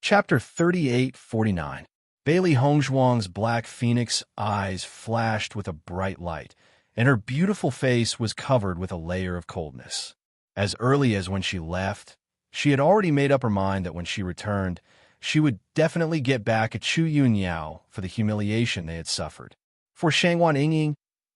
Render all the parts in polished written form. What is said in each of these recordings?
Chapter 3849. Bailey Hongzhuang's black phoenix eyes flashed with a bright light, and her beautiful face was covered with a layer of coldness. As early as when she left, she had already made up her mind that when she returned, she would definitely get back at Chu Yunyao for the humiliation they had suffered, for Shangwan Yingying,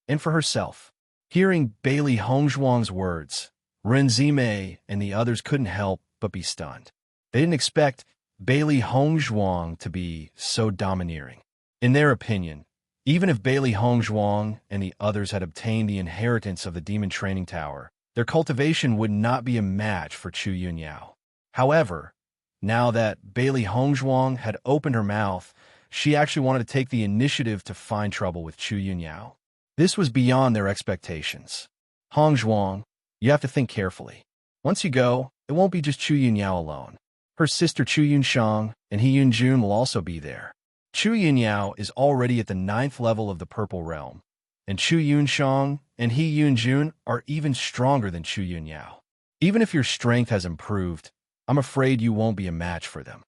and for herself. Hearing Bailey Hongzhuang's words, Ren Zimei and the others couldn't help but be stunned. They didn't expect Bailey Hongzhuang to be so domineering. In their opinion, even if Bailey Hongzhuang and the others had obtained the inheritance of the Demon Training Tower, their cultivation would not be a match for Chu Yunyao. However, now that Bailey Hongzhuang had opened her mouth, she actually wanted to take the initiative to find trouble with Chu Yunyao. This was beyond their expectations. Hongzhuang, you have to think carefully. Once you go, it won't be just Chu Yunyao alone. Her sister Chu Yunshang and He Yunjun will also be there. Chu Yunyao is already at the 9th level of the Purple Realm, and Chu Yunshang and He Yunjun are even stronger than Chu Yunyao. Even if your strength has improved, I'm afraid you won't be a match for them.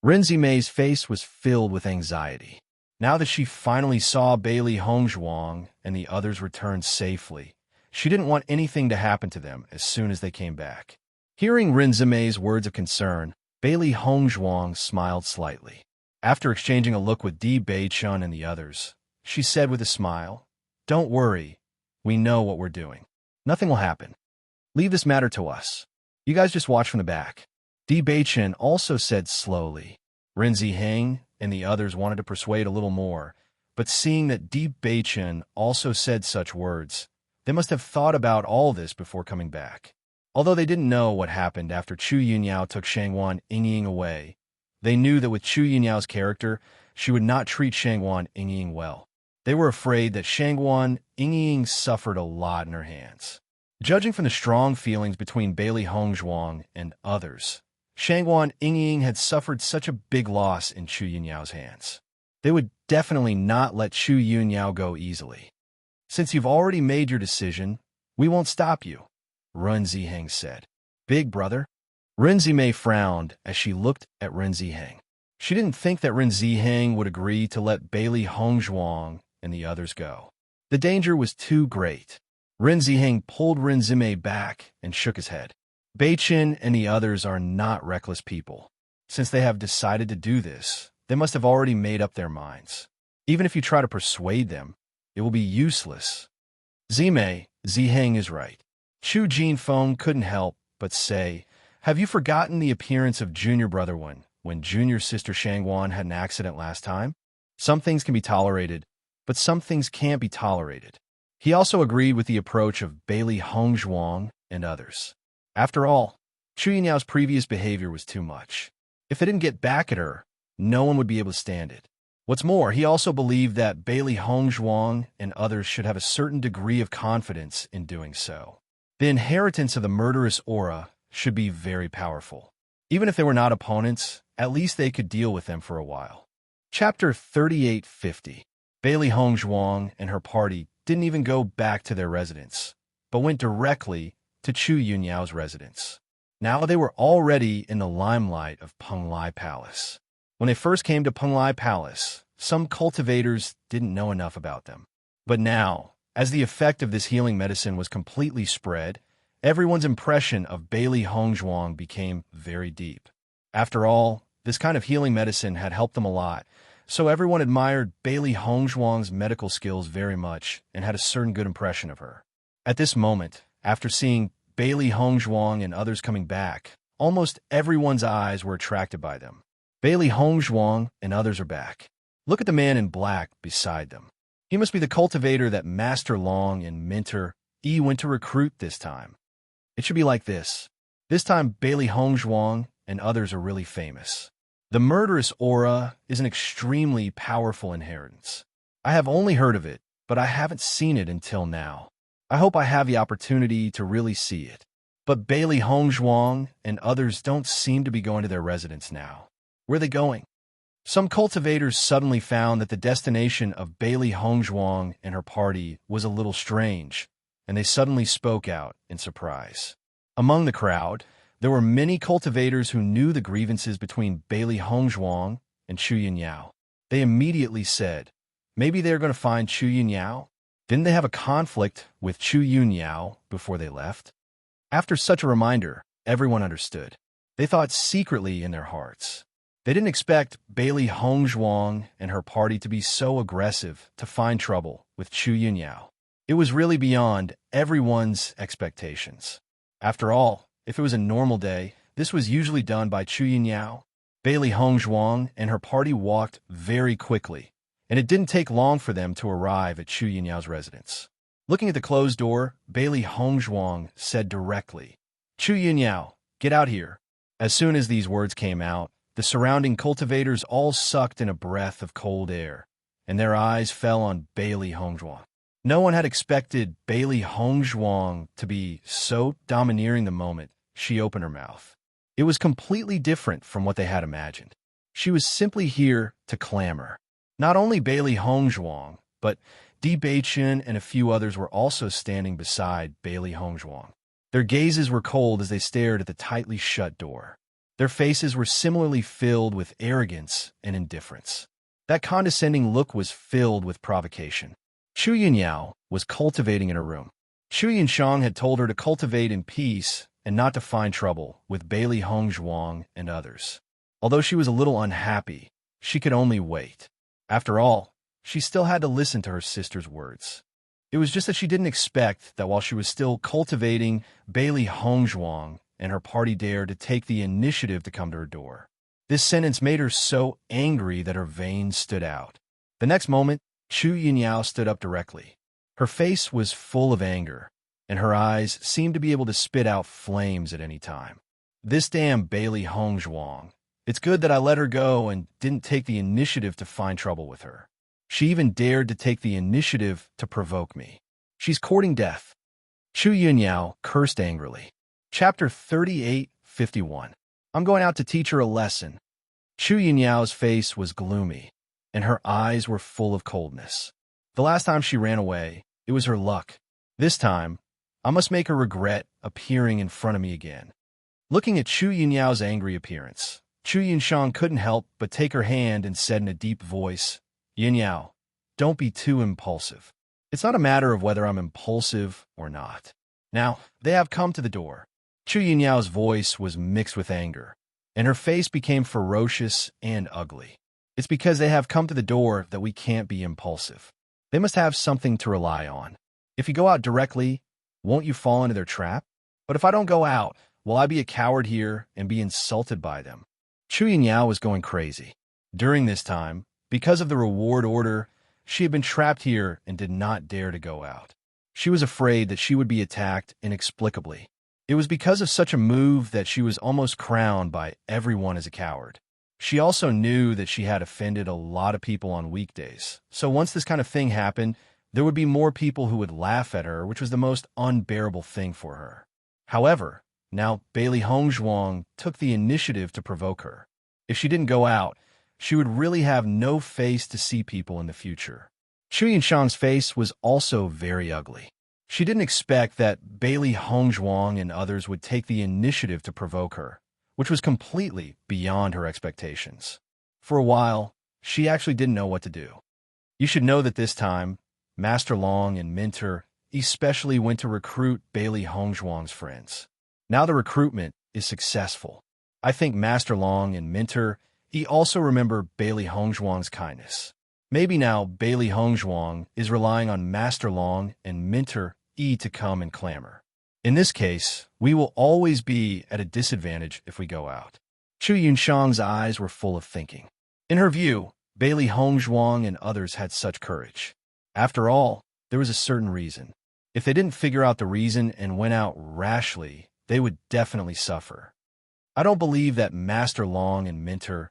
Ren Zimei's face was filled with anxiety. Now that she finally saw Bailey Hongzhuang and the others return safely, she didn't want anything to happen to them as soon as they came back. Hearing Ren Zimei's words of concern, Bailey Hongzhuang smiled slightly. After exchanging a look with Di Beichun and the others, she said with a smile, "Don't worry, we know what we're doing. Nothing will happen. Leave this matter to us. You guys just watch from the back." Di Beichun also said slowly. Ren Ziheng and the others wanted to persuade a little more, but seeing that Di Beichun also said such words, they must have thought about all this before coming back. Although they didn't know what happened after Chu Yunyao took Shangwan Yingying away, they knew that with Chu Yunyao's character, she would not treat Shangwan Yingying well. They were afraid that Shangwan Yingying suffered a lot in her hands. Judging from the strong feelings between Bailey Hongzhuang and others, Shangwan Yingying had suffered such a big loss in Chu Yunyao's hands. They would definitely not let Chu Yunyao go easily. "Since you've already made your decision, we won't stop you," Ren Ziheng said. "Big brother?" Ren Zimei frowned as she looked at Ren Ziheng. She didn't think that Ren Ziheng would agree to let Bailey Hongzhuang and the others go. The danger was too great. Ren Ziheng pulled Ren Zimei back and shook his head. Beichen and the others are not reckless people. Since they have decided to do this, they must have already made up their minds. Even if you try to persuade them, it will be useless. Ziheng is right. Chu Jinfeng couldn't help but say, "Have you forgotten the appearance of Junior Brother when Junior Sister Shangwan had an accident last time? Some things can be tolerated, but some things can't be tolerated." He also agreed with the approach of Bailey Hongzhuang and others. After all, Chu Yunyao's previous behavior was too much. If they didn't get back at her, no one would be able to stand it. What's more, he also believed that Bailey Hongzhuang and others should have a certain degree of confidence in doing so. The inheritance of the murderous aura should be very powerful. Even if they were not opponents, at least they could deal with them for a while. Chapter 3850. Bailey Hongzhuang and her party didn't even go back to their residence, but went directly to Chu Yunyao's residence. Now they were already in the limelight of Penglai Palace. When they first came to Penglai Palace, some cultivators didn't know enough about them. But now, as the effect of this healing medicine was completely spread, everyone's impression of Bailey Hongzhuang became very deep. After all, this kind of healing medicine had helped them a lot, so everyone admired Bailey Hongzhuang's medical skills very much and had a certain good impression of her. At this moment, after seeing Bailey Hongzhuang and others coming back, almost everyone's eyes were attracted by them. Bailey Hongzhuang and others are back. Look at the man in black beside them. He must be the cultivator that Master Long and Minter Yi went to recruit this time. It should be like this. This time Bailey Hongzhuang and others are really famous. The murderous aura is an extremely powerful inheritance. I have only heard of it, but I haven't seen it until now. I hope I have the opportunity to really see it. But Bailey Hongzhuang and others don't seem to be going to their residence now. Where are they going? Some cultivators suddenly found that the destination of Bailey Hongzhuang and her party was a little strange, and they suddenly spoke out in surprise. Among the crowd, There were many cultivators who knew the grievances between Bailey Hongzhuang and Chu Yinyao. They immediately said, maybe they're going to find Chu Yinyao? Didn't they have a conflict with Chu Yinyao before they left? After such a reminder, everyone understood. They thought secretly in their hearts. They didn't expect Bailey Hongzhuang and her party to be so aggressive to find trouble with Chu Yinyao. It was really beyond everyone's expectations. After all, if it was a normal day, this was usually done by Chu Yinyao. Bailey Hongzhuang and her party walked very quickly, and it didn't take long for them to arrive at Chu Yinyao's residence. Looking at the closed door, Bailey Hongzhuang said directly, "Chu Yinyao, get out here." As soon as these words came out, the surrounding cultivators all sucked in a breath of cold air, and their eyes fell on Bailey Hongzhuang. No one had expected Bailey Hongzhuang to be so domineering the moment she opened her mouth. It was completely different from what they had imagined. She was simply here to clamor. Not only Bailey Hongzhuang, but Di Beichen and a few others were also standing beside Bailey Hongzhuang. Their gazes were cold as they stared at the tightly shut door. Their faces were similarly filled with arrogance and indifference. That condescending look was filled with provocation. Chu Yinyao was cultivating in her room. Chu Yinshang had told her to cultivate in peace and not to find trouble with Bailey Hongzhuang and others. Although she was a little unhappy, she could only wait. After all, she still had to listen to her sister's words. It was just that she didn't expect that while she was still cultivating, Bailey Hongzhuang and her party dared to take the initiative to come to her door. This sentence made her so angry that her veins stood out. The next moment, Chu Yinyao stood up directly. Her face was full of anger, and her eyes seemed to be able to spit out flames at any time. This damn Bailey Hongzhuang. It's good that I let her go and didn't take the initiative to find trouble with her. She even dared to take the initiative to provoke me. She's courting death. Chu Yinyao cursed angrily. Chapter 38:51. I'm going out to teach her a lesson. Chu Yinyao's face was gloomy, and her eyes were full of coldness. The last time she ran away, it was her luck. This time, I must make her regret appearing in front of me again. Looking at Chu Yinyao's angry appearance, Chu Yinshang couldn't help but take her hand and said in a deep voice, "Yinyao, don't be too impulsive. It's not a matter of whether I'm impulsive or not. Now, they have come to the door." Chu Yinyao's voice was mixed with anger, and her face became ferocious and ugly. "It's because they have come to the door that we can't be impulsive. They must have something to rely on. If you go out directly, won't you fall into their trap? But if I don't go out, will I be a coward here and be insulted by them?" Chu Yinyao was going crazy. During this time, because of the reward order, she had been trapped here and did not dare to go out. She was afraid that she would be attacked inexplicably. It was because of such a move that she was almost crowned by everyone as a coward. She also knew that she had offended a lot of people on weekdays, so once this kind of thing happened, there would be more people who would laugh at her, which was the most unbearable thing for her. However, now Bailey Hongzhuang took the initiative to provoke her. If she didn't go out, she would really have no face to see people in the future. Chu Yinshang's face was also very ugly. She didn't expect that Bailey Hongzhuang and others would take the initiative to provoke her, which was completely beyond her expectations. For a while, she actually didn't know what to do. You should know that this time, Master Long and Minter especially went to recruit Bailey Hongzhuang's friends. Now the recruitment is successful. I think Master Long and Minter also remember Bailey Hongzhuang's kindness. Maybe now Bailey Hongzhuang is relying on Master Long and Minter to come and clamor. In this case, we will always be at a disadvantage if we go out. Chu Yinshang's eyes were full of thinking. In her view, Bailey Hongzhuang and others had such courage. After all, there was a certain reason. If they didn't figure out the reason and went out rashly, they would definitely suffer. I don't believe that Master Long and Minter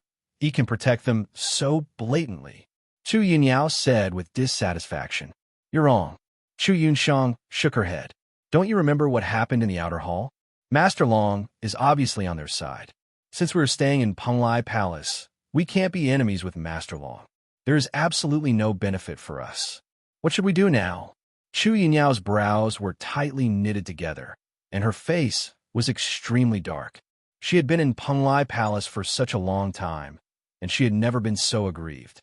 can protect them so blatantly. Chu Yinyao said with dissatisfaction. You're wrong. Chu Yinshang shook her head. Don't you remember what happened in the outer hall? Master Long is obviously on their side. Since we're staying in Penglai Palace, we can't be enemies with Master Long. There is absolutely no benefit for us. What should we do now? Chu Yinyao's brows were tightly knitted together, and her face was extremely dark. She had been in Penglai Palace for such a long time, and she had never been so aggrieved.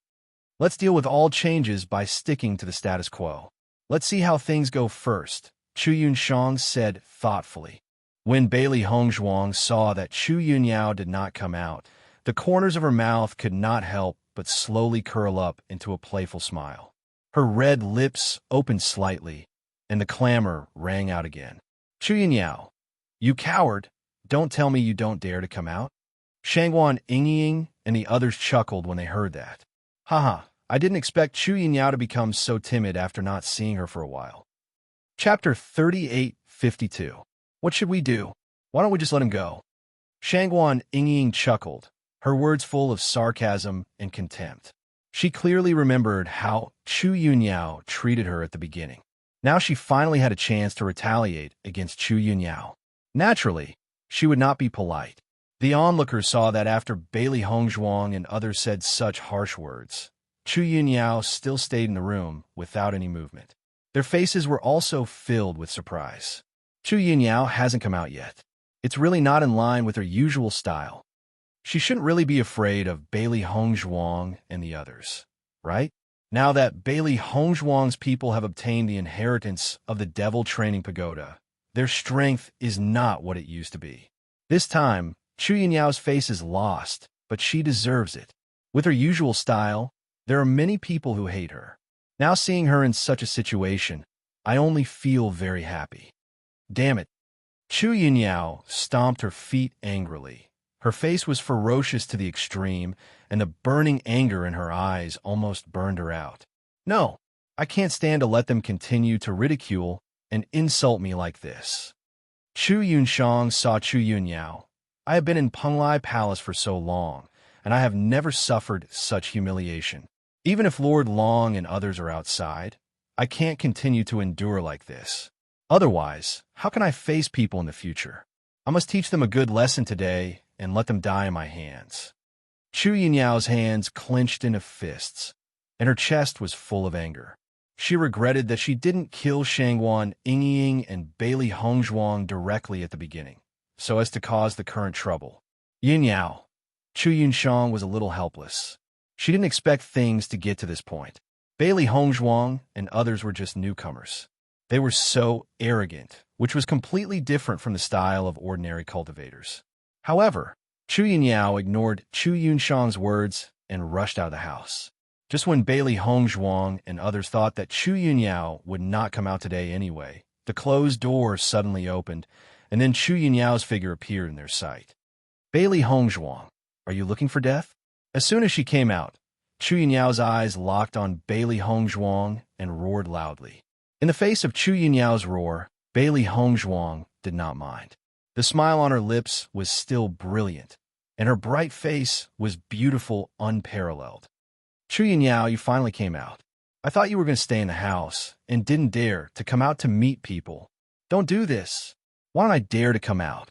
Let's deal with all changes by sticking to the status quo. Let's see how things go first, Chu Yunshang said thoughtfully. When Bailey Hongzhuang saw that Chu Yunyao did not come out, the corners of her mouth could not help but slowly curl up into a playful smile. Her red lips opened slightly, and the clamor rang out again. Chu Yunyao, you coward, don't tell me you don't dare to come out? Shangguan Yingying and the others chuckled when they heard that. Haha, I didn't expect Chu Yunyao to become so timid after not seeing her for a while. Chapter 38:52. What should we do? Why don't we just let him go? Shangguan Yingying chuckled, her words full of sarcasm and contempt. She clearly remembered how Chu Yunyao treated her at the beginning. Now she finally had a chance to retaliate against Chu Yunyao. Naturally, she would not be polite. The onlookers saw that after Bailey Hongzhuang and others said such harsh words, Chu Yunyao still stayed in the room without any movement. Their faces were also filled with surprise. Chu Yunyao hasn't come out yet. It's really not in line with her usual style. She shouldn't really be afraid of Bailey Hongzhuang and the others, right? Now that Bailey Hongzhuang's people have obtained the inheritance of the Devil Training Pagoda, their strength is not what it used to be. This time, Chu Yunyao's face is lost, but she deserves it. With her usual style, there are many people who hate her. Now seeing her in such a situation, I only feel very happy. Damn it. Chu Yunyao stomped her feet angrily. Her face was ferocious to the extreme, and the burning anger in her eyes almost burned her out. No, I can't stand to let them continue to ridicule and insult me like this. Chu Yunshang saw Chu Yunyao. I have been in Penglai Palace for so long, and I have never suffered such humiliation. Even if Lord Long and others are outside, I can't continue to endure like this. Otherwise, how can I face people in the future? I must teach them a good lesson today and let them die in my hands. Chu Yunyao's hands clenched into fists, and her chest was full of anger. She regretted that she didn't kill Shangguan Yingying and Bailey Hongzhuang directly at the beginning, so as to cause the current trouble. Yunyao. Chu Yunshang was a little helpless. She didn't expect things to get to this point. Bailey Hongzhuang and others were just newcomers. They were so arrogant, which was completely different from the style of ordinary cultivators. However, Chu Yunyao ignored Chu Yunshang's words and rushed out of the house. Just when Bailey Hongzhuang and others thought that Chu Yunyao would not come out today anyway, the closed door suddenly opened, and then Chu Yunyao's figure appeared in their sight. Bailey Hongzhuang, are you looking for death? As soon as she came out, Chu Yunyao's eyes locked on Bailey Hongzhuang and roared loudly. In the face of Chu Yunyao's roar, Bailey Hongzhuang did not mind. The smile on her lips was still brilliant, and her bright face was beautiful, unparalleled. Chu Yunyao, you finally came out. I thought you were going to stay in the house and didn't dare to come out to meet people. Don't do this. Why don't I dare to come out?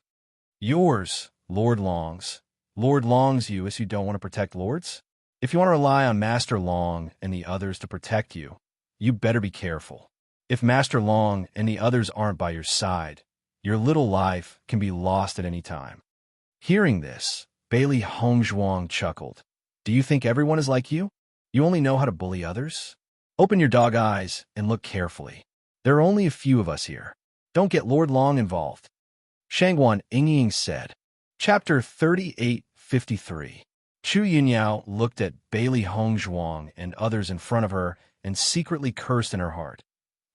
Yours, Lord Long's. Lord Long's you as you don't want to protect lords? If you want to rely on Master Long and the others to protect you, you better be careful. If Master Long and the others aren't by your side, your little life can be lost at any time. Hearing this, Bailey Hongzhuang chuckled. Do you think everyone is like you? You only know how to bully others? Open your dog eyes and look carefully. There are only a few of us here. Don't get Lord Long involved. Shangguan Yingying said. Chapter 38:53. Chu Yunyao looked at Bailey Hongzhuang and others in front of her and secretly cursed in her heart.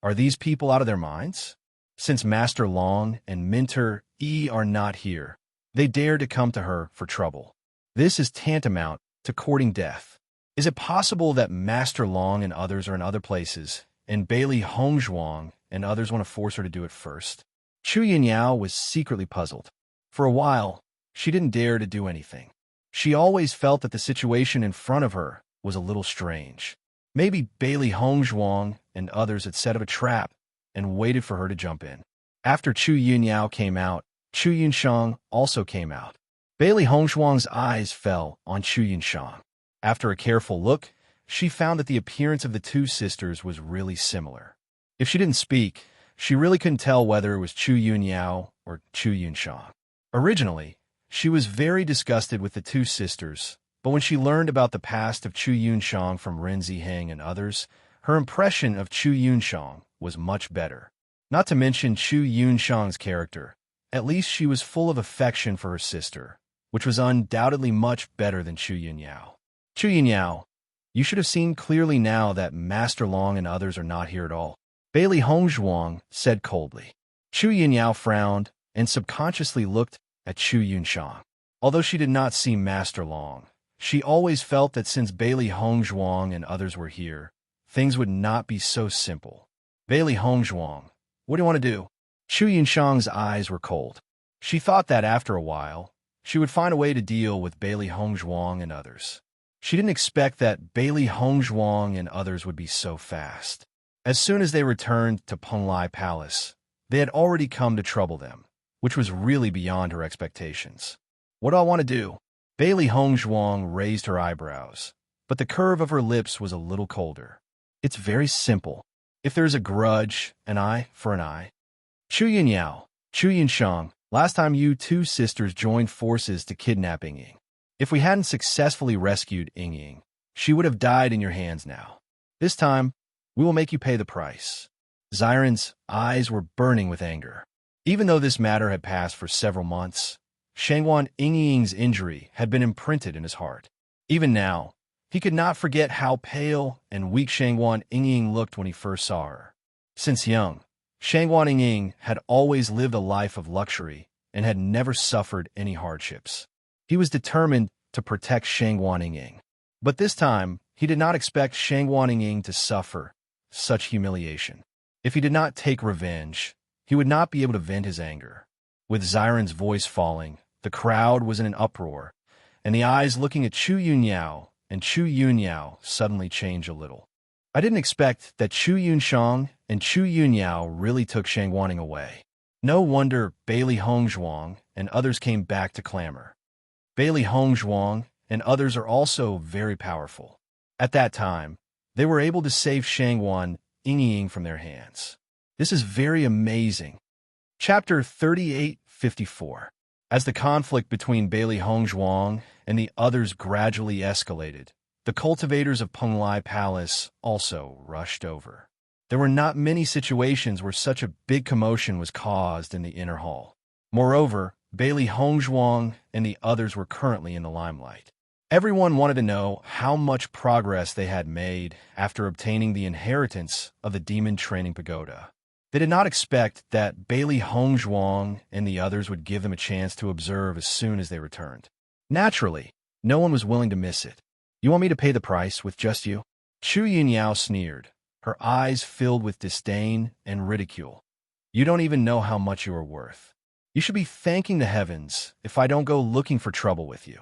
Are these people out of their minds? Since Master Long and Minter Yi are not here, they dare to come to her for trouble. This is tantamount to courting death. Is it possible that Master Long and others are in other places, and Bailey Hongzhuang and others want to force her to do it first? Chu Yunyao was secretly puzzled. For a while, she didn't dare to do anything. She always felt that the situation in front of her was a little strange. Maybe Bailey Hongzhuang and others had set up a trap and waited for her to jump in. After Chu Yunyao came out, Chu Yunshang also came out. Bailey Hongzhuang's eyes fell on Chu Yunshang. After a careful look, she found that the appearance of the two sisters was really similar. If she didn't speak, she really couldn't tell whether it was Chu Yunyao or Chu Yunshang. Originally, she was very disgusted with the two sisters, but when she learned about the past of Chu Yunshang from Ren Ziheng and others, her impression of Chu Yunshang was much better. Not to mention Chu Yunshang's character. At least she was full of affection for her sister, which was undoubtedly much better than Chu Yunyao. Chu Yunyao, you should have seen clearly now that Master Long and others are not here at all, Bailey Hongzhuang said coldly. Chu Yunyao frowned and subconsciously looked at Chu Yunshang. Although she did not see Master Long, she always felt that since Bailey Hongzhuang and others were here, things would not be so simple. Bailey Hongzhuang, what do you want to do? Chu Yunshang's eyes were cold. She thought that after a while, she would find a way to deal with Bailey Hongzhuang and others. She didn't expect that Bailey Hongzhuang and others would be so fast. As soon as they returned to Penglai Palace, they had already come to trouble them, which was really beyond her expectations. What do I want to do? Bailey Hongzhuang raised her eyebrows, but the curve of her lips was a little colder. It's very simple. If there is a grudge, an eye for an eye. Chu Yunyao, Chu Yunshang, last time you two sisters joined forces to kidnap Ying. If we hadn't successfully rescued Ying, she would have died in your hands now. This time, we will make you pay the price. Xiren's eyes were burning with anger. Even though this matter had passed for several months, Shangwan Ying's injury had been imprinted in his heart. Even now, he could not forget how pale and weak Shangwan Ying looked when he first saw her. Since young, Shangwan Ying had always lived a life of luxury and had never suffered any hardships. He was determined to protect Shangwan Ying. But this time, he did not expect Shangwan Ying to suffer such humiliation. If he did not take revenge, he would not be able to vent his anger. With Xiren's voice falling, the crowd was in an uproar, and the eyes looking at Chu Yunyao and Chu Yunyao suddenly changed a little. I didn't expect that Chu Yunshang and Chu Yunyao really took Shangwaning away. No wonder Bailey Hongzhuang and others came back to clamor. Bailey Hongzhuang and others are also very powerful. At that time, they were able to save Shangwan Ying from their hands. This is very amazing. Chapter 3854. As the conflict between Bailey Hongzhuang and the others gradually escalated, the cultivators of Penglai Palace also rushed over. There were not many situations where such a big commotion was caused in the inner hall. Moreover, Bailey Hongzhuang and the others were currently in the limelight. Everyone wanted to know how much progress they had made after obtaining the inheritance of the Demon Training Pagoda. They did not expect that Bailey Hongzhuang and the others would give them a chance to observe as soon as they returned. Naturally, no one was willing to miss it. You want me to pay the price with just you? Chu Yunyao sneered, her eyes filled with disdain and ridicule. You don't even know how much you are worth. You should be thanking the heavens if I don't go looking for trouble with you.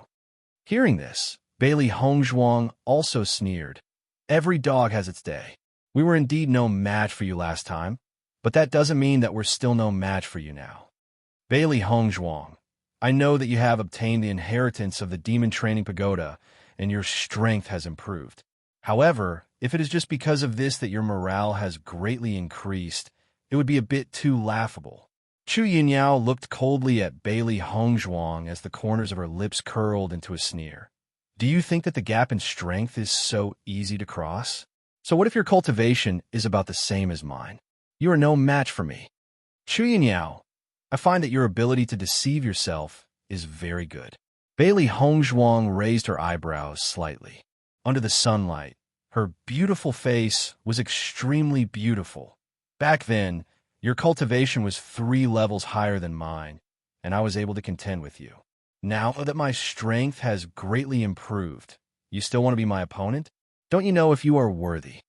Hearing this, Bailey Hongzhuang also sneered. Every dog has its day. We were indeed no match for you last time, but that doesn't mean that we're still no match for you now. Bailey Hongzhuang, I know that you have obtained the inheritance of the Demon Training Pagoda, and your strength has improved. However, if it is just because of this that your morale has greatly increased, it would be a bit too laughable. Chu Yunyao looked coldly at Bailey Hongzhuang as the corners of her lips curled into a sneer. Do you think that the gap in strength is so easy to cross? So what if your cultivation is about the same as mine? You are no match for me. Chu Yunyao, I find that your ability to deceive yourself is very good. Bailey Hongzhuang raised her eyebrows slightly. Under the sunlight, her beautiful face was extremely beautiful. Back then, your cultivation was 3 levels higher than mine, and I was able to contend with you. Now that my strength has greatly improved, you still want to be my opponent? Don't you know if you are worthy?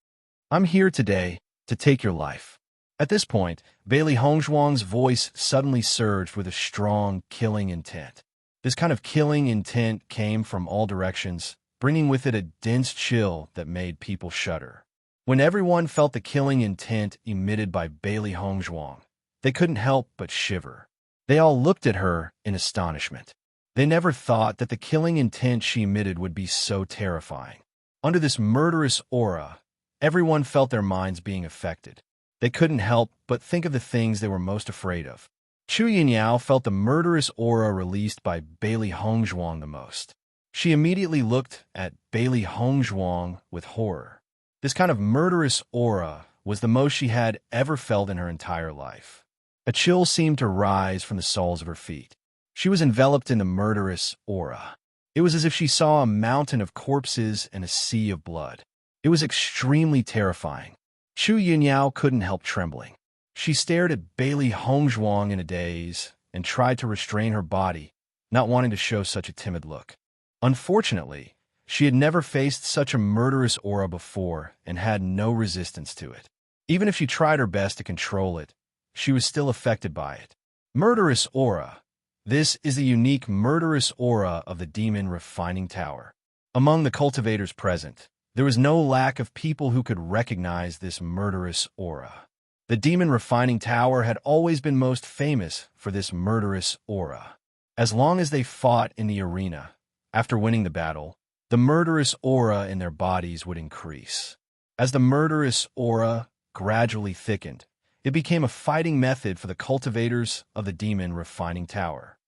I'm here today to take your life. At this point, Bailey Hongzhuang's voice suddenly surged with a strong, killing intent. This kind of killing intent came from all directions, bringing with it a dense chill that made people shudder. When everyone felt the killing intent emitted by Bailey Hongzhuang, they couldn't help but shiver. They all looked at her in astonishment. They never thought that the killing intent she emitted would be so terrifying. Under this murderous aura, everyone felt their minds being affected. They couldn't help but think of the things they were most afraid of. Chu Yinyao felt the murderous aura released by Bailey Hongzhuang the most. She immediately looked at Bailey Hongzhuang with horror. This kind of murderous aura was the most she had ever felt in her entire life. A chill seemed to rise from the soles of her feet. She was enveloped in the murderous aura. It was as if she saw a mountain of corpses and a sea of blood. It was extremely terrifying. Chu Yinyao couldn't help trembling. She stared at Bailey Hongzhuang in a daze and tried to restrain her body, not wanting to show such a timid look. Unfortunately, she had never faced such a murderous aura before and had no resistance to it. Even if she tried her best to control it, she was still affected by it. Murderous aura. This is the unique murderous aura of the Demon Refining Tower. Among the cultivators present, there was no lack of people who could recognize this murderous aura. The Demon Refining Tower had always been most famous for this murderous aura. As long as they fought in the arena, after winning the battle, the murderous aura in their bodies would increase. As the murderous aura gradually thickened, it became a fighting method for the cultivators of the Demon Refining Tower.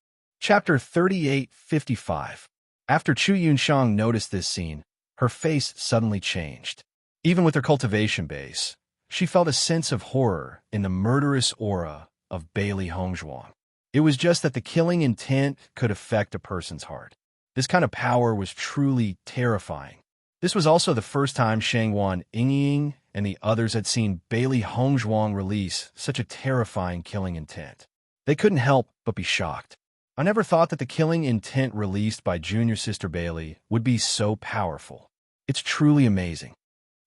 Chapter 3855. After Chu Yunxiang noticed this scene, her face suddenly changed. Even with her cultivation base, she felt a sense of horror in the murderous aura of Bailey Hongzhuang. It was just that the killing intent could affect a person's heart. This kind of power was truly terrifying. This was also the first time Shangwan Yingying and the others had seen Bailey Hongzhuang release such a terrifying killing intent. They couldn't help but be shocked. I never thought that the killing intent released by junior sister Bailey would be so powerful. It's truly amazing.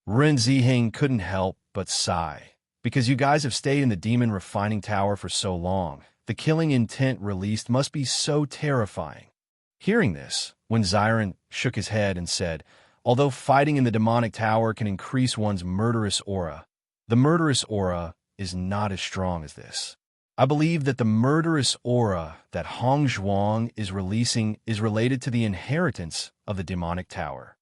Ren Ziheng couldn't help but sigh. Because you guys have stayed in the Demon Refining Tower for so long, the killing intent released must be so terrifying. Hearing this, when Xiren shook his head and said, although fighting in the demonic tower can increase one's murderous aura, the murderous aura is not as strong as this. I believe that the murderous aura that Hongzhuang is releasing is related to the inheritance of the demonic tower.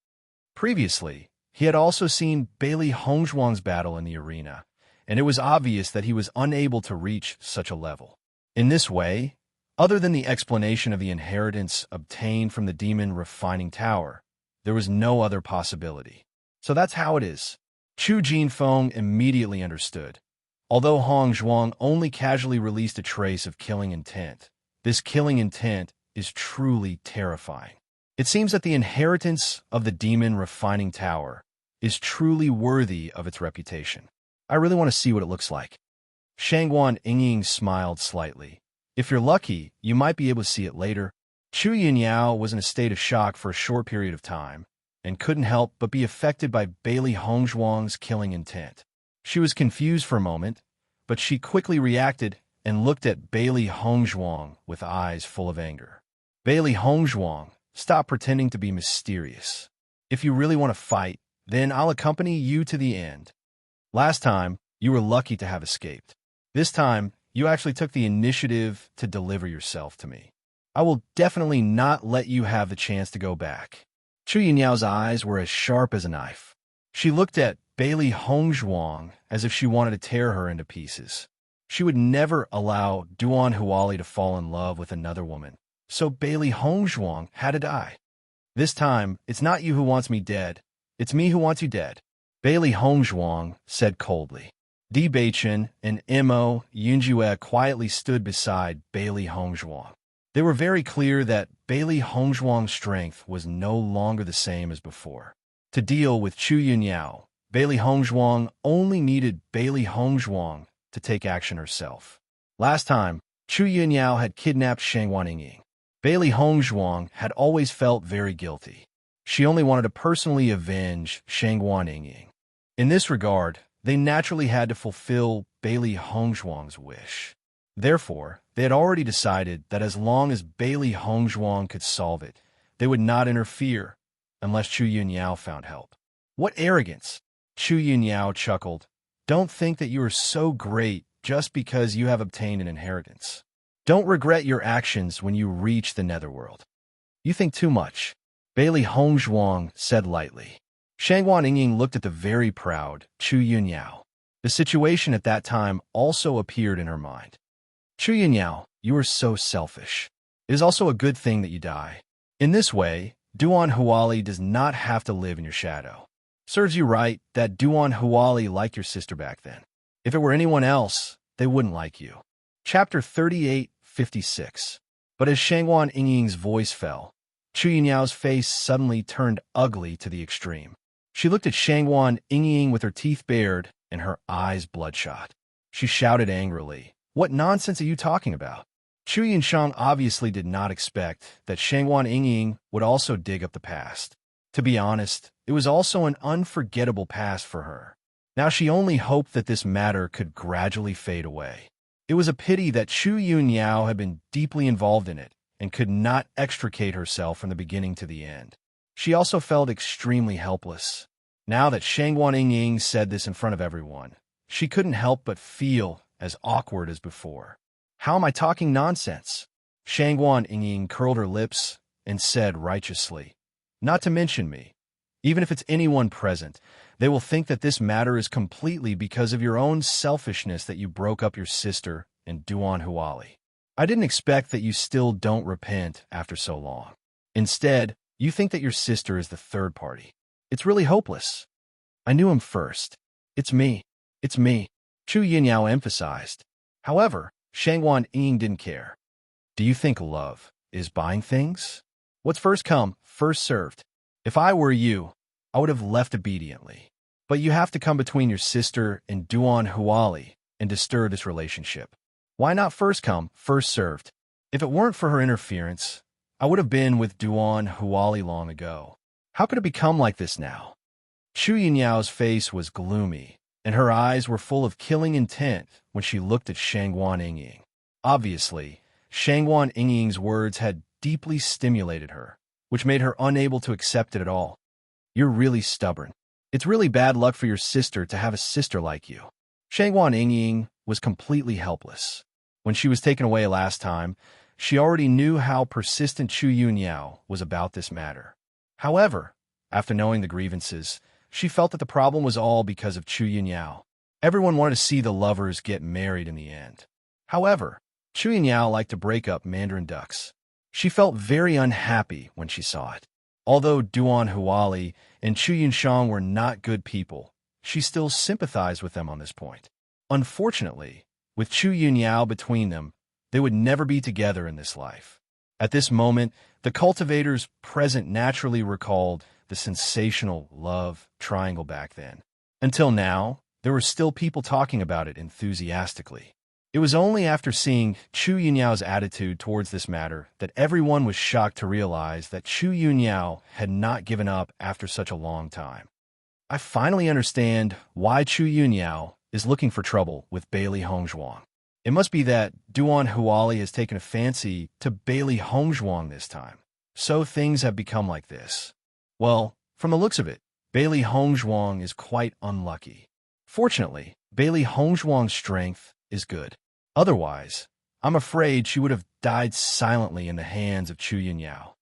Previously, he had also seen Bailey Hongzhuang's battle in the arena, and it was obvious that he was unable to reach such a level. In this way, other than the explanation of the inheritance obtained from the Demon Refining Tower, there was no other possibility. So that's how it is. Chu Jinfeng immediately understood. Although Hongzhuang only casually released a trace of killing intent, this killing intent is truly terrifying. It seems that the inheritance of the Demon Refining Tower is truly worthy of its reputation. I really want to see what it looks like. Shangwan Yingying smiled slightly. If you're lucky, you might be able to see it later. Chu Yinyao was in a state of shock for a short period of time and couldn't help but be affected by Bailey Hongzhuang's killing intent. She was confused for a moment, but she quickly reacted and looked at Bailey Hongzhuang with eyes full of anger. Bailey Hongzhuang, stop pretending to be mysterious. If you really want to fight, then I'll accompany you to the end. Last time, you were lucky to have escaped. This time, you actually took the initiative to deliver yourself to me. I will definitely not let you have the chance to go back. Chu Yinyao's eyes were as sharp as a knife. She looked at Bailey Hongzhuang as if she wanted to tear her into pieces. She would never allow Duan Huali to fall in love with another woman, so Bailey Hongzhuang had to die. This time, it's not you who wants me dead, it's me who wants you dead, Bailey Hongzhuang said coldly. Di Beichen and Mo Yunjue quietly stood beside Bailey Hongzhuang. They were very clear that Bailey Hongzhuang's strength was no longer the same as before. To deal with Chu Yinyao, Bailey Hongzhuang only needed Bailey Hongzhuang to take action herself. Last time, Chu Yinyao had kidnapped Shangwan Yingying. Bailey Hongzhuang had always felt very guilty. She only wanted to personally avenge Shangwan Yingying. In this regard, they naturally had to fulfill Bailey Hongzhuang's wish. Therefore, they had already decided that as long as Bailey Hongzhuang could solve it, they would not interfere unless Chu Yinyao found help. What arrogance! Chu Yinyao chuckled. Don't think that you are so great just because you have obtained an inheritance. Don't regret your actions when you reach the netherworld. You think too much, Bailey Hongzhuang said lightly. Shangwan Yingying looked at the very proud Chu Yinyao. The situation at that time also appeared in her mind. Chu Yunyao, you are so selfish. It is also a good thing that you die. In this way, Duan Huali does not have to live in your shadow. Serves you right that Duan Huali liked your sister back then. If it were anyone else, they wouldn't like you. Chapter 38:56. But as Shangwan Yingying's voice fell, Chu Yunyao's face suddenly turned ugly to the extreme. She looked at Shangwan Yingying with her teeth bared and her eyes bloodshot. She shouted angrily, "What nonsense are you talking about?" Chu Yunshang obviously did not expect that Shangwan Yingying would also dig up the past. To be honest, it was also an unforgettable past for her. Now she only hoped that this matter could gradually fade away. It was a pity that Chu Yunyao had been deeply involved in it and could not extricate herself from the beginning to the end. She also felt extremely helpless. Now that Shangwan Yingying said this in front of everyone, she couldn't help but feel as awkward as before. How am I talking nonsense? Shangwan Yingying curled her lips and said righteously, "Not to mention me. Even if it's anyone present, they will think that this matter is completely because of your own selfishness that you broke up your sister and Duan Huali. I didn't expect that you still don't repent after so long. Instead, you think that your sister is the third party. It's really hopeless. I knew him first. It's me. It's me," Chu Yinyao emphasized. However, Shangwan Ying didn't care. "Do you think love is buying things? What's first come, first served. If I were you, I would have left obediently. But you have to come between your sister and Duan Huali and disturb this relationship. Why not first come, first served? If it weren't for her interference, I would have been with Duan Huali long ago. How could it become like this now?" Chu Yunyao's face was gloomy, and her eyes were full of killing intent when she looked at Shangwan Yingying. Obviously, Shangwan Yingying's words had deeply stimulated her, which made her unable to accept it at all. "You're really stubborn. It's really bad luck for your sister to have a sister like you." Shangwan Yingying was completely helpless. When she was taken away last time, she already knew how persistent Chu Yunyao was about this matter. However, after knowing the grievances, she felt that the problem was all because of Chu Yunyao. Everyone wanted to see the lovers get married in the end. However, Chu Yunyao liked to break up Mandarin ducks. She felt very unhappy when she saw it. Although Duan Huali and Chu Yunshang were not good people, she still sympathized with them on this point. Unfortunately, with Chu Yunyao between them, they would never be together in this life. At this moment, the cultivators present naturally recalled the sensational love triangle back then. Until now, there were still people talking about it enthusiastically. It was only after seeing Chu Yunyao's attitude towards this matter that everyone was shocked to realize that Chu Yunyao had not given up after such a long time. I finally understand why Chu Yunyao is looking for trouble with Bailey Hongzhuang. It must be that Duan Huali has taken a fancy to Bailey Hongzhuang this time. So things have become like this. Well, from the looks of it, Bailey Hongzhuang is quite unlucky. Fortunately, Bailey Hongzhuang's strength is good. Otherwise, I'm afraid she would have died silently in the hands of Chu Yunyao.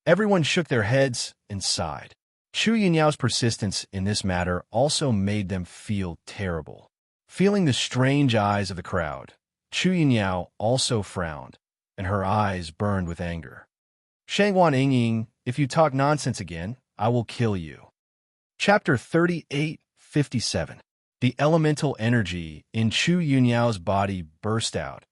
Everyone shook their heads and sighed. Chu Yunyao's persistence in this matter also made them feel terrible. Feeling the strange eyes of the crowd, Chu Yunyao also frowned, and her eyes burned with anger. "Shangwan Yingying, if you talk nonsense again, I will kill you." Chapter 38:57. The elemental energy in Chu Yunyao's body burst out,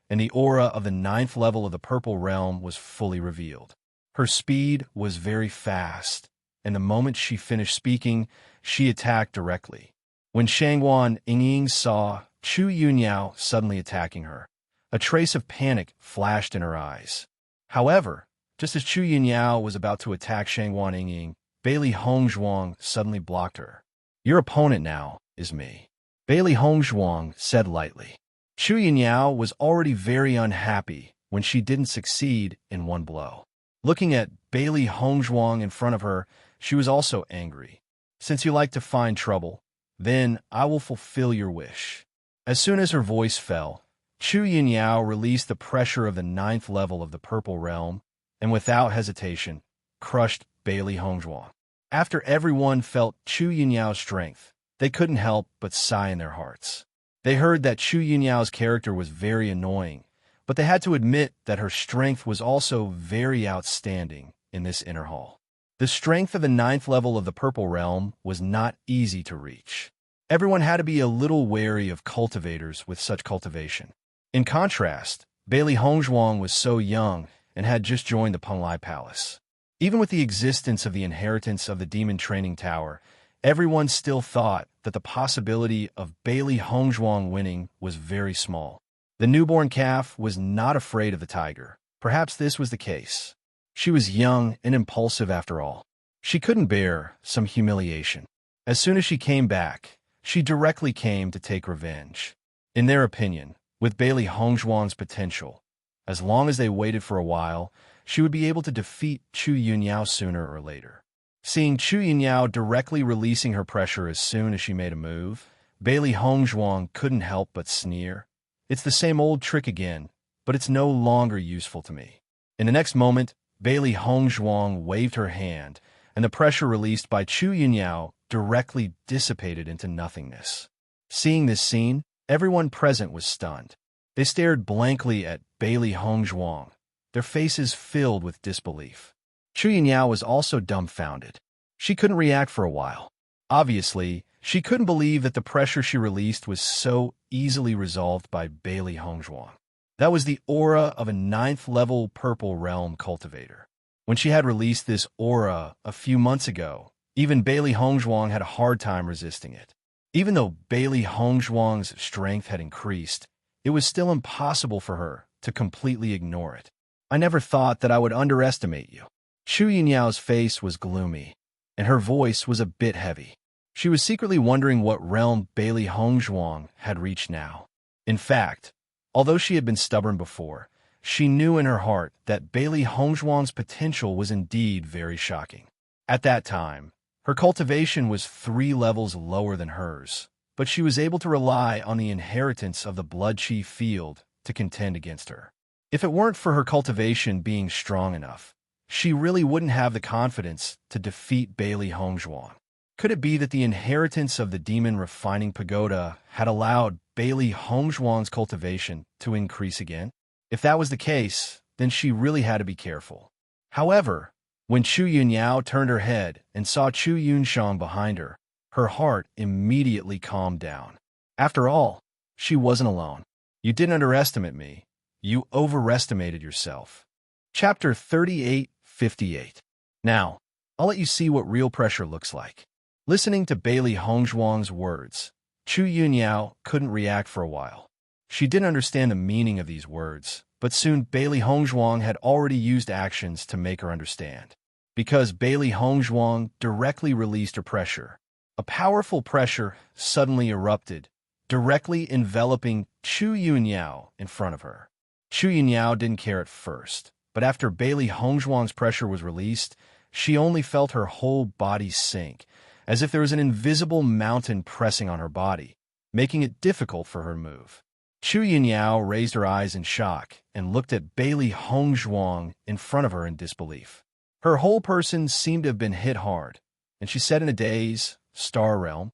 and the aura of the 9th level of the purple realm was fully revealed. Her speed was very fast, and the moment she finished speaking, she attacked directly. When Shangwan Yingying saw Chu Yunyao suddenly attacking her, a trace of panic flashed in her eyes. However, just as Chu Yunyao was about to attack Shangwan Yingying, Bailey Hongzhuang suddenly blocked her. "Your opponent now is me," Bailey Hongzhuang said lightly. Chu Yunyao was already very unhappy when she didn't succeed in one blow. Looking at Bailey Hongzhuang in front of her, she was also angry. "Since you like to find trouble, then I will fulfill your wish." As soon as her voice fell, Chu Yunyao released the pressure of the 9th level of the purple realm, and without hesitation, crushed Bailey Hongzhuang. After everyone felt Chu Yunyao's strength, they couldn't help but sigh in their hearts. They heard that Chu Yunyao's character was very annoying, but they had to admit that her strength was also very outstanding in this inner hall. The strength of the 9th level of the Purple Realm was not easy to reach. Everyone had to be a little wary of cultivators with such cultivation. In contrast, Bailey Hongzhuang was so young and had just joined the Penglai Palace. Even with the existence of the inheritance of the Demon Training Tower, everyone still thought that the possibility of Bailey Hongzhuang winning was very small. The newborn calf was not afraid of the tiger. Perhaps this was the case. She was young and impulsive after all. She couldn't bear some humiliation. As soon as she came back, she directly came to take revenge. In their opinion, with Bailey Hongzhuang's potential, as long as they waited for a while, she would be able to defeat Chu Yunyao sooner or later. Seeing Chu Yunyao directly releasing her pressure as soon as she made a move, Bailey Hongzhuang couldn't help but sneer. It's the same old trick again, but it's no longer useful to me. In the next moment, Bailey Hongzhuang waved her hand, and the pressure released by Chu Yunyao directly dissipated into nothingness. Seeing this scene, everyone present was stunned. They stared blankly at Bailey Hongzhuang, their faces filled with disbelief. Chu Yunyao was also dumbfounded. She couldn't react for a while. Obviously, she couldn't believe that the pressure she released was so easily resolved by Bailey Hongzhuang. That was the aura of a 9th level Purple Realm cultivator. When she had released this aura a few months ago, even Bailey Hongzhuang had a hard time resisting it. Even though Bailey Hongzhuang's strength had increased, it was still impossible for her to completely ignore it. I never thought that I would underestimate you. Chu Yunyao's face was gloomy, and her voice was a bit heavy. She was secretly wondering what realm Bailey Hongzhuang had reached now. In fact, although she had been stubborn before, she knew in her heart that Bailey Hongzhuang's potential was indeed very shocking. At that time, her cultivation was 3 levels lower than hers, but she was able to rely on the inheritance of the Blood Chi field to contend against her. If it weren't for her cultivation being strong enough, she really wouldn't have the confidence to defeat Bailey Hongzhuang. Could it be that the inheritance of the Demon Refining Pagoda had allowed Bailey Hongzhuang's cultivation to increase again? If that was the case, then she really had to be careful. However, when Chu Yunyao turned her head and saw Chu Yunshang behind her, her heart immediately calmed down. After all, she wasn't alone. You didn't underestimate me. You overestimated yourself. Chapter 38:58. Now, I'll let you see what real pressure looks like. Listening to Bailey Hongzhuang's words, Chu Yunyao couldn't react for a while. She didn't understand the meaning of these words, but soon Bailey Hongzhuang had already used actions to make her understand. Because Bailey Hongzhuang directly released her pressure, a powerful pressure suddenly erupted, directly enveloping Chu Yunyao in front of her. Chu Yunyao didn't care at first, but after Bailey Hongzhuang's pressure was released, she only felt her whole body sink, as if there was an invisible mountain pressing on her body, making it difficult for her to move. Chu Yunyao raised her eyes in shock and looked at Bailey Hongzhuang in front of her in disbelief. Her whole person seemed to have been hit hard, and she said in a daze, "Star Realm."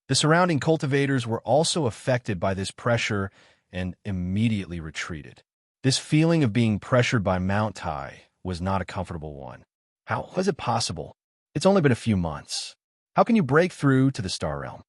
The surrounding cultivators were also affected by this pressure and immediately retreated. This feeling of being pressured by Mount Tai was not a comfortable one. How was it possible? It's only been a few months. How can you break through to the Star Realm?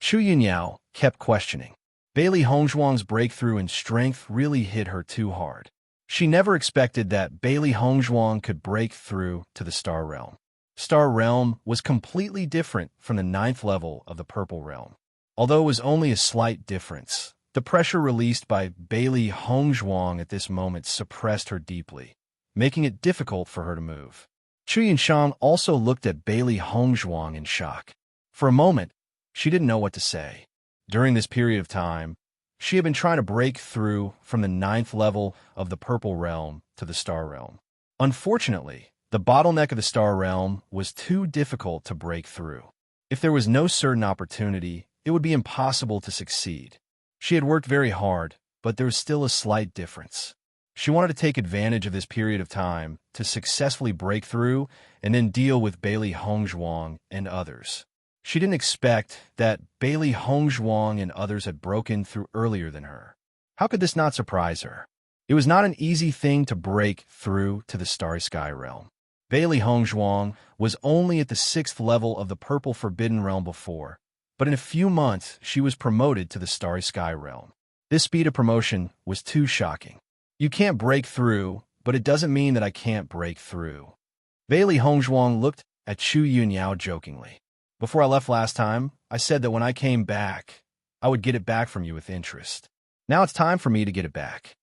Chu Yunyao kept questioning. Bailey Hongzhuang's breakthrough in strength really hit her too hard. She never expected that Bailey Hongzhuang could break through to the Star Realm. Star Realm was completely different from the 9th level of the Purple Realm. Although it was only a slight difference, the pressure released by Bailey Hongzhuang at this moment suppressed her deeply, making it difficult for her to move. Chu Yunshang also looked at Bailey Hongzhuang in shock. For a moment, she didn't know what to say. During this period of time, she had been trying to break through from the 9th level of the Purple Realm to the Star Realm. Unfortunately, the bottleneck of the Star Realm was too difficult to break through. If there was no certain opportunity, it would be impossible to succeed. She had worked very hard, but there was still a slight difference. She wanted to take advantage of this period of time to successfully break through and then deal with Bailey Hongzhuang and others. She didn't expect that Bailey Hongzhuang and others had broken through earlier than her. How could this not surprise her? It was not an easy thing to break through to the Starry Sky realm. Bailey Hongzhuang was only at the 6th level of the Purple Forbidden Realm before, but in a few months she was promoted to the Starry Sky realm. This speed of promotion was too shocking. You can't break through, but it doesn't mean that I can't break through. Bailey Hongzhuang looked at Chu Yunyao jokingly. Before I left last time, I said that when I came back, I would get it back from you with interest. Now it's time for me to get it back.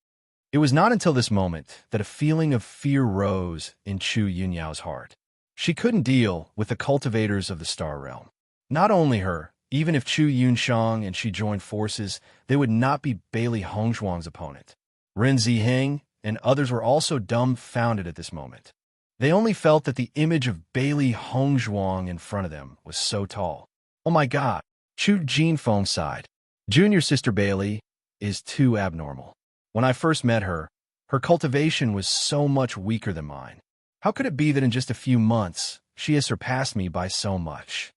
It was not until this moment that a feeling of fear rose in Chu Yunyao's heart. She couldn't deal with the cultivators of the Star Realm. Not only her, even if Chu Yunshang and she joined forces, they would not be Bailey Hongzhuang's opponent. Ren Ziheng and others were also dumbfounded at this moment. They only felt that the image of Bailey Hongzhuang in front of them was so tall. Oh my God, Chu Jinfeng sighed. Junior sister Bailey is too abnormal. When I first met her, her cultivation was so much weaker than mine. How could it be that in just a few months, she has surpassed me by so much?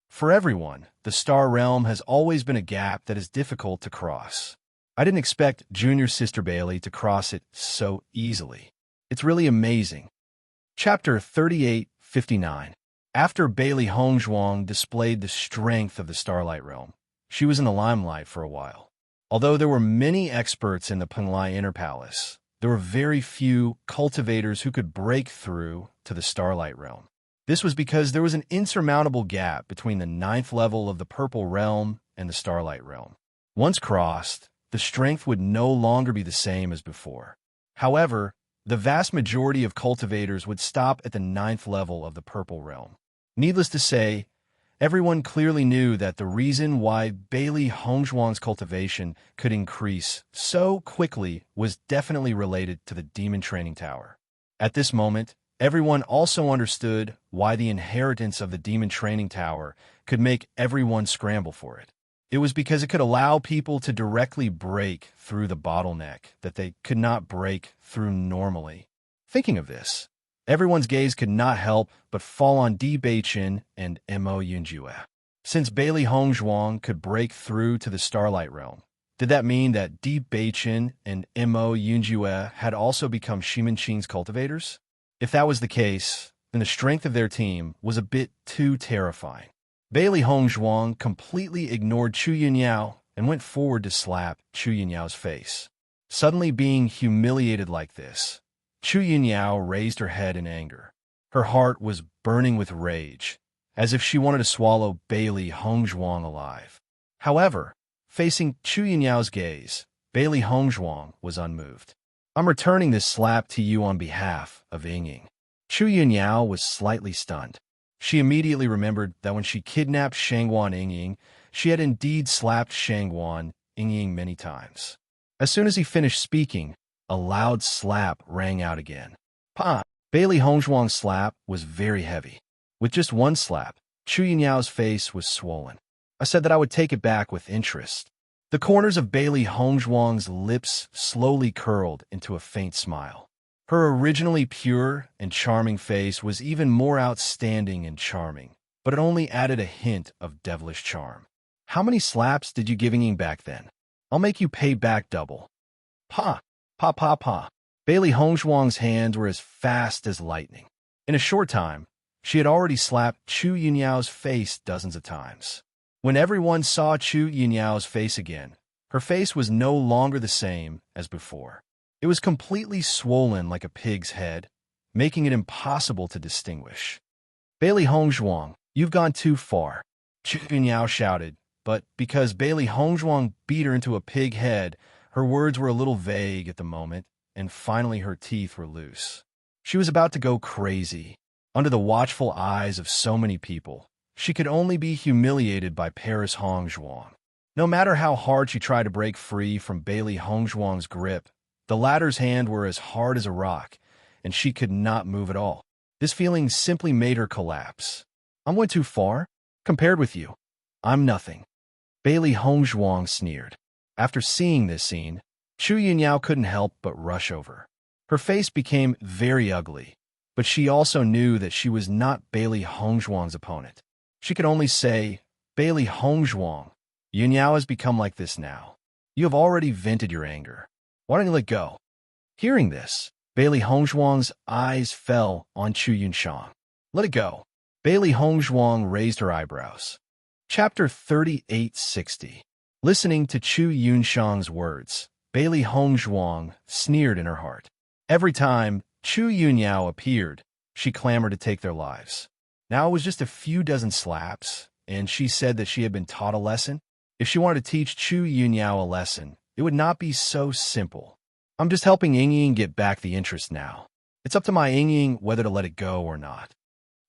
For everyone, the Star Realm has always been a gap that is difficult to cross. I didn't expect junior sister Bailey to cross it so easily. It's really amazing. Chapter 38:59. After Bailey Hongzhuang displayed the strength of the Starlight Realm, she was in the limelight for a while. Although there were many experts in the Penglai Inner Palace, there were very few cultivators who could break through to the Starlight Realm. This was because there was an insurmountable gap between the 9th level of the Purple Realm and the Starlight Realm. Once crossed, the strength would no longer be the same as before. However, the vast majority of cultivators would stop at the 9th level of the Purple Realm. Needless to say, everyone clearly knew that the reason why Bailey Hongzhuang's cultivation could increase so quickly was definitely related to the Demon Training Tower. At this moment, everyone also understood why the inheritance of the Demon Training Tower could make everyone scramble for it. It was because it could allow people to directly break through the bottleneck that they could not break through normally. Thinking of this, everyone's gaze could not help but fall on Di Beichin and Mo Yunjue. Since Bailey Hongzhuang could break through to the Starlight Realm, did that mean that Di Beichin and Mo Yunjue had also become Shimanqing's cultivators? If that was the case, then the strength of their team was a bit too terrifying. Bailey Hongzhuang completely ignored Chu Yunyao and went forward to slap Chu Yunyao's face. Suddenly being humiliated like this, Chu Yunyao raised her head in anger. Her heart was burning with rage, as if she wanted to swallow Bailey Hongzhuang alive. However, facing Chu Yunyao's gaze, Bailey Hongzhuang was unmoved. I'm returning this slap to you on behalf of Yingying. Chu Yunyao was slightly stunned. She immediately remembered that when she kidnapped Shangguan Yingying, she had indeed slapped Shangguan Yingying many times. As soon as he finished speaking, a loud slap rang out again. Pa! Bailey Hongzhuang's slap was very heavy. With just one slap, Chu Yunyao's face was swollen. I said that I would take it back with interest. The corners of Bailey Hongzhuang's lips slowly curled into a faint smile. Her originally pure and charming face was even more outstanding and charming, but it only added a hint of devilish charm. How many slaps did you give Yingying back then? I'll make you pay back double. Pa! Pa pa pa! Bailey Hongzhuang's hands were as fast as lightning. In a short time, she had already slapped Chu Yunyao's face dozens of times. When everyone saw Chu Yunyao's face again, her face was no longer the same as before. It was completely swollen like a pig's head, making it impossible to distinguish. Bailey Hongzhuang, you've gone too far, Chu Yunyao shouted, but because Bailey Hongzhuang beat her into a pig head, her words were a little vague at the moment, and finally her teeth were loose. She was about to go crazy. Under the watchful eyes of so many people, she could only be humiliated by Paris Hongzhuang. No matter how hard she tried to break free from Bailey Hongzhuang's grip, the latter's hands were as hard as a rock, and she could not move at all. This feeling simply made her collapse. I went too far? Compared with you, I'm nothing. Bailey Hongzhuang sneered. After seeing this scene, Chu Yunyao couldn't help but rush over. Her face became very ugly, but she also knew that she was not Bailey Hongzhuang's opponent. She could only say, Bailey Hongzhuang, Yunyao has become like this now. You have already vented your anger. Why don't you let go? Hearing this, Bailey Hongzhuang's eyes fell on Chu Yunshang. Let it go. Bailey Hongzhuang raised her eyebrows. Chapter 3860. Listening to Chu Yunshang's words, Bailey Hongzhuang sneered in her heart. Every time Chu Yunyao appeared, she clamored to take their lives. Now it was just a few dozen slaps, and she said that she had been taught a lesson. If she wanted to teach Chu Yunyao a lesson, it would not be so simple. I'm just helping Yingying get back the interest now. It's up to my Yingying whether to let it go or not.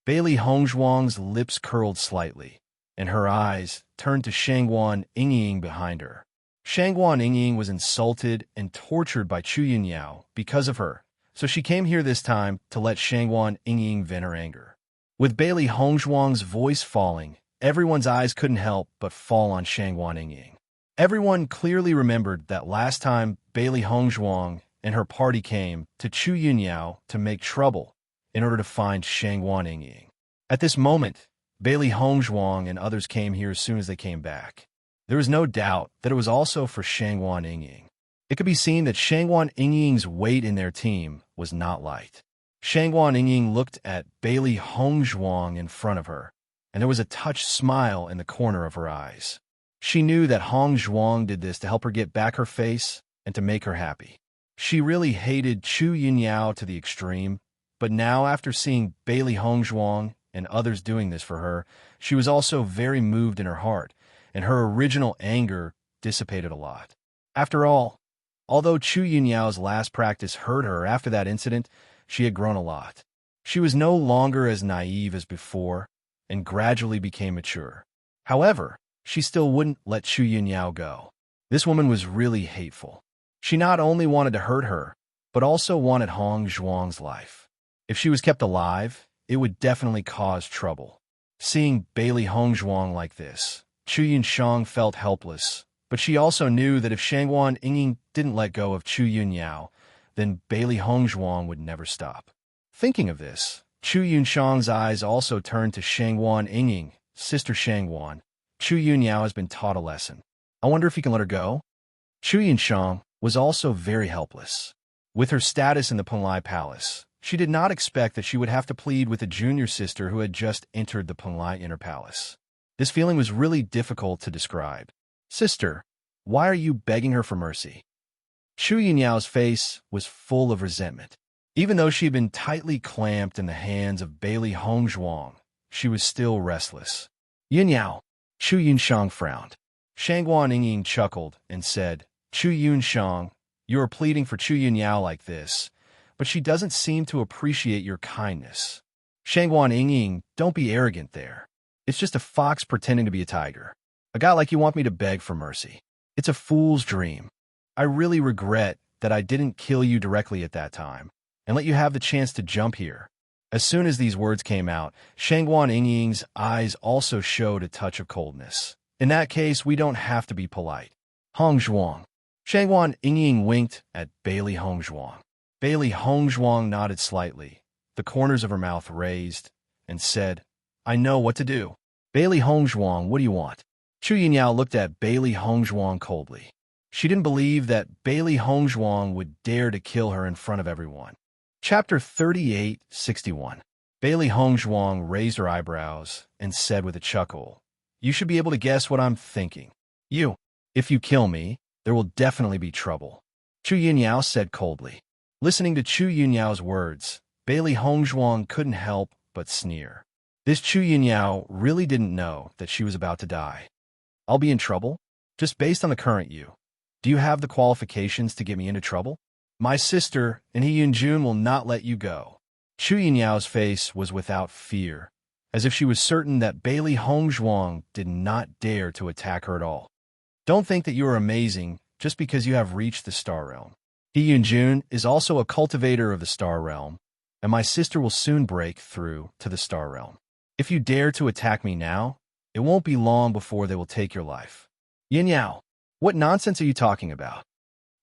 Bailey Hongzhuang's lips curled slightly, and her eyes turned to Shangguan Yingying behind her. Shangguan Yingying was insulted and tortured by Chu Yunyao because of her, so she came here this time to let Shangguan Yingying vent her anger. With Bailey Hongzhuang's voice falling, everyone's eyes couldn't help but fall on Shangguan Yingying. Everyone clearly remembered that last time Bailey Hongzhuang and her party came to Chu Yunyao to make trouble in order to find Shangguan Yingying. At this moment, Bailey Hongzhuang and others came here as soon as they came back. There was no doubt that it was also for Shangguan Yingying. It could be seen that Shangguan Yingying's weight in their team was not light. Shangguan Yingying looked at Bailey Hongzhuang in front of her, and there was a touched smile in the corner of her eyes. She knew that Hongzhuang did this to help her get back her face and to make her happy. She really hated Chu Yunyao to the extreme, but now after seeing Bailey Hongzhuang and others doing this for her, she was also very moved in her heart, and her original anger dissipated a lot. After all, although Chu Yunyao's last practice hurt her after that incident, she had grown a lot. She was no longer as naive as before and gradually became mature. However, she still wouldn't let Chu Yunyao go. This woman was really hateful. She not only wanted to hurt her, but also wanted Hongzhuang's life. If she was kept alive, it would definitely cause trouble. Seeing Bailey Hongzhuang like this, Chu Yunshang felt helpless, but she also knew that if Shangguan Yingying didn't let go of Chu Yunyao, then Bailey Hongzhuang would never stop. Thinking of this, Chu Yunshang's eyes also turned to Shangguan Yingying. Sister Shangguan, Chu Yunyao has been taught a lesson. I wonder if you can let her go? Chu Yunshang was also very helpless. With her status in the Penglai Palace, she did not expect that she would have to plead with a junior sister who had just entered the Penglai Inner Palace. This feeling was really difficult to describe. Sister, why are you begging her for mercy? Chu Yunyao's face was full of resentment. Even though she had been tightly clamped in the hands of Bailey Hongzhuang, she was still restless. Yunyao, Chu Yunshang frowned. Shangguan Yingying chuckled and said, Chu Yunshang, you are pleading for Chu Yunyao like this, but she doesn't seem to appreciate your kindness. Shangguan Yingying, don't be arrogant there. It's just a fox pretending to be a tiger. A guy like you want me to beg for mercy. It's a fool's dream. I really regret that I didn't kill you directly at that time and let you have the chance to jump here. As soon as these words came out, Shangguan Yingying's eyes also showed a touch of coldness. In that case, we don't have to be polite. Hongzhuang. Shangguan Yingying winked at Bailey Hongzhuang. Bailey Hongzhuang nodded slightly, the corners of her mouth raised, and said, I know what to do. Bailey Hongzhuang, what do you want? Chu Yunyao looked at Bailey Hongzhuang coldly. She didn't believe that Bailey Hongzhuang would dare to kill her in front of everyone. Chapter 3861. Bailey Hongzhuang raised her eyebrows and said with a chuckle, You should be able to guess what I'm thinking. If you kill me, there will definitely be trouble. Chu Yunyao said coldly. Listening to Chu Yunyao's words, Bailey Hongzhuang couldn't help but sneer. This Chu Yunyao really didn't know that she was about to die. I'll be in trouble? Just based on the current you. Do you have the qualifications to get me into trouble? My sister and He Yunjun will not let you go. Chu Yunyao's face was without fear, as if she was certain that Bailey Hongzhuang did not dare to attack her at all. Don't think that you are amazing just because you have reached the Star Realm. He Yunjun is also a cultivator of the Star Realm, and my sister will soon break through to the Star Realm. If you dare to attack me now, it won't be long before they will take your life. Yunyao, what nonsense are you talking about?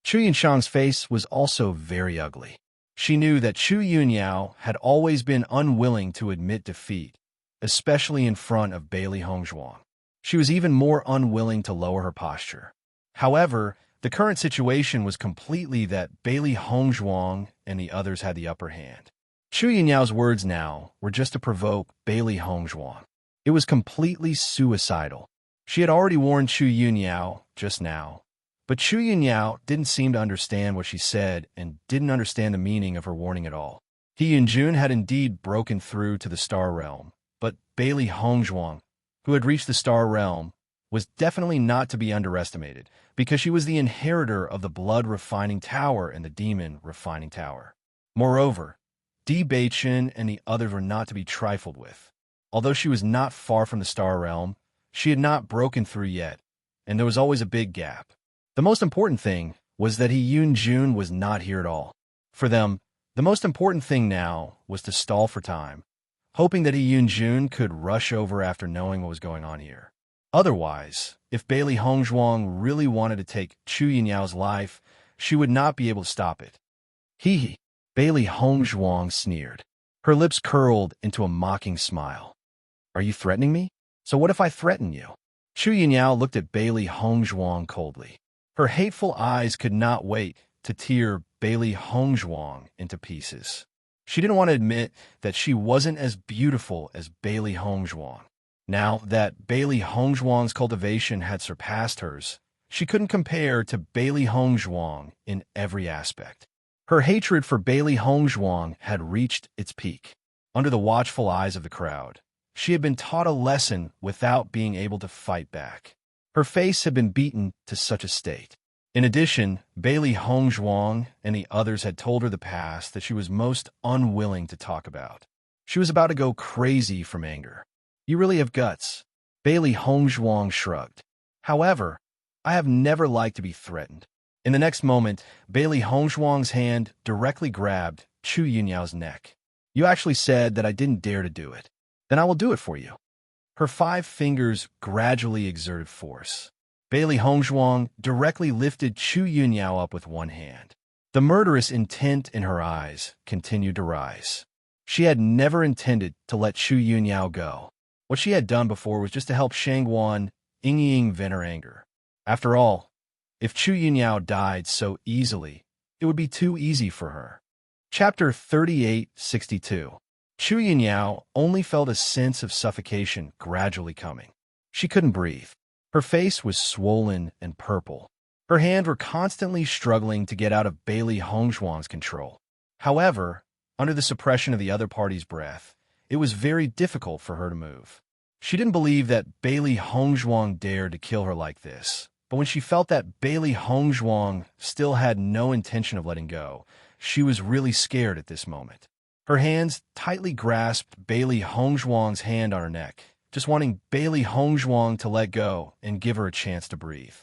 Chu Yunshang's face was also very ugly. She knew that Chu Yunyao had always been unwilling to admit defeat, especially in front of Bailey Hongzhuang. She was even more unwilling to lower her posture. However, The current situation was completely that Bailey Hongzhuang and the others had the upper hand. Chu Yinyao's words now were just to provoke Bailey Hongzhuang. It was completely suicidal. She had already warned Chu Yunyao just now, but Chu Yunyao didn't seem to understand what she said and didn't understand the meaning of her warning at all. He Yunjun had indeed broken through to the Star Realm, but Bailey Hongzhuang, who had reached the Star Realm, was definitely not to be underestimated, because she was the inheritor of the Blood Refining Tower and the Demon Refining Tower. Moreover, Di Beichen and the others were not to be trifled with. Although she was not far from the Star Realm, she had not broken through yet, and there was always a big gap. The most important thing was that He Yunjun was not here at all. For them, the most important thing now was to stall for time, hoping that He Yunjun could rush over after knowing what was going on here. Otherwise, if Bailey Hongzhuang really wanted to take Chu Yinyao's life, she would not be able to stop it. Hee. Bailey Hongzhuang sneered. Her lips curled into a mocking smile. Are you threatening me? So what if I threaten you? Chu Yinyao looked at Bailey Hongzhuang coldly. Her hateful eyes could not wait to tear Bailey Hongzhuang into pieces. She didn't want to admit that she wasn't as beautiful as Bailey Hongzhuang. Now that Bailey Hongzhuang's cultivation had surpassed hers, she couldn't compare to Bailey Hongzhuang in every aspect. Her hatred for Bailey Hongzhuang had reached its peak. Under the watchful eyes of the crowd, she had been taught a lesson without being able to fight back. Her face had been beaten to such a state. In addition, Bailey Hongzhuang and the others had told her the past that she was most unwilling to talk about. She was about to go crazy from anger. You really have guts. Bailey Hongzhuang shrugged. However, I have never liked to be threatened. In the next moment, Bailey Hongzhuang's hand directly grabbed Chu Yunyao's neck. You actually said that I didn't dare to do it. Then I will do it for you. Her 5 fingers gradually exerted force. Bailey Hongzhuang directly lifted Chu Yunyao up with one hand. The murderous intent in her eyes continued to rise. She had never intended to let Chu Yunyao go. What she had done before was just to help Shangguan Yingying vent her anger. After all, if Chu Yunyao died so easily, it would be too easy for her. Chapter 3862. Chu Yunyao only felt a sense of suffocation gradually coming. She couldn't breathe. Her face was swollen and purple. Her hands were constantly struggling to get out of Bailey Hongzhuang's control. However, under the suppression of the other party's breath, it was very difficult for her to move. She didn't believe that Bailey Hongzhuang dared to kill her like this, but when she felt that Bailey Hongzhuang still had no intention of letting go, she was really scared at this moment. Her hands tightly grasped Bailey Hongzhuang's hand on her neck, just wanting Bailey Hongzhuang to let go and give her a chance to breathe.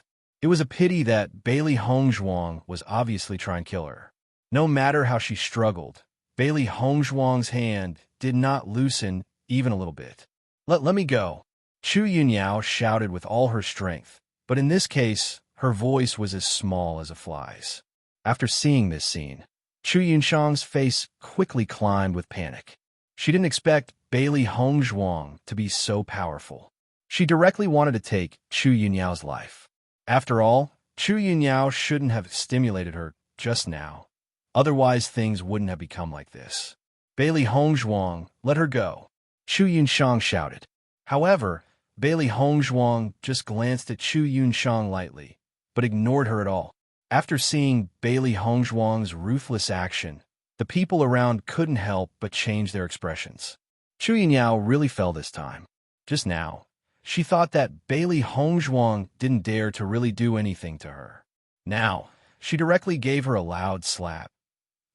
It was a pity that Bailey Hongzhuang was obviously trying to kill her. No matter how she struggled, Bailey Hongzhuang's hand did not loosen even a little bit. Let me go, Chu Yunyao shouted with all her strength, but in this case, her voice was as small as a fly's. After seeing this scene, Chu Yunshang's face quickly climbed with panic. She didn't expect Bailey Hongzhuang to be so powerful. She directly wanted to take Chu Yunyao's life. After all, Chu Yunyao shouldn't have stimulated her just now. Otherwise, things wouldn't have become like this. Bailey Hongzhuang, let her go, Chu Yunshang shouted. However, Bailey Hongzhuang just glanced at Chu Yunshang lightly, but ignored her at all. After seeing Bailey Hongzhuang's ruthless action, the people around couldn't help but change their expressions. Chu Yunyao really fell this time. Just now, she thought that Bailey Hongzhuang didn't dare to really do anything to her. Now, she directly gave her a loud slap.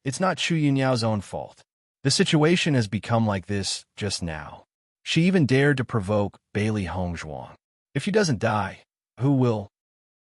It's not Chu Yunyao's own fault. The situation has become like this just now. She even dared to provoke Bailey Hongzhuang. If she doesn't die, who will?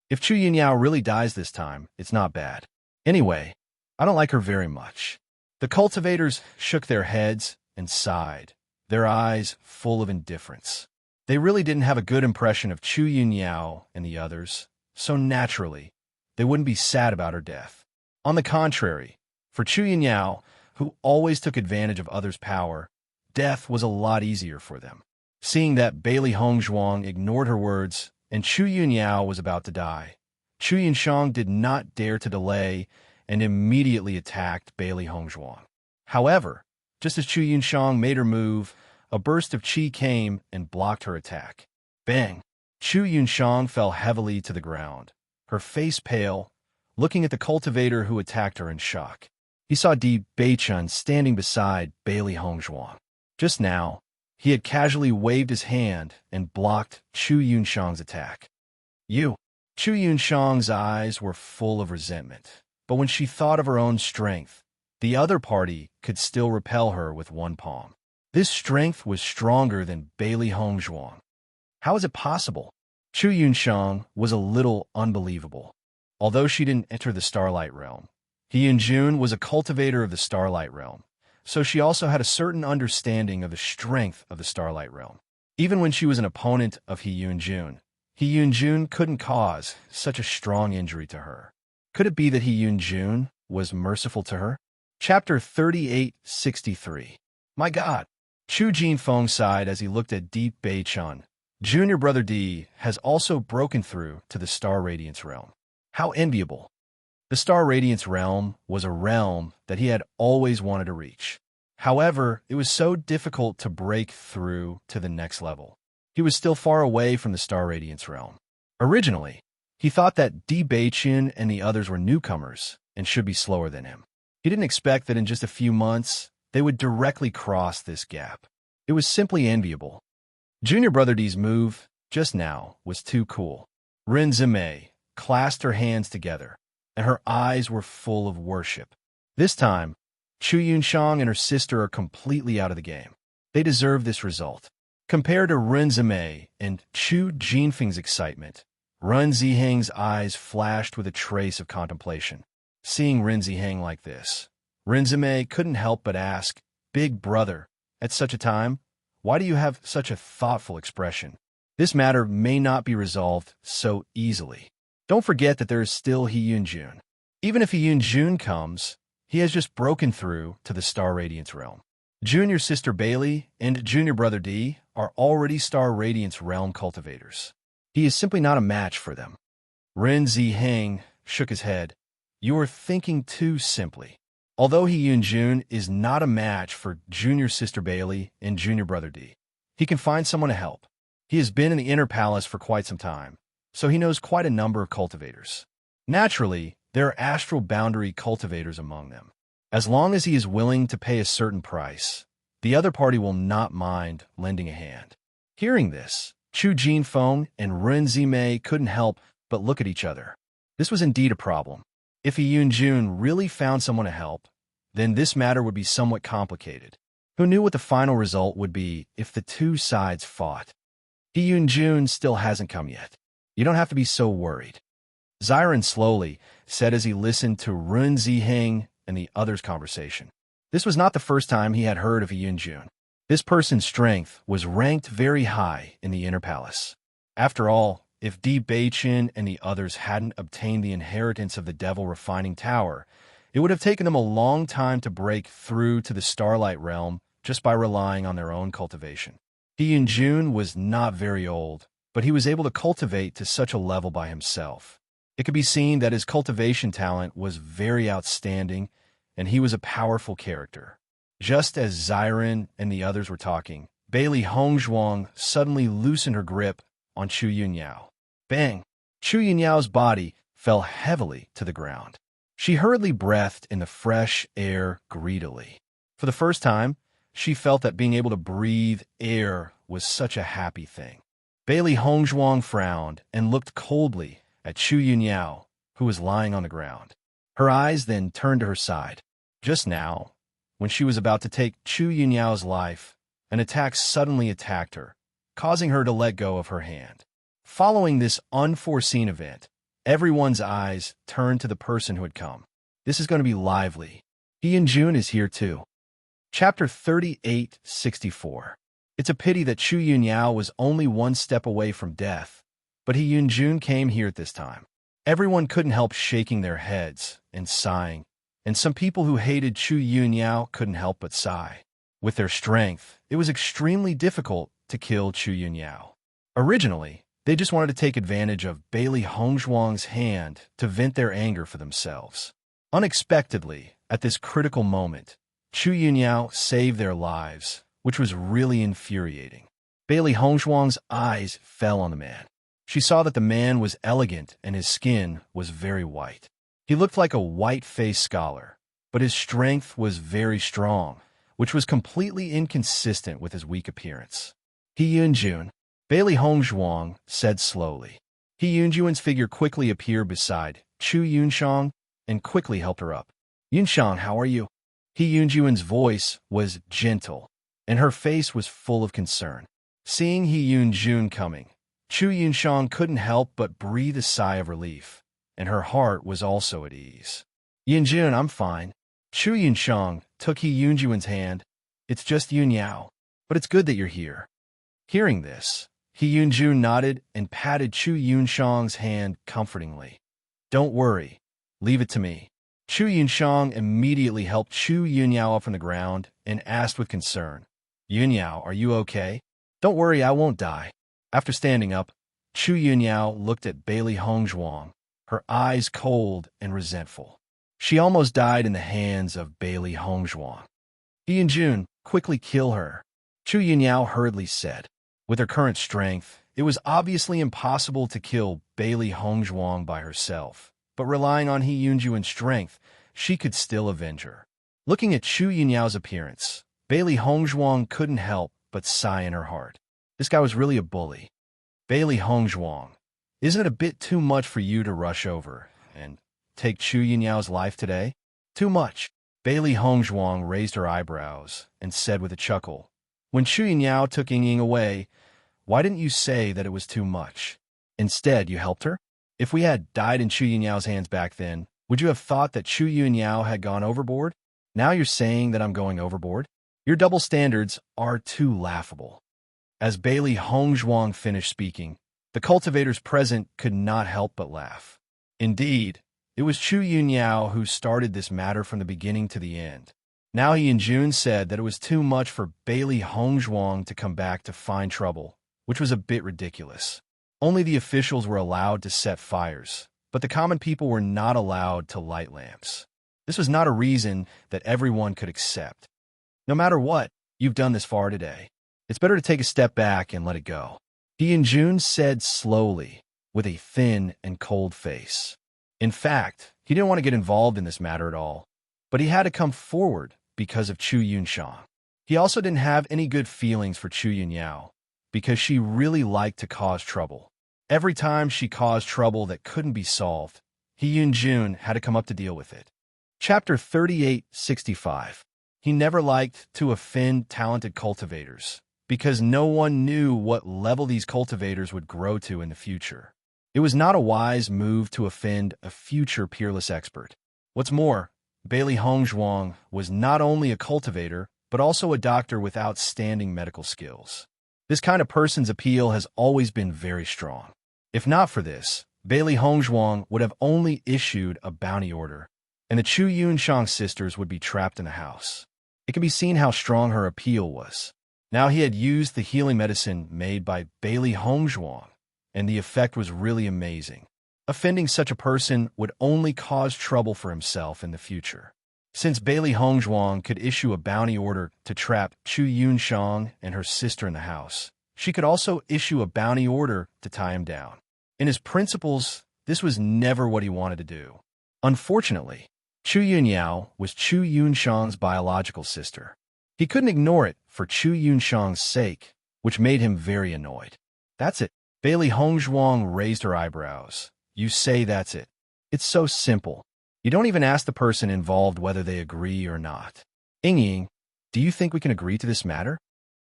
If Chu Yunyao really dies this time, it's not bad. Anyway, I don't like her very much. The cultivators shook their heads and sighed, their eyes full of indifference. They really didn't have a good impression of Chu Yunyao and the others, so naturally, they wouldn't be sad about her death. On the contrary, for Chu Yunyao, who always took advantage of others' power, death was a lot easier for them. Seeing that Bailey Hongzhuang ignored her words and Chu Yunyao was about to die, Chu Yunxiang did not dare to delay and immediately attacked Bailey Hongzhuang. However, just as Chu Yunxiang made her move, a burst of qi came and blocked her attack. Bang! Chu Yunxiang fell heavily to the ground, her face pale, looking at the cultivator who attacked her in shock. He saw Di Beichun standing beside Bailey Hongzhuang. Just now, he had casually waved his hand and blocked Chu Yunxiang's attack. You! Chu Yunxiang's eyes were full of resentment, but when she thought of her own strength, the other party could still repel her with one palm. This strength was stronger than Bailey Hongzhuang. How is it possible? Chu Yunxiang was a little unbelievable. Although she didn't enter the Starlight Realm, He Yunjun was a cultivator of the Starlight Realm, so she also had a certain understanding of the strength of the Starlight Realm. Even when she was an opponent of He Yunjun couldn't cause such a strong injury to her. Could it be that He Yunjun was merciful to her? Chapter 3863. My God! Chu Jinfeng sighed as he looked at Di Beichun. Junior brother Di has also broken through to the Star Radiance Realm. How enviable! The Star Radiance Realm was a realm that he had always wanted to reach. However, it was so difficult to break through to the next level. He was still far away from the Star Radiance Realm. Originally, he thought that Di Beichun and the others were newcomers and should be slower than him. He didn't expect that in just a few months, they would directly cross this gap. It was simply enviable. Junior brother Di's move, just now, was too cool. Ren Zimei clasped her hands together, and her eyes were full of worship. This time, Chu Yunxiang and her sister are completely out of the game. They deserve this result. Compared to Ren Zimei and Chu Jinfeng's excitement, Ren Ziheng's eyes flashed with a trace of contemplation. Seeing Ren Ziheng like this, Ren Zimei couldn't help but ask, "Big brother, at such a time, why do you have such a thoughtful expression? This matter may not be resolved so easily. Don't forget that there is still He Yunjun. Even if He Yunjun comes, he has just broken through to the Star Radiance Realm. Junior sister Bailey and junior brother Di are already Star Radiance Realm cultivators. He is simply not a match for them." Ren Ziheng shook his head. "You are thinking too simply. Although He Yunjun is not a match for junior sister Bailey and junior brother Di, he can find someone to help. He has been in the Inner Palace for quite some time, so he knows quite a number of cultivators. Naturally, there are astral boundary cultivators among them. As long as he is willing to pay a certain price, the other party will not mind lending a hand." Hearing this, Chu Jinfeng and Ren Zimei couldn't help but look at each other. This was indeed a problem. If He Yunjun really found someone to help, then this matter would be somewhat complicated. Who knew what the final result would be if the two sides fought? He Yunjun still hasn't come yet. You don't have to be so worried. Ziren slowly said as he listened to Ren Ziheng and the others' conversation. This was not the first time he had heard of He Yunjun. This person's strength was ranked very high in the Inner Palace. After all, if Di Beichun and the others hadn't obtained the inheritance of the Devil Refining Tower, it would have taken them a long time to break through to the Starlight Realm just by relying on their own cultivation. He Yunjun was not very old, but he was able to cultivate to such a level by himself. It could be seen that his cultivation talent was very outstanding, and he was a powerful character. Just as Ziren and the others were talking, Bailey Hongzhuang suddenly loosened her grip on Chu Yunyao. Bang! Chu Yunyao's body fell heavily to the ground. She hurriedly breathed in the fresh air greedily. For the first time, she felt that being able to breathe air was such a happy thing. Bailey Hongzhuang frowned and looked coldly at Chu Yunyao, who was lying on the ground. Her eyes then turned to her side. Just now, when she was about to take Chu Yunyao's life, an attack suddenly attacked her, causing her to let go of her hand. Following this unforeseen event, everyone's eyes turned to the person who had come. This is going to be lively. He Yunjun is here too. Chapter 3864. It's a pity that Chu Yunyao was only one step away from death, but He Yunjun came here at this time. Everyone couldn't help shaking their heads and sighing, and some people who hated Chu Yunyao couldn't help but sigh. With their strength, it was extremely difficult to kill Chu Yunyao. Originally, They just wanted to take advantage of Bailey Hongzhuang's hand to vent their anger for themselves. Unexpectedly, at this critical moment, Chu Yunyao saved their lives, which was really infuriating. Bailey Hongzhuang's eyes fell on the man. She saw that the man was elegant and his skin was very white. He looked like a white-faced scholar, but his strength was very strong, which was completely inconsistent with his weak appearance. He Yunjun, Bailey Hongzhuang said slowly. He Yunjuan's figure quickly appeared beside Chu Yunshang and quickly helped her up. Yunshang, how are you? He Yunjuan's voice was gentle, and her face was full of concern. Seeing He Yunjun coming, Chu Yunshang couldn't help but breathe a sigh of relief, and her heart was also at ease. Yunjun, I'm fine. Chu Yunshang took He Yunjuan's hand. It's just Yunyao, but it's good that you're here. Hearing this, He Yunjun nodded and patted Chu Yunshang's hand comfortingly. Don't worry, leave it to me. Chu Yunshang immediately helped Chu Yunyao up from the ground and asked with concern, Yunyao, are you okay? Don't worry, I won't die. After standing up, Chu Yunyao looked at Bailey Hongzhuang, her eyes cold and resentful. She almost died in the hands of Bailey Hongzhuang. He Yunjun, quickly kill her, Chu Yunyao hurriedly said. With her current strength, it was obviously impossible to kill Bailey Hongzhuang by herself, but relying on He Yunjuan's strength, she could still avenge her. Looking at Chu Yunyao's appearance, Bailey Hongzhuang couldn't help but sigh in her heart. This guy was really a bully. Bailey Hongzhuang, isn't it a bit too much for you to rush over and take Chu Yunyao's life today? Too much. Bailey Hongzhuang raised her eyebrows and said with a chuckle, when Chu Yunyao took Ying away, why didn't you say that it was too much? Instead, you helped her? If we had died in Chu Yunyao's hands back then, would you have thought that Chu Yunyao had gone overboard? Now you're saying that I'm going overboard? Your double standards are too laughable. As Bailey Hongzhuang finished speaking, the cultivators present could not help but laugh. Indeed, it was Chu Yunyao who started this matter from the beginning to the end. Now He Yunjun said that it was too much for Bailey Hongzhuang to come back to find trouble, which was a bit ridiculous. Only the officials were allowed to set fires, but the common people were not allowed to light lamps. This was not a reason that everyone could accept. No matter what, you've done this far today. It's better to take a step back and let it go. He Yunjun said slowly, with a thin and cold face. In fact, he didn't want to get involved in this matter at all, but he had to come forward because of Chu Yunshang. He also didn't have any good feelings for Chu Yunyao, because she really liked to cause trouble. Every time she caused trouble that couldn't be solved, He Yunjun had to come up to deal with it. Chapter 3865. He never liked to offend talented cultivators, because no one knew what level these cultivators would grow to in the future. It was not a wise move to offend a future peerless expert. What's more, Bailey Hongzhuang was not only a cultivator, but also a doctor with outstanding medical skills. This kind of person's appeal has always been very strong. If not for this, Bailey Hongzhuang would have only issued a bounty order, and the Chu Yunshang sisters would be trapped in the house. It can be seen how strong her appeal was. Now he had used the healing medicine made by Bailey Hongzhuang, and the effect was really amazing. Offending such a person would only cause trouble for himself in the future. Since Bailey Hongzhuang could issue a bounty order to trap Chu Yunshang and her sister in the house, she could also issue a bounty order to tie him down. In his principles, this was never what he wanted to do. Unfortunately, Chu Yunyao was Chu Yunshang's biological sister. He couldn't ignore it for Chu Yunshang's sake, which made him very annoyed. That's it. Bailey Hongzhuang raised her eyebrows. You say that's it. It's so simple. You don't even ask the person involved whether they agree or not. Ying, do you think we can agree to this matter?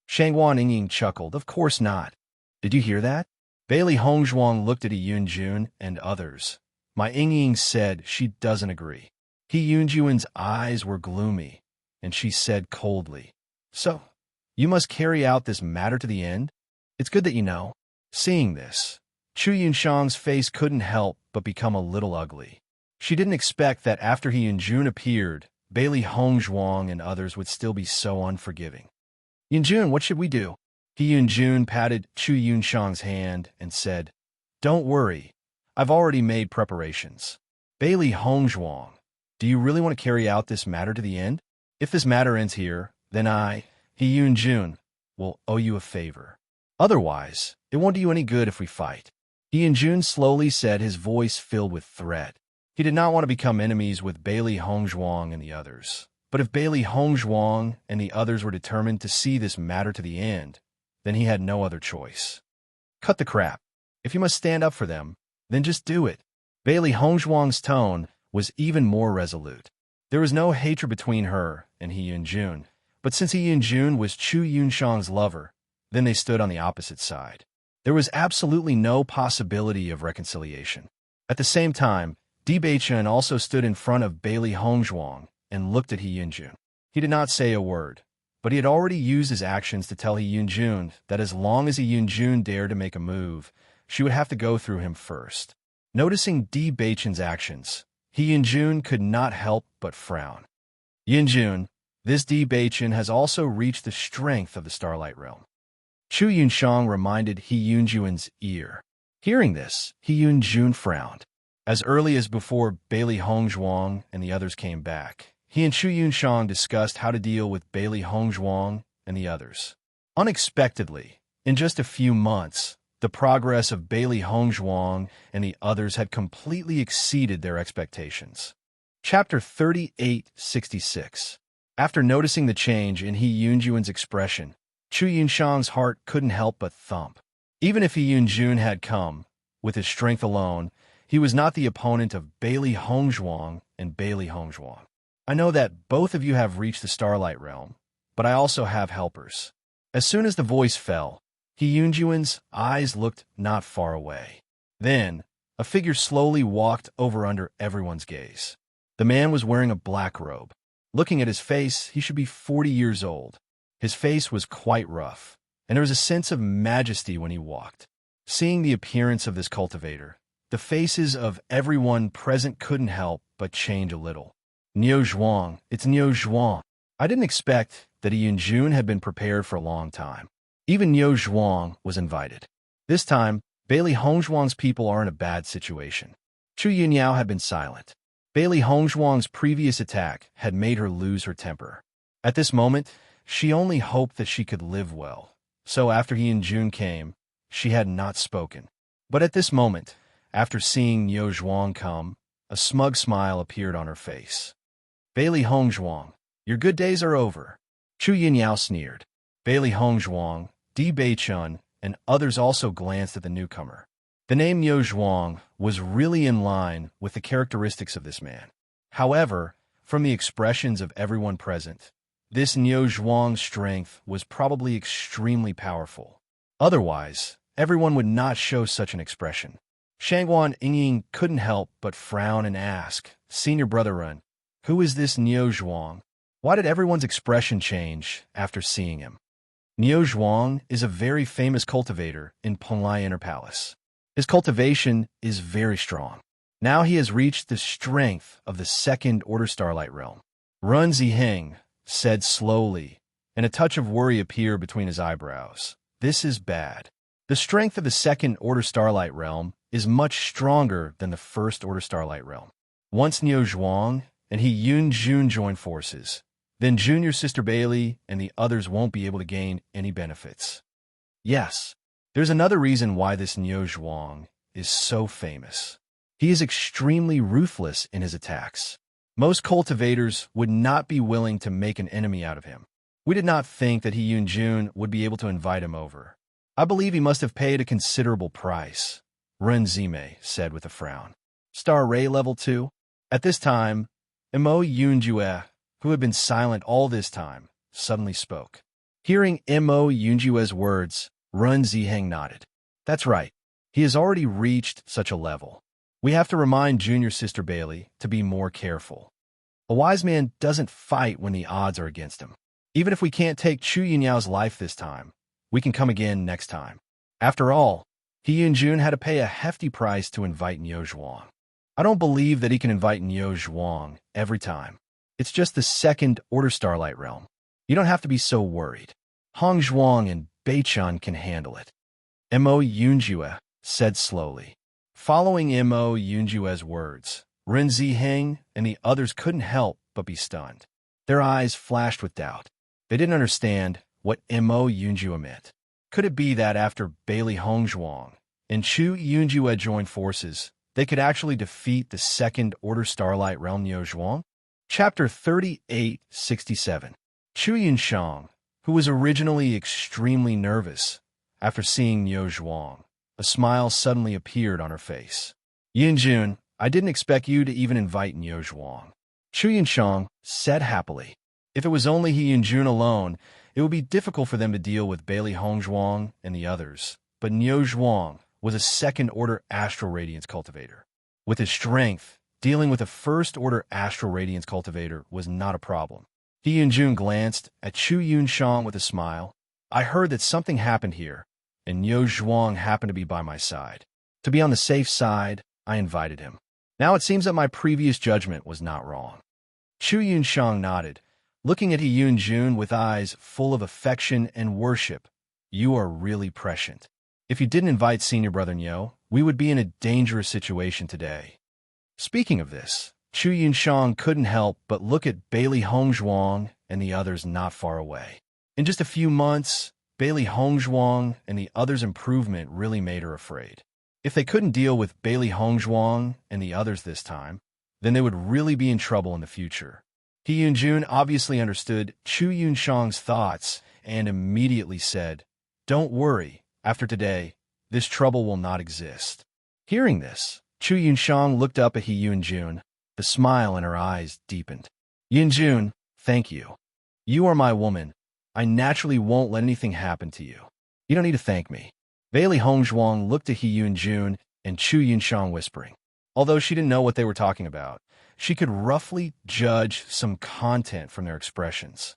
Shangwan Ying chuckled. Of course not. Did you hear that? Bailey Hongzhuang looked at Yunjun and others. My Ying said she doesn't agree. He Yunjuan's eyes were gloomy, and she said coldly, so, you must carry out this matter to the end? It's good that you know. Seeing this, Chu Yunshang's face couldn't help but become a little ugly. She didn't expect that after He Yunjun appeared, Bailey Hongzhuang and others would still be so unforgiving. Yunjun, what should we do? He Yunjun patted Chu Yunshang's hand and said, "Don't worry. I've already made preparations. Bailey Hongzhuang, do you really want to carry out this matter to the end? If this matter ends here, then He Yunjun, will owe you a favor. Otherwise, it won't do you any good if we fight." He Yunjun slowly said, his voice filled with threat. He did not want to become enemies with Bailey Hongzhuang and the others. But if Bailey Hongzhuang and the others were determined to see this matter to the end, then he had no other choice. Cut the crap. If you must stand up for them, then just do it. Bailey Hongzhuang's tone was even more resolute. There was no hatred between her and He Yunjun, but since He Yunjun was Chu Yunshang's lover, then they stood on the opposite side. There was absolutely no possibility of reconciliation. At the same time, Di Beichun also stood in front of Bailey Hongzhuang and looked at He Yunjun. He did not say a word, but he had already used his actions to tell He Yunjun that as long as He Yunjun dared to make a move, she would have to go through him first. Noticing Di Beichun's actions, He Yunjun could not help but frown. "Yunjun, this Di Beichun has also reached the strength of the Starlight Realm." Chu Yunshang reminded He Yunjun's ear. Hearing this, He Yunjun frowned. As early as before Bailey Hongzhuang and the others came back, he and Chu Yunshang discussed how to deal with Bailey Hongzhuang and the others. Unexpectedly, in just a few months, the progress of Bailey Hongzhuang and the others had completely exceeded their expectations. Chapter 3866. After noticing the change in He Yunjun's expression, Chu Yunshang's heart couldn't help but thump. Even if He Yunjun had come, with his strength alone, he was not the opponent of Bailey Hongzhuang and Bailey Hongzhuang. "I know that both of you have reached the Starlight Realm, but I also have helpers." As soon as the voice fell, He Yunjun's eyes looked not far away. Then, a figure slowly walked over under everyone's gaze. The man was wearing a black robe. Looking at his face, he should be 40 years old. His face was quite rough, and there was a sense of majesty when he walked. Seeing the appearance of this cultivator, the faces of everyone present couldn't help but change a little. "Niu Zhuang, it's Niu Zhuang." I didn't expect that He Yunjun had been prepared for a long time. Even Niu Zhuang was invited. This time, Bailey Hongzhuang's people are in a bad situation. Chu Yunyao had been silent. Bailey Hongzhuang's previous attack had made her lose her temper. At this moment, she only hoped that she could live well. So after He Yunjun came, she had not spoken. But at this moment, after seeing Niu Zhuang come, a smug smile appeared on her face. "Bailey Hongzhuang, your good days are over." Chu Yunyao sneered. Bailey Hongzhuang, Di Beichun, and others also glanced at the newcomer. The name Niu Zhuang was really in line with the characteristics of this man. However, from the expressions of everyone present, this Niu Zhuang's strength was probably extremely powerful. Otherwise, everyone would not show such an expression. Shangguan Yingying couldn't help but frown and ask, "Senior Brother Run, who is this Niu Zhuang? Why did everyone's expression change after seeing him?" Niu Zhuang is a very famous cultivator in Penglai Inner Palace. His cultivation is very strong. Now he has reached the strength of the Second Order Starlight Realm. Run Ziheng said slowly, and a touch of worry appeared between his eyebrows. "This is bad. The strength of the Second Order Starlight Realm is much stronger than the First Order Starlight Realm. Once Niu Zhuang and He Yunjun join forces, then Junior Sister Bailey and the others won't be able to gain any benefits. Yes, there's another reason why this Niu Zhuang is so famous. He is extremely ruthless in his attacks. Most cultivators would not be willing to make an enemy out of him. We did not think that He Yunjun would be able to invite him over. I believe he must have paid a considerable price," Ren Zime said with a frown. "Star Ray Level 2? At this time, Mo Yunjue, who had been silent all this time, suddenly spoke. Hearing Mo Yunjue's words, Run Ziheng nodded. "That's right. He has already reached such a level. We have to remind Junior Sister Bailey to be more careful. A wise man doesn't fight when the odds are against him. Even if we can't take Chu Yunyao's life this time, we can come again next time. After all, He Yunjun had to pay a hefty price to invite Niu Zhuang. I don't believe that he can invite Niu Zhuang every time. It's just the Second Order Starlight Realm. You don't have to be so worried." Hong Zhuang and Beichun can handle it. Mo Yunjue said slowly. Following Mo Yunjue's words, Ren Ziheng and the others couldn't help but be stunned. Their eyes flashed with doubt. They didn't understand what Mo Yunjue meant. Could it be that after Bailey Hongzhuang and Chu Yunjue joined forces, they could actually defeat the Second Order Starlight Realm Niu Zhuang? Chapter 3867. Chu Yunshang, who was originally extremely nervous after seeing Niu Zhuang, a smile suddenly appeared on her face. Yinjun, I didn't expect you to even invite Niu Zhuang. Chu Yunshang said happily. If it was only he Yinjun alone, it would be difficult for them to deal with Bailey Hongzhuang and the others, but Niu Zhuang was a second-order astral radiance cultivator. With his strength, dealing with a first-order astral radiance cultivator was not a problem. He Yunjun glanced at Chu Yunshang with a smile. I heard that something happened here, and Niu Zhuang happened to be by my side. To be on the safe side, I invited him. Now it seems that my previous judgment was not wrong. Chu Yunshang nodded, looking at He Yunjun with eyes full of affection and worship. You are really prescient. If you didn't invite Senior Brother Niu, we would be in a dangerous situation today. Speaking of this, Chu Yunshang couldn't help but look at Bailey Hongzhuang and the others not far away. In just a few months, Bailey Hongzhuang and the others' improvement really made her afraid. If they couldn't deal with Bailey Hongzhuang and the others this time, then they would really be in trouble in the future. He Yunjun obviously understood Chu Yunshang's thoughts and immediately said, Don't worry, after today, this trouble will not exist. Hearing this, Chu Yunshang looked up at He Yunjun. The smile in her eyes deepened. Yunjun, thank you. You are my woman. I naturally won't let anything happen to you. You don't need to thank me. Bailey Hongzhuang looked at He Yunjun and Chu Yunshang whispering. Although she didn't know what they were talking about, she could roughly judge some content from their expressions.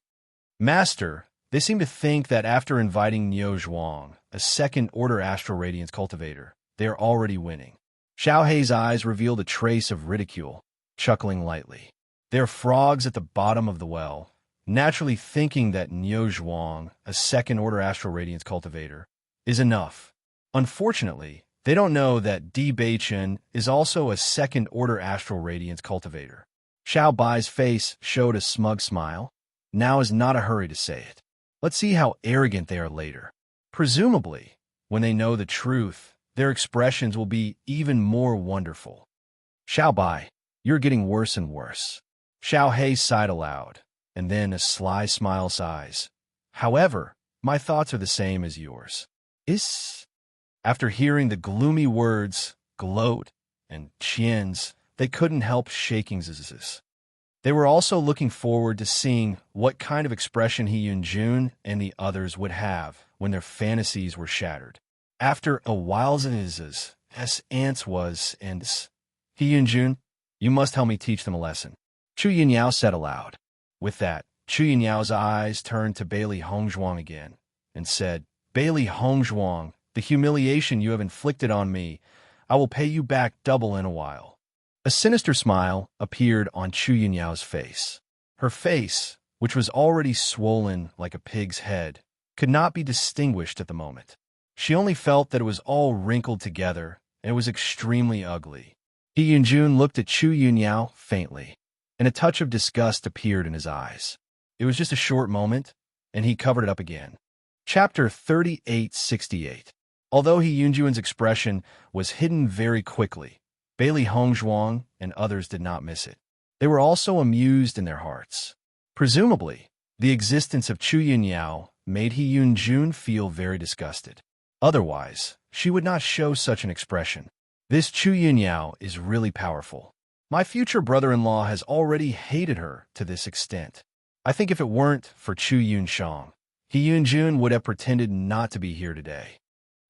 Master, they seem to think that after inviting Niu Zhuang, a second-order astral radiance cultivator, they are already winning. Xiao Hei's eyes revealed a trace of ridicule, chuckling lightly. They are frogs at the bottom of the well, naturally thinking that Niu Zhuang, a second-order astral radiance cultivator, is enough. Unfortunately, they don't know that Di Beichen is also a second-order astral radiance cultivator. Xiao Bai's face showed a smug smile. Now is not a hurry to say it. Let's see how arrogant they are later. Presumably, when they know the truth, their expressions will be even more wonderful. Xiao Bai, you're getting worse and worse. Xiao Hei sighed aloud, and then a sly smile sighs. However, my thoughts are the same as yours. After hearing the gloomy words, gloat, and chiens, they couldn't help shaking zzz. They were also looking forward to seeing what kind of expression He Yunjun and the others would have when their fantasies were shattered. After a while zzz, ants was, and He Yunjun, you must help me teach them a lesson. Chu Yinyao said aloud. With that, Chu Yinyao's eyes turned to Bailey Hongzhuang again, and said, Bailey Hongzhuang, the humiliation you have inflicted on me, I will pay you back double in a while. A sinister smile appeared on Chu Yinyao's face. Her face, which was already swollen like a pig's head, could not be distinguished at the moment. She only felt that it was all wrinkled together, and it was extremely ugly. He Yunjun looked at Chu Yinyao faintly, and a touch of disgust appeared in his eyes. It was just a short moment, and he covered it up again. Chapter 3868. Although He Yunjuan's expression was hidden very quickly, Bailey Hongzhuang and others did not miss it. They were also amused in their hearts. Presumably, the existence of Chu Yinyao made He Yunjun feel very disgusted. Otherwise, she would not show such an expression. This Chu Yinyao is really powerful. My future brother-in-law has already hated her to this extent. I think if it weren't for Chu Yunshang, He Yunjun would have pretended not to be here today.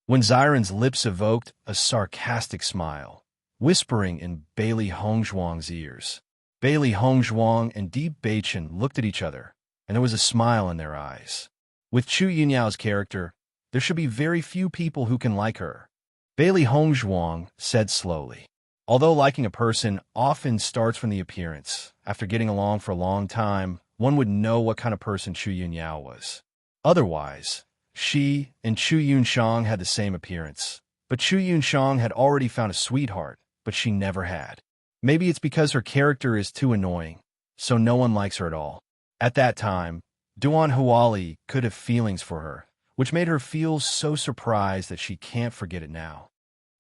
When Xiren's lips evoked a sarcastic smile, whispering in Bailey Hongzhuang's ears. Bailey Hongzhuang and Di Beichen looked at each other, and there was a smile in their eyes. With Chu Yinyao's character, there should be very few people who can like her. Bailey Hongzhuang said slowly. Although liking a person often starts from the appearance, after getting along for a long time, one would know what kind of person Chu Yinyao was. Otherwise, She and Chu Yunshang had the same appearance, but Chu Yunshang had already found a sweetheart, but she never had. Maybe it's because her character is too annoying, so no one likes her at all. At that time, Duan Huali could have feelings for her, which made her feel so surprised that she can't forget it now.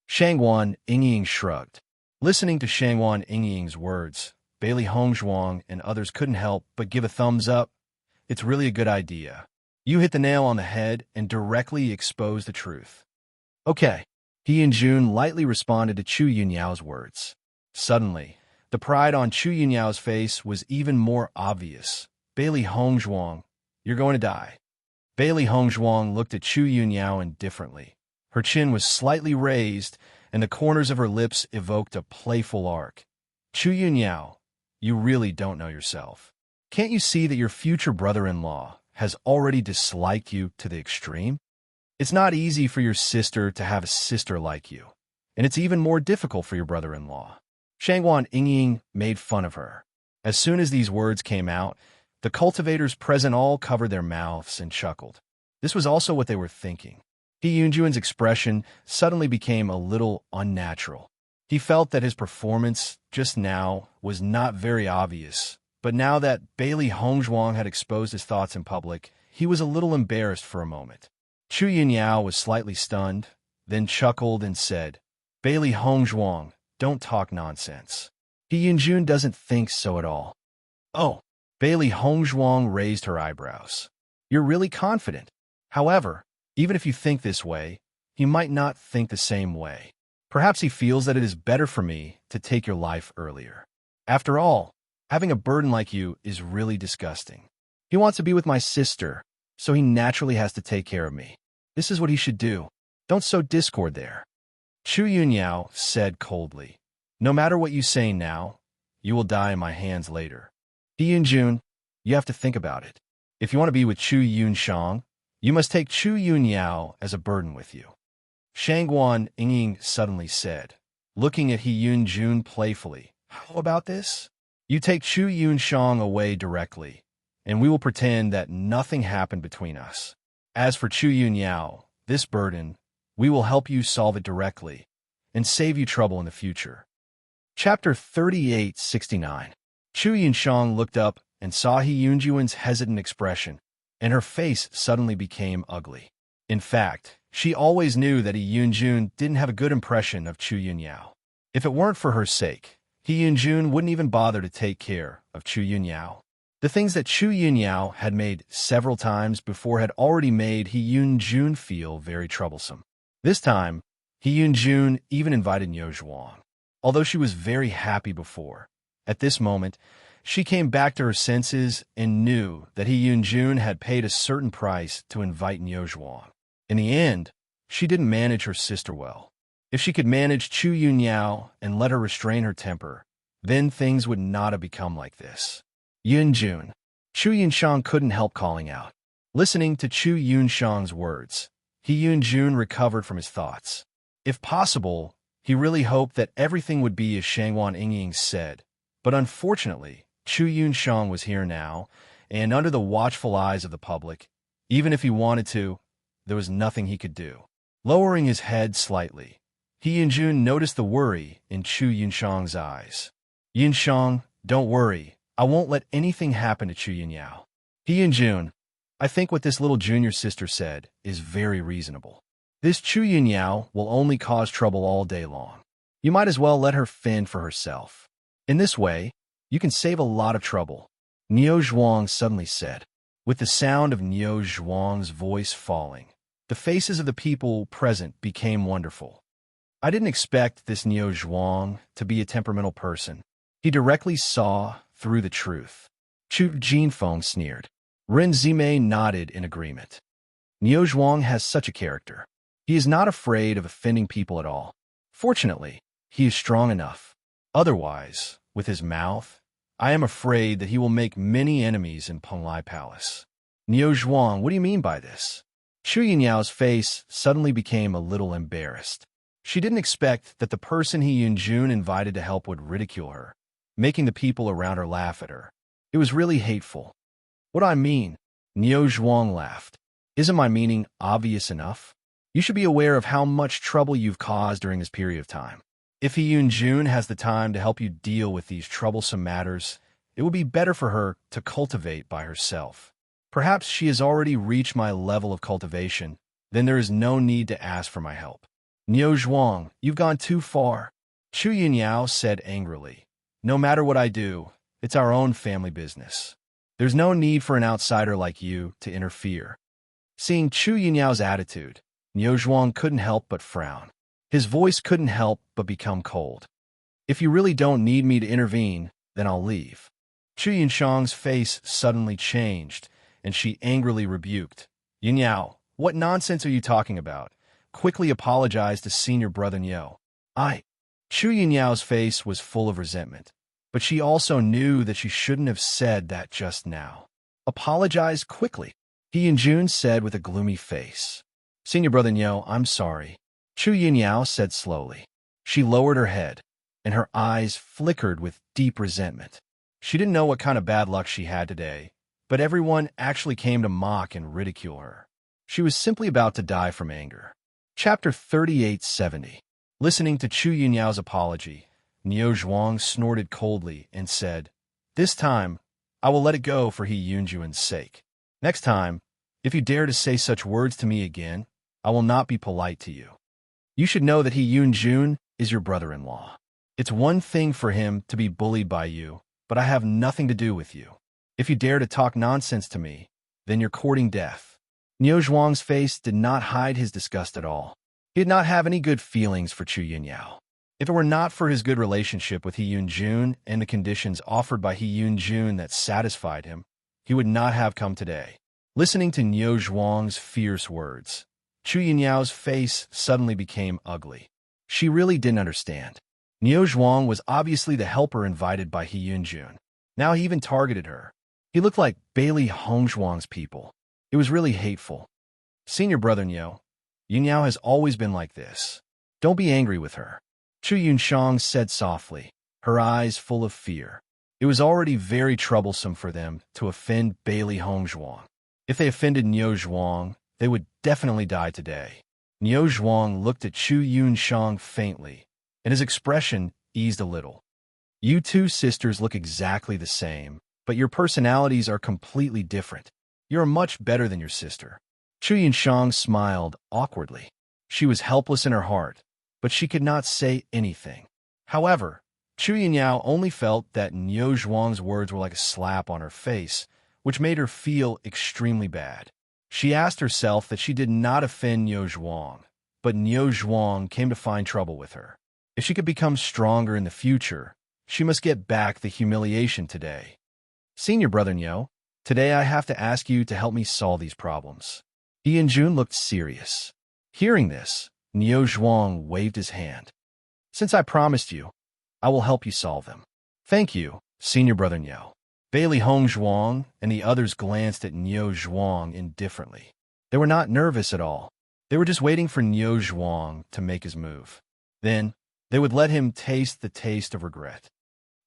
Shangwan Yingying shrugged. Listening to Shangwan Yingying's words, Bailey Hongzhuang and others couldn't help but give a thumbs up. It's really a good idea. You hit the nail on the head and directly exposed the truth. Okay. He and Jun lightly responded to Chu Yunyao's words. Suddenly, the pride on Chu Yunyao's face was even more obvious. Bailey Hongzhuang, you're going to die. Bailey Hongzhuang looked at Chu Yunyao indifferently. Her chin was slightly raised, and the corners of her lips evoked a playful arc. Chu Yunyao, you really don't know yourself. Can't you see that your future brother-in-law has already disliked you to the extreme? It's not easy for your sister to have a sister like you, and it's even more difficult for your brother-in-law. Shangwan Yingying made fun of her. As soon as these words came out, the cultivators present all covered their mouths and chuckled. This was also what they were thinking. He Yunjuan's expression suddenly became a little unnatural. He felt that his performance just now was not very obvious, but now that Bailey Hongzhuang had exposed his thoughts in public, he was a little embarrassed for a moment. Chu Yunyao was slightly stunned, then chuckled and said, Bailey Hongzhuang, don't talk nonsense. He Yunjun doesn't think so at all. Oh, Bailey Hongzhuang raised her eyebrows. You're really confident. However, even if you think this way, he might not think the same way. Perhaps he feels that it is better for me to take your life earlier. After all, having a burden like you is really disgusting. He wants to be with my sister, so he naturally has to take care of me. This is what he should do. Don't sow discord there. Chu Yunyao said coldly, no matter what you say now, you will die in my hands later. He Yunjun, you have to think about it. If you want to be with Chu Yunshang, you must take Chu Yunyao as a burden with you. Shangwan Yingying suddenly said, looking at He Yunjun playfully, how about this? You take Chu Yunshang away directly, and we will pretend that nothing happened between us. As for Chu Yunyao, this burden, we will help you solve it directly and save you trouble in the future. Chapter 3869. Chu Yunshang looked up and saw He Yunjuan's hesitant expression, and her face suddenly became ugly. In fact, she always knew that He Yunjun didn't have a good impression of Chu Yunyao. If it weren't for her sake, He Yunjun wouldn't even bother to take care of Chu Yunyao. The things that Chu Yunyao had made several times before had already made He Yunjun feel very troublesome. This time, He Yunjun even invited Niu Zhuang. Although she was very happy before, at this moment, she came back to her senses and knew that He Yunjun had paid a certain price to invite Niu Zhuang. In the end, she didn't manage her sister well. If she could manage Chu Yunyao and let her restrain her temper, then things would not have become like this. Yunjun. Chu Yunshang couldn't help calling out. Listening to Chu Yunshang's words, He Yunjun recovered from his thoughts. If possible, he really hoped that everything would be as Shangwan Yingying said, but unfortunately, Chu Yunshang was here now, and under the watchful eyes of the public, even if he wanted to, there was nothing he could do. Lowering his head slightly, He Yunjun noticed the worry in Chu Yunshang's eyes. Yunshang, don't worry. I won't let anything happen to Chu Yunyao. He Yunjun, I think what this little junior sister said is very reasonable. This Chu Yunyao will only cause trouble all day long. You might as well let her fend for herself. In this way, you can save a lot of trouble. Niu Zhuang suddenly said. With the sound of Niu Zhuang's voice falling, the faces of the people present became wonderful. I didn't expect this Niu Zhuang to be a temperamental person. He directly saw through the truth. Chu Jinfeng sneered. Ren Zimei nodded in agreement. Niu Zhuang has such a character. He is not afraid of offending people at all. Fortunately, he is strong enough. Otherwise, with his mouth, I am afraid that he will make many enemies in Penglai Palace. Niu Zhuang, what do you mean by this? Chu Yunyao's face suddenly became a little embarrassed. She didn't expect that the person He Yunjun invited to help would ridicule her, making the people around her laugh at her. It was really hateful. What do I mean? Niu Zhuang laughed. Isn't my meaning obvious enough? You should be aware of how much trouble you've caused during this period of time. If Jun has the time to help you deal with these troublesome matters, it would be better for her to cultivate by herself. Perhaps she has already reached my level of cultivation, then there is no need to ask for my help. Niu Zhuang, you've gone too far, Chu Yunyao said angrily. No matter what I do, it's our own family business. There's no need for an outsider like you to interfere. Seeing Chu Yunyao's attitude, Niu Zhuang couldn't help but frown. His voice couldn't help but become cold. If you really don't need me to intervene, then I'll leave. Chu Yunshang's face suddenly changed, and she angrily rebuked. Yunyao, what nonsense are you talking about? Quickly apologized to senior brother Niu. Chu Yunyao's face was full of resentment, but she also knew that she shouldn't have said that just now. Apologize quickly, He Yunjun said with a gloomy face. Senior brother Niu, I'm sorry, Chu Yunyao said slowly. She lowered her head, and her eyes flickered with deep resentment. She didn't know what kind of bad luck she had today, but everyone actually came to mock and ridicule her. She was simply about to die from anger. Chapter 3870. Listening to Chu Yunyao's apology, Niu Zhuang snorted coldly and said, This time, I will let it go for He Yunjuan's sake. Next time, if you dare to say such words to me again, I will not be polite to you. You should know that He Yunjun is your brother-in-law. It's one thing for him to be bullied by you, but I have nothing to do with you. If you dare to talk nonsense to me, then you're courting death. Niu Zhuang's face did not hide his disgust at all. He did not have any good feelings for Chu Yunyao. If it were not for his good relationship with He Yunjun and the conditions offered by He Yunjun that satisfied him, he would not have come today. Listening to Niu Zhuang's fierce words, Chu Yunyao's face suddenly became ugly. She really didn't understand. Niu Zhuang was obviously the helper invited by He Yunjun. Now he even targeted her. He looked like Bailey Hongzhuang's people. It was really hateful. Senior brother Niu, Yunyao has always been like this. Don't be angry with her, Chu Yunshang said softly, her eyes full of fear. It was already very troublesome for them to offend Bailey Hongzhuang. If they offended Niu Zhuang, they would definitely die today. Niu Zhuang looked at Chu Yunshang faintly, and his expression eased a little. You two sisters look exactly the same, but your personalities are completely different. You're much better than your sister. Chu Yunshang smiled awkwardly. She was helpless in her heart, but she could not say anything. However, Chu Yunyao only felt that Niu Zhuang's words were like a slap on her face, which made her feel extremely bad. She asked herself that she did not offend Niu Zhuang, but Niu Zhuang came to find trouble with her. If she could become stronger in the future, she must get back the humiliation today. Senior brother Niu, today I have to ask you to help me solve these problems. He and Jun looked serious. Hearing this, Niu Zhuang waved his hand. Since I promised you, I will help you solve them. Thank you, senior brother Niu. Bailey Hongzhuang and the others glanced at Niu Zhuang indifferently. They were not nervous at all. They were just waiting for Niu Zhuang to make his move. Then, they would let him taste the taste of regret.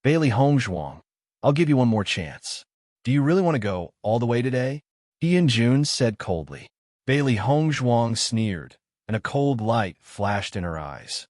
Bailey Hongzhuang, I'll give you one more chance. Do you really want to go all the way today? He and Jun said coldly. Bailey Hongzhuang sneered, and a cold light flashed in her eyes.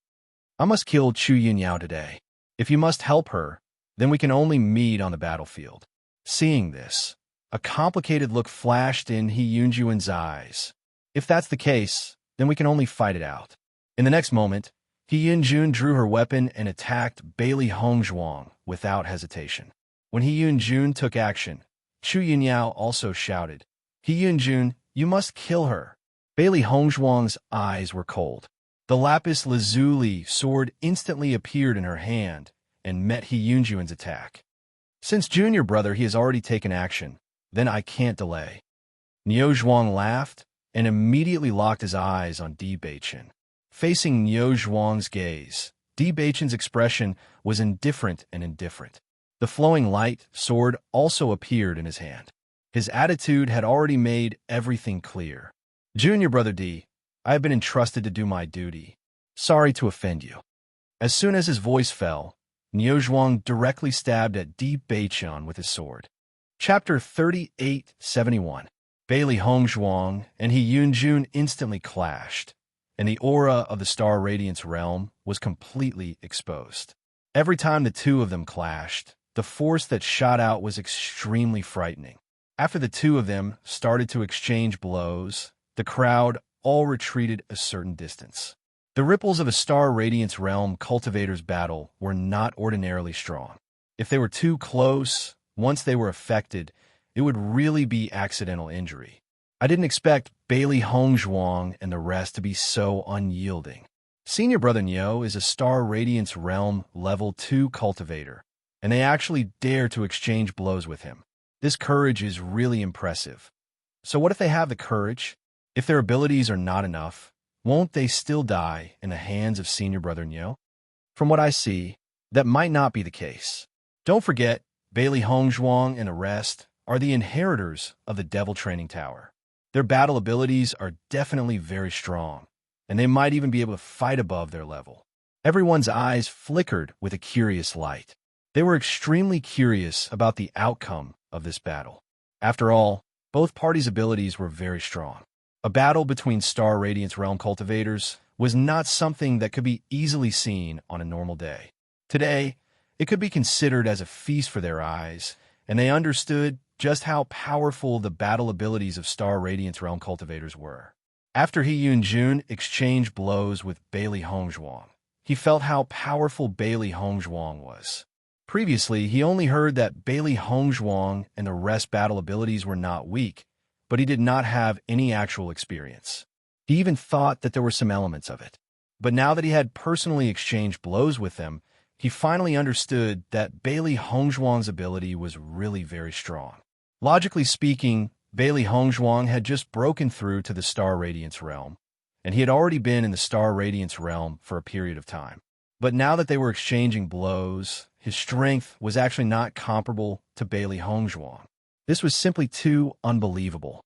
I must kill Chu Yunyao today. If you must help her, then we can only meet on the battlefield. Seeing this, a complicated look flashed in He Yunjuan's eyes. If that's the case, then we can only fight it out. In the next moment, He Yunjun drew her weapon and attacked Bailey Hongzhuang without hesitation. When He Yunjun took action, Chu Yunyao also shouted, He Yunjun, you must kill her. Bailey Hongzhuang's eyes were cold. The lapis lazuli sword instantly appeared in her hand and met He Yunjuan's attack. Since junior brother he has already taken action, then I can't delay. Niu Zhuang laughed and immediately locked his eyes on Di Beichen. Facing Niu Zhuang's gaze, Di Beichen's expression was indifferent. The flowing light sword also appeared in his hand. His attitude had already made everything clear. Junior brother Di, I have been entrusted to do my duty. Sorry to offend you. As soon as his voice fell, Niu Zhuang directly stabbed at Di Beichen with his sword. Chapter 3871. Bailey Hongzhuang and He Yunjun instantly clashed, and the aura of the Star Radiance realm was completely exposed. Every time the two of them clashed, the force that shot out was extremely frightening. After the two of them started to exchange blows, the crowd all retreated a certain distance. The ripples of a Star Radiance realm cultivator's battle were not ordinarily strong. If they were too close, once they were affected, it would really be accidental injury. I didn't expect Bailey Hongzhuang and the rest to be so unyielding. Senior Brother Nyo is a Star Radiance Realm Level 2 cultivator, and they actually dare to exchange blows with him. This courage is really impressive. So what if they have the courage? If their abilities are not enough, won't they still die in the hands of Senior Brother Nyo? From what I see, that might not be the case. Don't forget, Bailey Hongzhuang and the rest are the inheritors of the Devil Training Tower. Their battle abilities are definitely very strong, and they might even be able to fight above their level. Everyone's eyes flickered with a curious light. They were extremely curious about the outcome of this battle. After all, both parties' abilities were very strong. A battle between Star Radiance Realm cultivators was not something that could be easily seen on a normal day. Today, it could be considered as a feast for their eyes, and they understood just how powerful the battle abilities of Star Radiance Realm cultivators were. After He Yunjun exchanged blows with Bailey Hongzhuang, he felt how powerful Bailey Hongzhuang was. Previously, he only heard that Bailey Hongzhuang and the rest battle abilities were not weak, but he did not have any actual experience. He even thought that there were some elements of it. But now that he had personally exchanged blows with them, he finally understood that Bailey Hongzhuang's ability was really very strong. Logically speaking, Bailey Hongzhuang had just broken through to the Star Radiance realm, and he had already been in the Star Radiance realm for a period of time. But now that they were exchanging blows, his strength was actually not comparable to Bailey Hongzhuang. This was simply too unbelievable.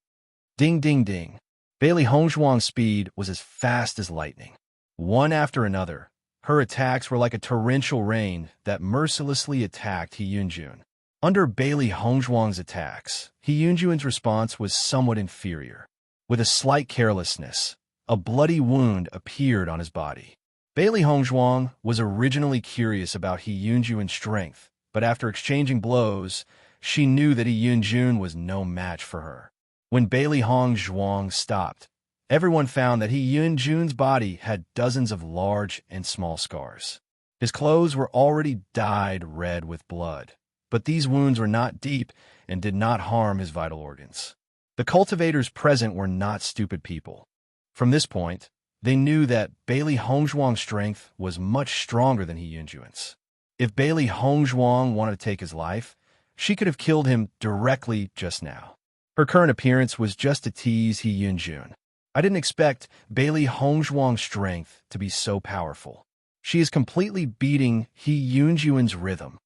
Ding, ding, ding. Bailey Hongzhuang's speed was as fast as lightning. One after another, her attacks were like a torrential rain that mercilessly attacked He Yunjun. Under Bailey Hongzhuang's attacks, He Yunjun's response was somewhat inferior. With a slight carelessness, a bloody wound appeared on his body. Bailey Hongzhuang was originally curious about He Yunjun's strength, but after exchanging blows, she knew that He Yunjun was no match for her. When Bailey Hongzhuang stopped, everyone found that He Yunjun's body had dozens of large and small scars. His clothes were already dyed red with blood, but these wounds were not deep and did not harm his vital organs. The cultivators present were not stupid people. From this point, they knew that Bailey Hongzhuang's strength was much stronger than He Yunjun's. If Bailey Hongzhuang wanted to take his life, she could have killed him directly just now. Her current appearance was just to tease He Yunjun. I didn't expect Bailey Hongzhuang's strength to be so powerful. She is completely beating He Yunjun's rhythm.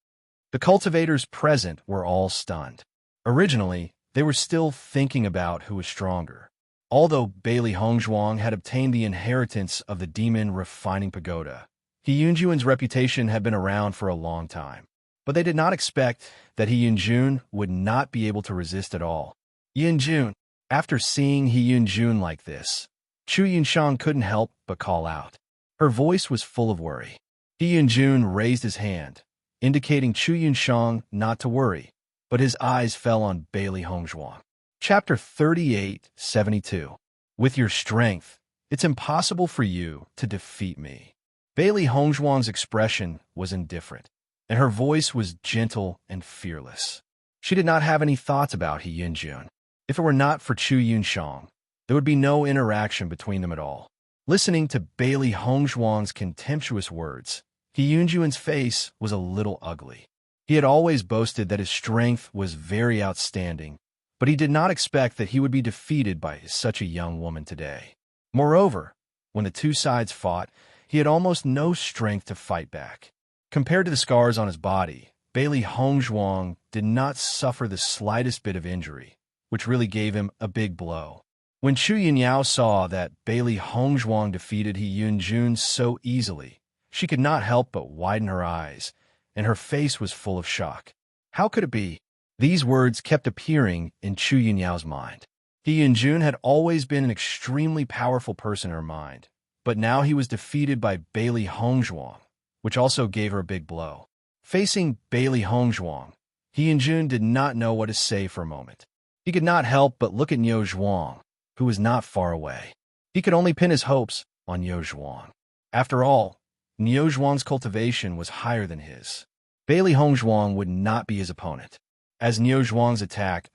The cultivators present were all stunned. Originally, they were still thinking about who was stronger. Although Bailey Hongzhuang had obtained the inheritance of the Demon Refining Pagoda, He Yunjun's reputation had been around for a long time. But they did not expect that He Yunjun would not be able to resist at all. Yunjun. After seeing He Yunjun like this, Chu Yunshang couldn't help but call out. Her voice was full of worry. He Yunjun raised his hand, indicating Chu Yunshang not to worry, but his eyes fell on Bailey Hongzhuang. Chapter 38:72. With your strength, it's impossible for you to defeat me. Bailey Hongzhuang's expression was indifferent, and her voice was gentle and fearless. She did not have any thoughts about He Yunjun. If it were not for Chu Yunshang, there would be no interaction between them at all. Listening to Bailey Hongzhuang's contemptuous words, He Yunjun's face was a little ugly. He had always boasted that his strength was very outstanding, but he did not expect that he would be defeated by such a young woman today. Moreover, when the two sides fought, he had almost no strength to fight back. Compared to the scars on his body, Bailey Hongzhuang did not suffer the slightest bit of injury, which really gave him a big blow. When Chu Yunyao saw that Bailey Hongzhuang defeated He Yunjun so easily, she could not help but widen her eyes, and her face was full of shock. How could it be? These words kept appearing in Chu Yunyao's mind. He and Jun had always been an extremely powerful person in her mind, but now he was defeated by Bailey Hongzhuang, which also gave her a big blow. Facing Bailey Hongzhuang, he and Jun did not know what to say for a moment. He could not help but look at Niu Zhuang, who was not far away. He could only pin his hopes on Niu Zhuang. After all, Niu Zhuang's cultivation was higher than his. Bailey Hongzhuang would not be his opponent. As Niu Zhuang's attacked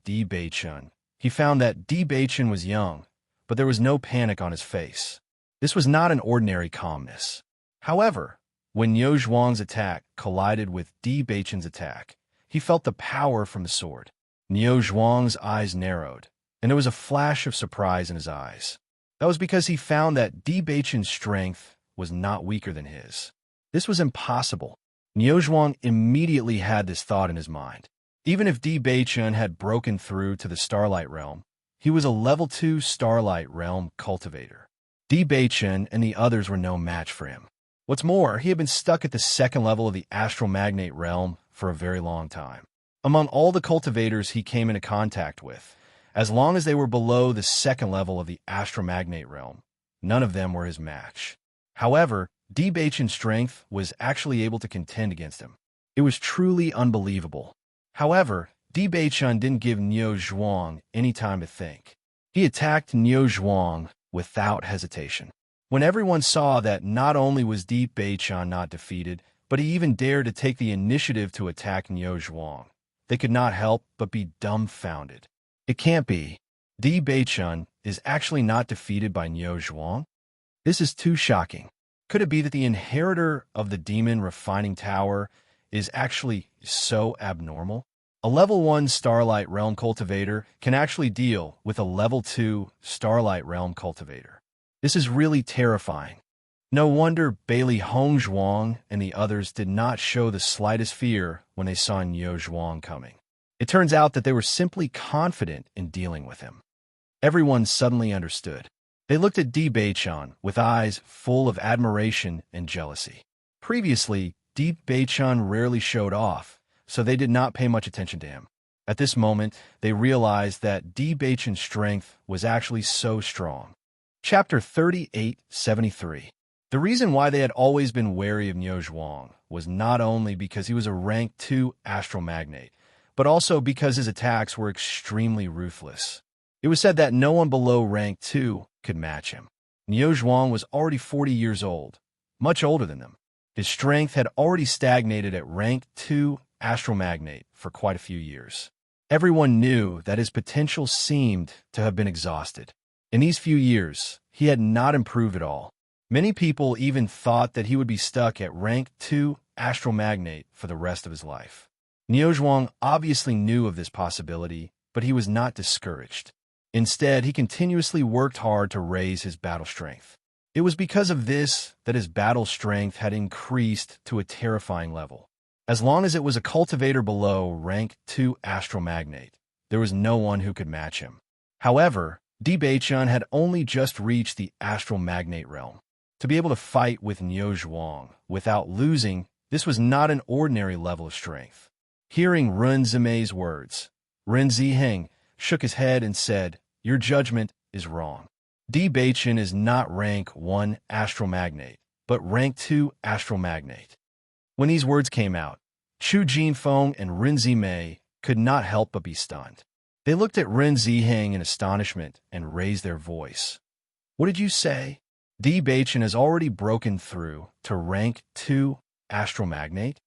Di Beichun, he found that Di Beichun was young, but there was no panic on his face. This was not an ordinary calmness. However, when Niu Zhuang's attack collided with Di Beichun's attack, he felt the power from the sword. Niu Zhuang's eyes narrowed, and there was a flash of surprise in his eyes. That was because he found that Di Beichun's strength was not weaker than his. This was impossible. Niu Zhuang immediately had this thought in his mind. Even if Di Beichun had broken through to the Starlight Realm, he was a level 2 Starlight Realm cultivator. Di Beichun and the others were no match for him. What's more, he had been stuck at the second level of the Astral Magnate Realm for a very long time. Among all the cultivators he came into contact with, as long as they were below the second level of the Astral Magnate Realm, none of them were his match. However, Di Beichun's strength was actually able to contend against him. It was truly unbelievable. However, Di Beichun didn't give Niu Zhuang any time to think. He attacked Niu Zhuang without hesitation. When everyone saw that not only was Di Beichun not defeated, but he even dared to take the initiative to attack Niu Zhuang, they could not help but be dumbfounded. It can't be. Di Beichun is actually not defeated by Niu Zhuang? This is too shocking. Could it be that the inheritor of the Demon Refining Tower is actually so abnormal? A level 1 Starlight Realm cultivator can actually deal with a level 2 Starlight Realm cultivator. This is really terrifying. No wonder Bailey Hongzhuang and the others did not show the slightest fear when they saw Niu Zhuang coming. It turns out that they were simply confident in dealing with him. Everyone suddenly understood. They looked at Di Beichun with eyes full of admiration and jealousy. Previously, Di Beichun rarely showed off, so they did not pay much attention to him. At this moment, they realized that Di Beichun's strength was actually so strong. Chapter 3873. The reason why they had always been wary of Niu Zhuang was not only because he was a rank 2 astral magnate, but also because his attacks were extremely ruthless. It was said that no one below rank 2 could match him. Niu Zhuang was already 40 years old, much older than them. His strength had already stagnated at rank 2 astral magnate for quite a few years. Everyone knew that his potential seemed to have been exhausted. In these few years, he had not improved at all. Many people even thought that he would be stuck at rank 2 astral magnate for the rest of his life. Niu Zhuang obviously knew of this possibility, but he was not discouraged. Instead, he continuously worked hard to raise his battle strength. It was because of this that his battle strength had increased to a terrifying level. As long as it was a cultivator below rank 2 astral magnate, there was no one who could match him. However, Di Beichun had only just reached the astral magnate realm. To be able to fight with Niu Zhuang without losing, this was not an ordinary level of strength. Hearing Ren Zimei's words, Ren Ziheng shook his head and said, "Your judgment is wrong. Di Beichun is not rank 1 astral magnate, but rank 2 astral magnate." When these words came out, Chu Jinfeng and Ren Zimei could not help but be stunned. They looked at Ren Ziheng in astonishment and raised their voice. "What did you say? Di Beichun has already broken through to rank 2 astral magnate?"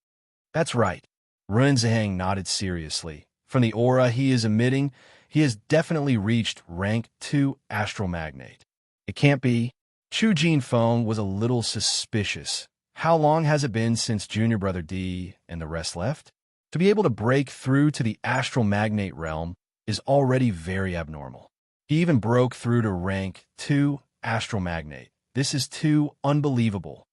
"That's right." Ren Ziheng nodded seriously. From the aura he is emitting, he has definitely reached rank 2 astral magnate. It can't be. Chu Jinfeng was a little suspicious. How long has it been since junior brother Di and the rest left? To be able to break through to the astral magnate realm is already very abnormal. He even broke through to rank 2 astral magnate. This is too unbelievable.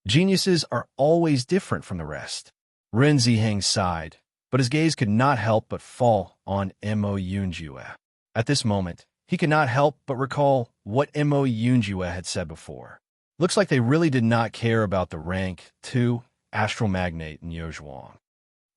Geniuses are always different from the rest. Ren Ziheng sighed, but his gaze could not help but fall on Mo Yunjue. At this moment, he could not help but recall what Mo Yunjue had said before. Looks like they really did not care about the rank 2 astral magnate Niu Zhuang.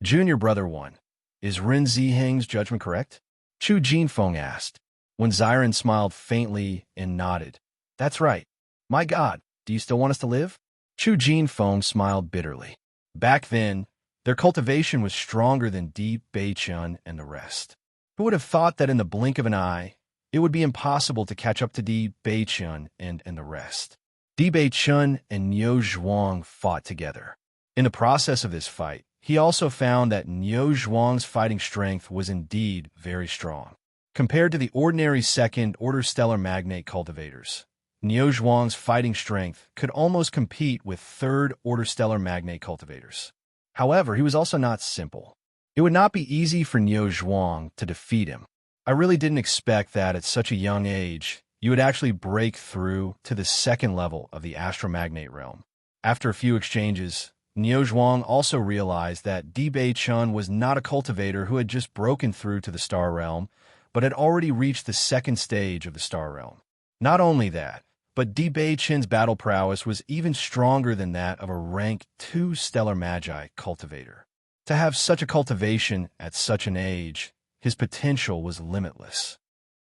Junior brother 1. Is Ren Ziheng's judgment correct? Chu Jinfeng asked. when Xiren smiled faintly and nodded. That's right. My God, do you still want us to live? Chu Jinfeng smiled bitterly. Back then, their cultivation was stronger than Di Beichun and the rest. Who would have thought that in the blink of an eye, it would be impossible to catch up to Di Beichun and the rest? Di Beichun and Niu Zhuang fought together. In the process of this fight, he also found that Niu Zhuang's fighting strength was indeed very strong. Compared to the ordinary second-order stellar magnate cultivators, Niu Zhuang's fighting strength could almost compete with third-order stellar magnate cultivators. However, he was also not simple. It would not be easy for Niu Zhuang to defeat him. I really didn't expect that at such a young age, you would actually break through to the second level of the astromagnate realm. After a few exchanges, Niu Zhuang also realized that Di Beichun was not a cultivator who had just broken through to the star realm, but had already reached the second stage of the star realm. Not only that, but Di Beichun's battle prowess was even stronger than that of a rank 2 stellar magi cultivator. To have such a cultivation at such an age, his potential was limitless.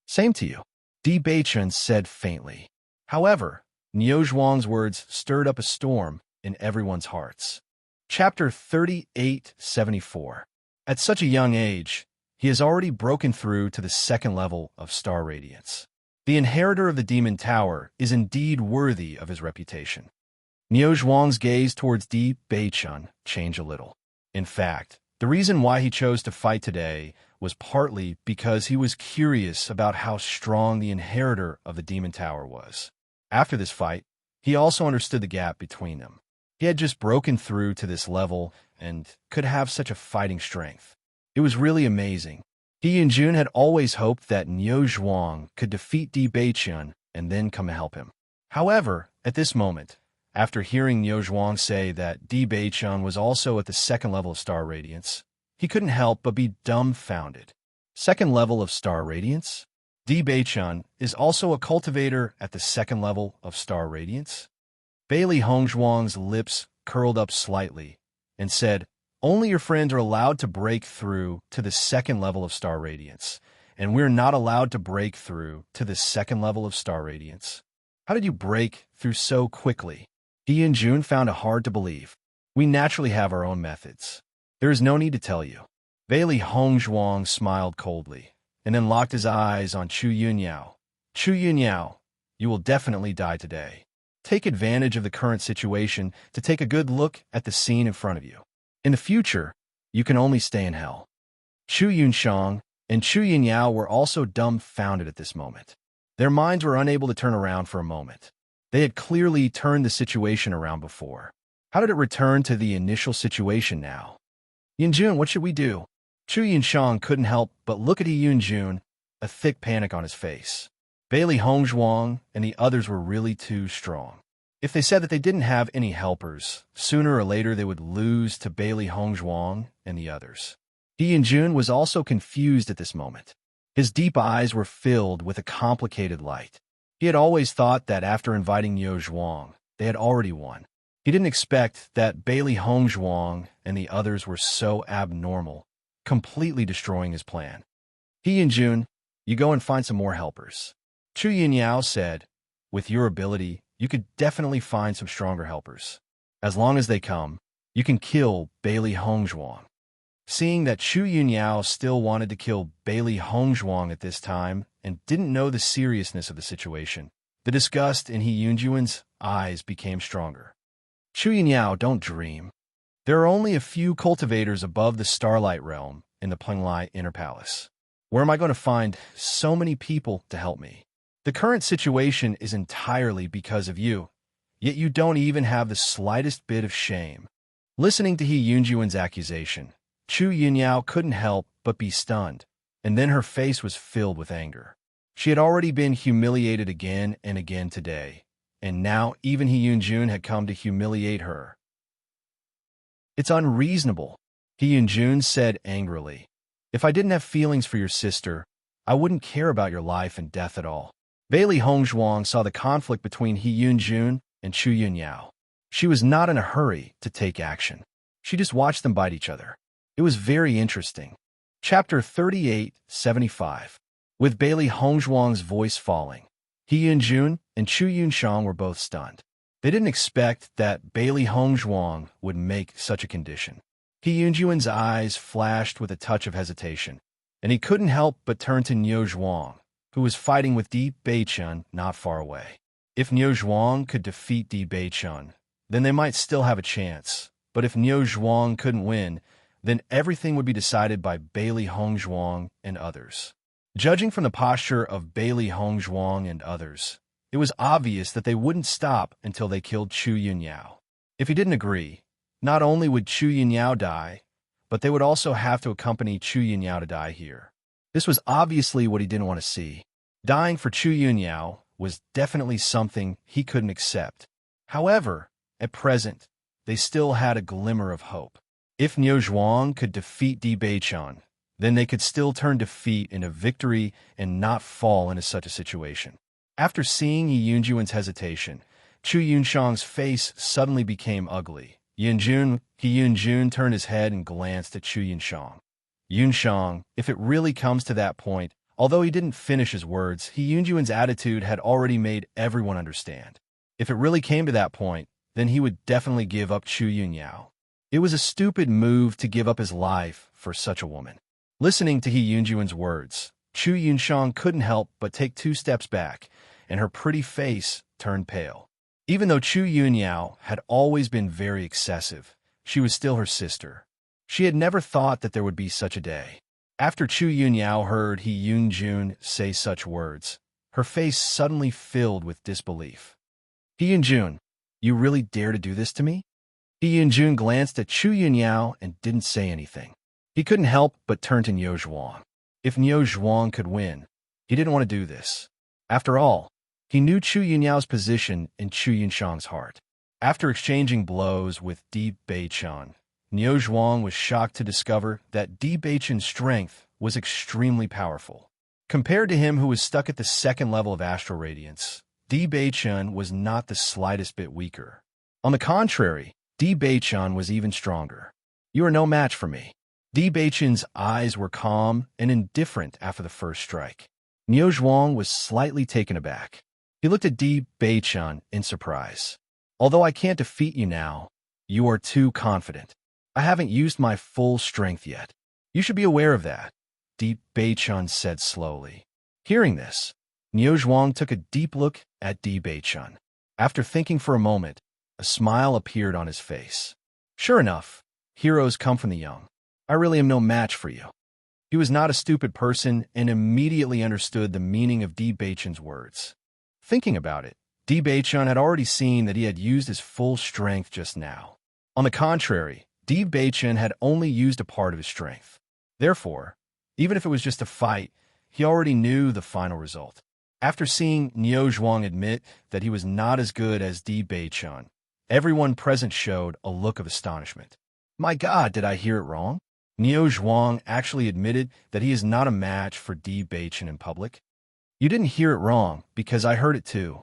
Same to you, Di Beichun said faintly. However, Niu Zhuang's words stirred up a storm in everyone's hearts. Chapter 3874. At such a young age, he has already broken through to the second level of star radiance. The inheritor of the Demon Tower is indeed worthy of his reputation. Niu Zhuang's gaze towards Di Beichun changed a little. In fact, the reason why he chose to fight today was partly because he was curious about how strong the inheritor of the Demon Tower was. After this fight, he also understood the gap between them. He had just broken through to this level and could have such a fighting strength. It was really amazing. He Yunjun had always hoped that Niu Zhuang could defeat Di Beichun and then come and help him. However, at this moment, after hearing Niu Zhuang say that Di Beichun was also at the second level of star radiance, he couldn't help but be dumbfounded. Second level of star radiance? Di Beichun is also a cultivator at the second level of star radiance? Bailey Hongzhuang's lips curled up slightly and said, only your friends are allowed to break through to the second level of star radiance, and we're not allowed to break through to the second level of star radiance. How did you break through so quickly? He and June found it hard to believe. We naturally have our own methods. There is no need to tell you. Bailey Hongzhuang smiled coldly, and then locked his eyes on Chu Yunyao. Chu Yunyao, you will definitely die today. Take advantage of the current situation to take a good look at the scene in front of you. In the future, you can only stay in hell. Chu Yunshang and Chu Yunyao were also dumbfounded at this moment. Their minds were unable to turn around for a moment. They had clearly turned the situation around before. How did it return to the initial situation now? Yunjun, what should we do? Chu Yunshang couldn't help but look at Yunjun, a thick panic on his face. Bailey Hongzhuang and the others were really too strong. If they said that they didn't have any helpers, sooner or later they would lose to Bailey Hongzhuang and the others. He Yunjun was also confused at this moment. His deep eyes were filled with a complicated light. He had always thought that after inviting Niu Zhuang, they had already won. He didn't expect that Bailey Hongzhuang and the others were so abnormal, completely destroying his plan. He Yunjun, you go and find some more helpers. Chu Yunyao said, with your ability, you could definitely find some stronger helpers. As long as they come, you can kill Bailey Hongzhuang. Seeing that Chu Yunyao still wanted to kill Bailey Hongzhuang at this time and didn't know the seriousness of the situation, the disgust in He Yunjuan's eyes became stronger. Chu Yunyao, don't dream. There are only a few cultivators above the Starlight Realm in the Penglai Inner Palace. Where am I going to find so many people to help me? The current situation is entirely because of you, yet you don't even have the slightest bit of shame. Listening to He Yunjuan's accusation, Chu Yunyao couldn't help but be stunned, and then her face was filled with anger. She had already been humiliated again and again today, and now even He Yunjun had come to humiliate her. It's unreasonable, He Yunjun said angrily. If I didn't have feelings for your sister, I wouldn't care about your life and death at all. Bailey Hongzhuang saw the conflict between He Yunjun and Chu Yunyao. She was not in a hurry to take action. She just watched them bite each other. It was very interesting. Chapter 3875. With Bailey Hongzhuang's voice falling, He Yunjun and Chu Yunshang were both stunned. They didn't expect that Bailey Hongzhuang would make such a condition. He Yunjuan's eyes flashed with a touch of hesitation, and he couldn't help but turn to Niu Zhuang, who was fighting with Di Beichun not far away. If Niu Zhuang could defeat Di Beichun, then they might still have a chance, but if Niu Zhuang couldn't win, then everything would be decided by Bailey Hongzhuang and others. Judging from the posture of Bailey Hongzhuang and others, it was obvious that they wouldn't stop until they killed Chu Yunyao. If he didn't agree, not only would Chu Yunyao die, but they would also have to accompany Chu Yunyao to die here. This was obviously what he didn't want to see. Dying for Chu Yunyao was definitely something he couldn't accept. However, at present, they still had a glimmer of hope. If Niu Zhuang could defeat Di Beichun, then they could still turn defeat into victory and not fall into such a situation. After seeing Yi Yunjuan's hesitation, Chu Yunshang's face suddenly became ugly. He Yunjun turned his head and glanced at Chu Yunshang. Yunshang, if it really comes to that point, although he didn't finish his words, He Yunjuan's attitude had already made everyone understand. If it really came to that point, then he would definitely give up Chu Yunyao. It was a stupid move to give up his life for such a woman. Listening to He Yunjuan's words, Chu Yunshang couldn't help but take 2 steps back, and her pretty face turned pale. Even though Chu Yunyao had always been very excessive, she was still her sister. She had never thought that there would be such a day. After Chu Yunyao heard He Yunjun say such words, her face suddenly filled with disbelief. He Yunjun, you really dare to do this to me? He Yunjun glanced at Chu Yunyao and didn't say anything. He couldn't help but turn to Niu Zhuang. If Niu Zhuang could win, he didn't want to do this. After all, he knew Chu Yunyao's position in Chu Yunshang's heart. After exchanging blows with Di Beichun, Niu Zhuang was shocked to discover that Di Beichun's strength was extremely powerful. Compared to him who was stuck at the 2nd level of astral radiance, Di Beichun was not the slightest bit weaker. On the contrary, Di Beichun was even stronger. You are no match for me. Di Beichun's eyes were calm and indifferent after the first strike. Niu Zhuang was slightly taken aback. He looked at Di Beichun in surprise. Although I can't defeat you now, you are too confident. I haven't used my full strength yet. You should be aware of that, Di Beichun said slowly. Hearing this, Niu Zhuang took a deep look at Di Beichun. After thinking for a moment, a smile appeared on his face. Sure enough, heroes come from the young. I really am no match for you. He was not a stupid person and immediately understood the meaning of Di Beichun's words. Thinking about it, Di Beichun had already seen that he had used his full strength just now. On the contrary, Di Beichun had only used a part of his strength. Therefore, even if it was just a fight, he already knew the final result. After seeing Niu Zhuang admit that he was not as good as Di Beichun, everyone present showed a look of astonishment. My God, did I hear it wrong? Niu Zhuang actually admitted that he is not a match for Di Beichun in public. You didn't hear it wrong, because I heard it too.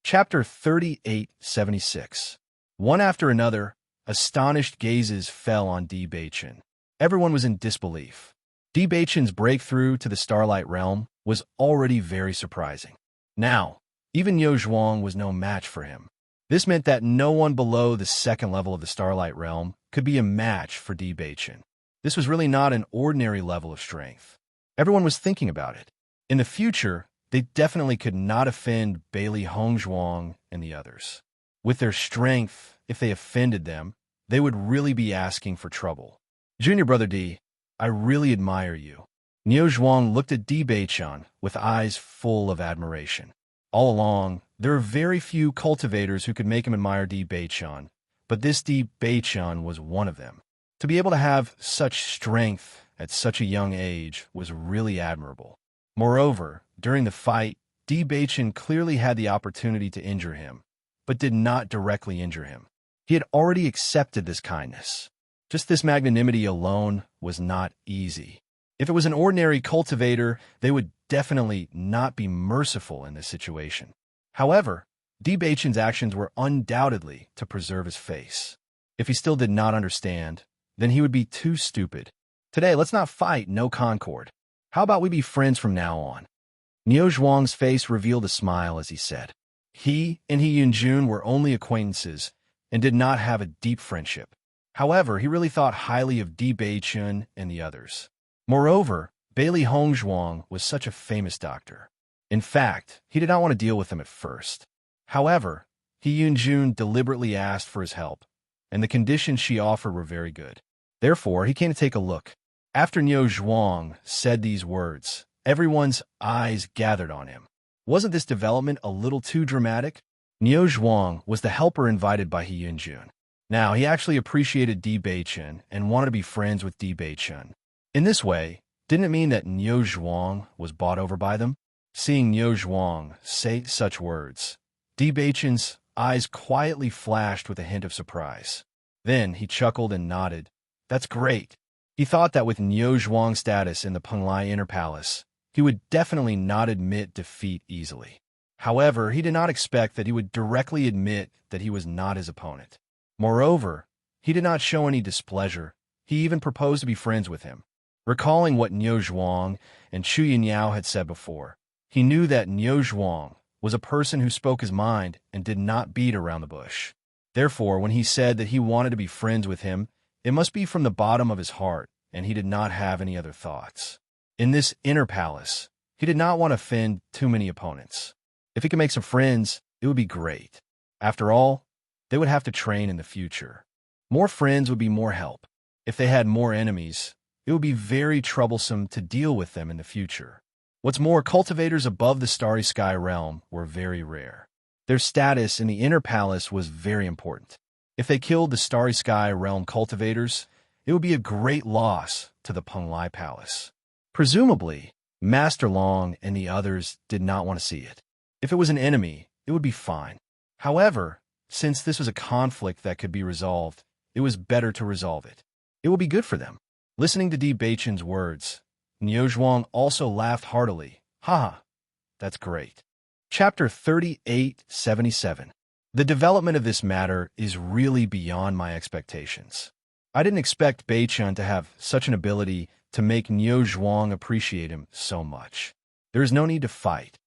Chapter 3876. One after another, astonished gazes fell on Di Beichun. Everyone was in disbelief. Di Beichun's breakthrough to the Starlight Realm was already very surprising. Now, even Niu Zhuang was no match for him. This meant that no one below the 2nd level of the Starlight Realm could be a match for Di Beichun. This was really not an ordinary level of strength. Everyone was thinking about it. In the future, they definitely could not offend Bailey Hongzhuang and the others. With their strength, if they offended them, they would really be asking for trouble. Junior Brother Di, I really admire you. Niu Zhuang looked at Di Beichun with eyes full of admiration. All along, there are very few cultivators who could make him admire Di Beichun, but this Di Beichun was one of them. To be able to have such strength at such a young age was really admirable. Moreover, during the fight, Di Beichun clearly had the opportunity to injure him, but did not directly injure him. He had already accepted this kindness. Just this magnanimity alone was not easy. If it was an ordinary cultivator, they would definitely not be merciful in this situation. However, Di Beichun's actions were undoubtedly to preserve his face. If he still did not understand, then he would be too stupid. Today, let's not fight, no concord. How about we be friends from now on? Niu Zhuang's face revealed a smile as he said. He and He Yunjun were only acquaintances and did not have a deep friendship. However, he really thought highly of Di Beichun and the others. Moreover, Bailey Hongzhuang was such a famous doctor. In fact, he did not want to deal with him at first. However, He Yunjun deliberately asked for his help, and the conditions she offered were very good. Therefore, he came to take a look. After Niu Zhuang said these words, everyone's eyes gathered on him. Wasn't this development a little too dramatic? Niu Zhuang was the helper invited by He Yunjun. Now, he actually appreciated Di Beichun and wanted to be friends with Di Beichun. In this way, didn't it mean that Niu Zhuang was bought over by them? Seeing Niu Zhuang say such words, Di Beichun's eyes quietly flashed with a hint of surprise. Then he chuckled and nodded. That's great. He thought that with Niu Zhuang's status in the Penglai Inner Palace, he would definitely not admit defeat easily. However, he did not expect that he would directly admit that he was not his opponent. Moreover, he did not show any displeasure. He even proposed to be friends with him. Recalling what Niu Zhuang and Chu Yinyao had said before, he knew that Niu Zhuang was a person who spoke his mind and did not beat around the bush. Therefore, when he said that he wanted to be friends with him, it must be from the bottom of his heart, and he did not have any other thoughts. In this inner palace, he did not want to offend too many opponents. If he could make some friends, it would be great. After all, they would have to train in the future. More friends would be more help. If they had more enemies, it would be very troublesome to deal with them in the future. What's more, cultivators above the Starry Sky realm were very rare. Their status in the inner palace was very important. If they killed the Starry Sky realm cultivators, it would be a great loss to the Penglai Palace. Presumably, Master Long and the others did not want to see it. If it was an enemy, it would be fine. However, since this was a conflict that could be resolved, it was better to resolve it. It will be good for them. Listening to Di Beichun's words, Niu Zhuang also laughed heartily. Haha, that's great. Chapter 3877. The development of this matter is really beyond my expectations. I didn't expect Beichun to have such an ability to make Niu Zhuang appreciate him so much. There is no need to fight.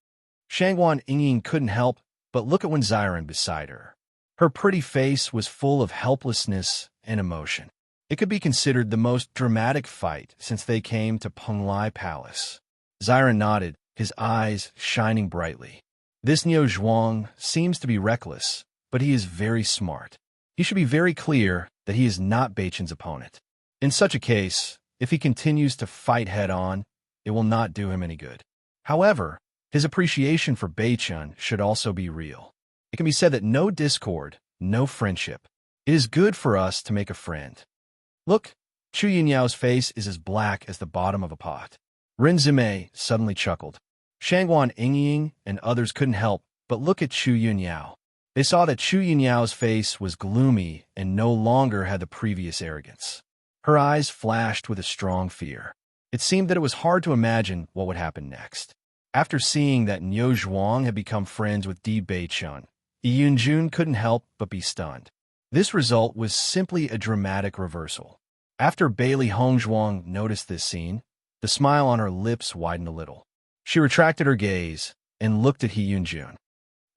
Shangguan Yingying couldn't help but look at Wenziren beside her. Her pretty face was full of helplessness and emotion. It could be considered the most dramatic fight since they came to Penglai Palace. Ziren nodded, his eyes shining brightly. This Niu Zhuang seems to be reckless, but he is very smart. He should be very clear that he is not Beichun's opponent. In such a case, if he continues to fight head-on, it will not do him any good. However, his appreciation for Beichun should also be real. It can be said that no discord, no friendship. It is good for us to make a friend. Look, Chu Yinyao's face is as black as the bottom of a pot. Rin Zimei suddenly chuckled. Shangguan Yingying and others couldn't help but look at Chu Yinyao. They saw that Chu Yinyao's face was gloomy and no longer had the previous arrogance. Her eyes flashed with a strong fear. It seemed that it was hard to imagine what would happen next. After seeing that Niu Zhuang had become friends with Di Beichun, Yi Yunjun couldn't help but be stunned. This result was simply a dramatic reversal. After Bailey Hongzhuang noticed this scene, the smile on her lips widened a little. She retracted her gaze and looked at He Yunjun.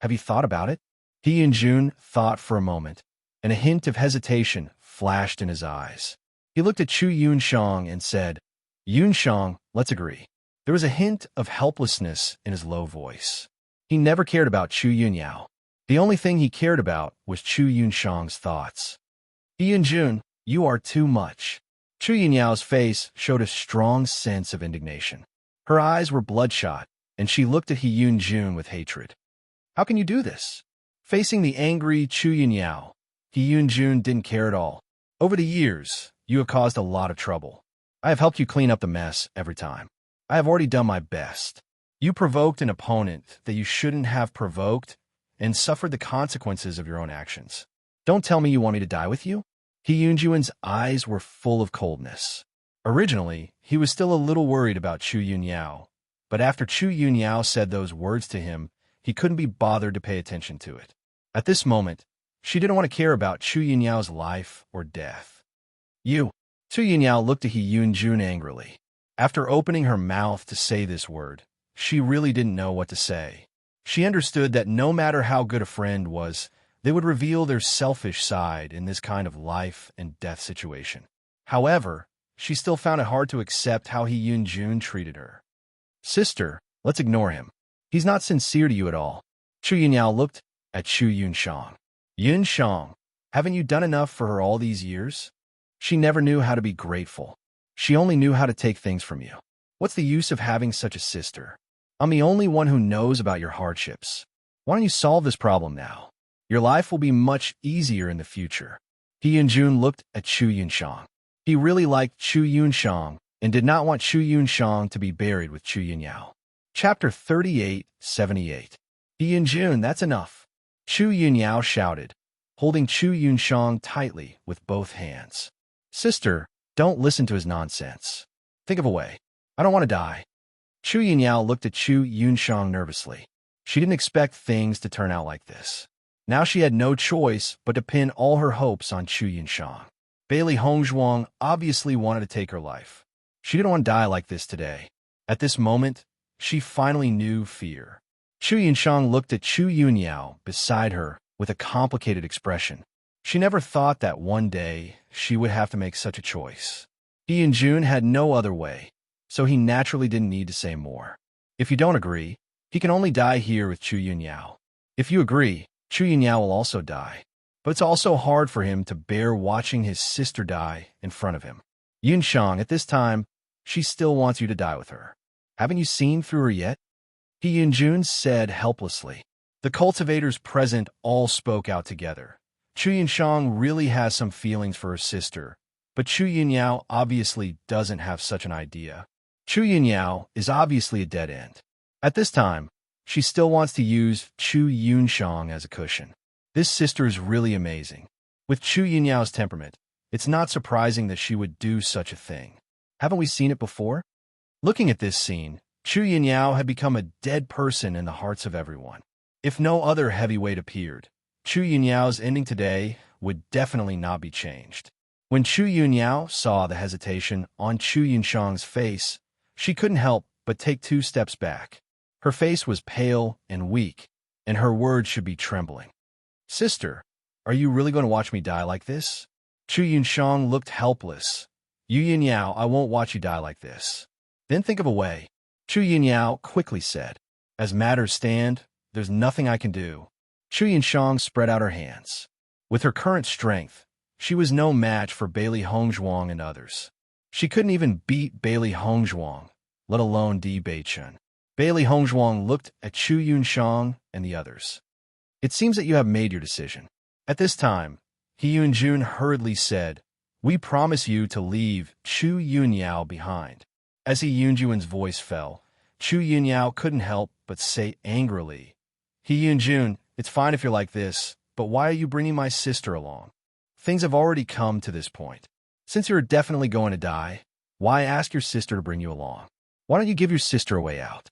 Have you thought about it? He Yunjun thought for a moment, and a hint of hesitation flashed in his eyes. He looked at Chu Yunshang and said, Yunshang, let's agree. There was a hint of helplessness in his low voice. He never cared about Chu Yunyao. The only thing he cared about was Chu Yunshang's thoughts. He Yunjun, you are too much. Chu Yunyao's face showed a strong sense of indignation. Her eyes were bloodshot, and she looked at He Yunjun with hatred. How can you do this? Facing the angry Chu Yunyao, He Yunjun didn't care at all. Over the years, you have caused a lot of trouble. I have helped you clean up the mess every time. I have already done my best. You provoked an opponent that you shouldn't have provoked and suffered the consequences of your own actions. Don't tell me you want me to die with you? He Yunjuan's eyes were full of coldness. Originally, he was still a little worried about Chu Yunyao, but after Chu Yunyao said those words to him, he couldn't be bothered to pay attention to it. At this moment, she didn't want to care about Chu Yunyao's life or death. You. Chu Yunyao looked at He Yunjun angrily. After opening her mouth to say this word, she really didn't know what to say. She understood that no matter how good a friend was, they would reveal their selfish side in this kind of life and death situation. However, she still found it hard to accept how Yunjun treated her. Sister, let's ignore him. He's not sincere to you at all. Chu Yunyao looked at Chu Yunshang. Yunshang, haven't you done enough for her all these years? She never knew how to be grateful. She only knew how to take things from you. What's the use of having such a sister? I'm the only one who knows about your hardships. Why don't you solve this problem now? Your life will be much easier in the future. He Yunjun looked at Chu Yunshang. He really liked Chu Yunshang and did not want Chu Yunshang to be buried with Chu Yunyao. Chapter 38:78. He Yunjun, that's enough. Chu Yunyao shouted, holding Chu Yunshang tightly with both hands. Sister, don't listen to his nonsense. Think of a way. I don't want to die. Chu Yunyao looked at Chu Yunshang nervously. She didn't expect things to turn out like this. Now she had no choice but to pin all her hopes on Chu Yunshang. Bailey Hongzhuang obviously wanted to take her life. She didn't want to die like this today. At this moment, she finally knew fear. Chu Yunshang looked at Chu Yunyao beside her with a complicated expression. She never thought that one day she would have to make such a choice. He Yunjun had no other way, so he naturally didn't need to say more. If you don't agree, he can only die here with Chu Yunyao. If you agree, Chu Yunyao will also die. But it's also hard for him to bear watching his sister die in front of him. Yunshang, at this time, she still wants you to die with her. Haven't you seen through her yet? He Yunjun said helplessly. The cultivators present all spoke out together. Chu Yunshang really has some feelings for her sister, but Chu Yunyao obviously doesn't have such an idea. Chu Yunyao is obviously a dead end. At this time, she still wants to use Chu Yunshang as a cushion. This sister is really amazing. With Chu Yunyao's temperament, it's not surprising that she would do such a thing. Haven't we seen it before? Looking at this scene, Chu Yunyao had become a dead person in the hearts of everyone. If no other heavyweight appeared, Chu Yunyao's ending today would definitely not be changed. When Chu Yunyao saw the hesitation on Chu Yunshang's face, she couldn't help but take 2 steps back. Her face was pale and weak, and her words should be trembling. Sister, are you really going to watch me die like this? Chu Yunshang looked helpless. Yu Yunyao, I won't watch you die like this. Then think of a way. Chu Yunyao quickly said. As matters stand, there's nothing I can do. Chu Yunshang spread out her hands. With her current strength, she was no match for Bailey Hongzhuang and others. She couldn't even beat Bailey Hongzhuang, let alone Di Beichun. Bailey Hongzhuang looked at Chu Yunshang and the others. It seems that you have made your decision. At this time, He Yunjun hurriedly said, we promise you to leave Chu Yunyao behind. As He Yunjun's voice fell, Chu Yunyao couldn't help but say angrily, He Yunjun, it's fine if you're like this, but why are you bringing my sister along? Things have already come to this point. Since you're definitely going to die, why ask your sister to bring you along? Why don't you give your sister a way out?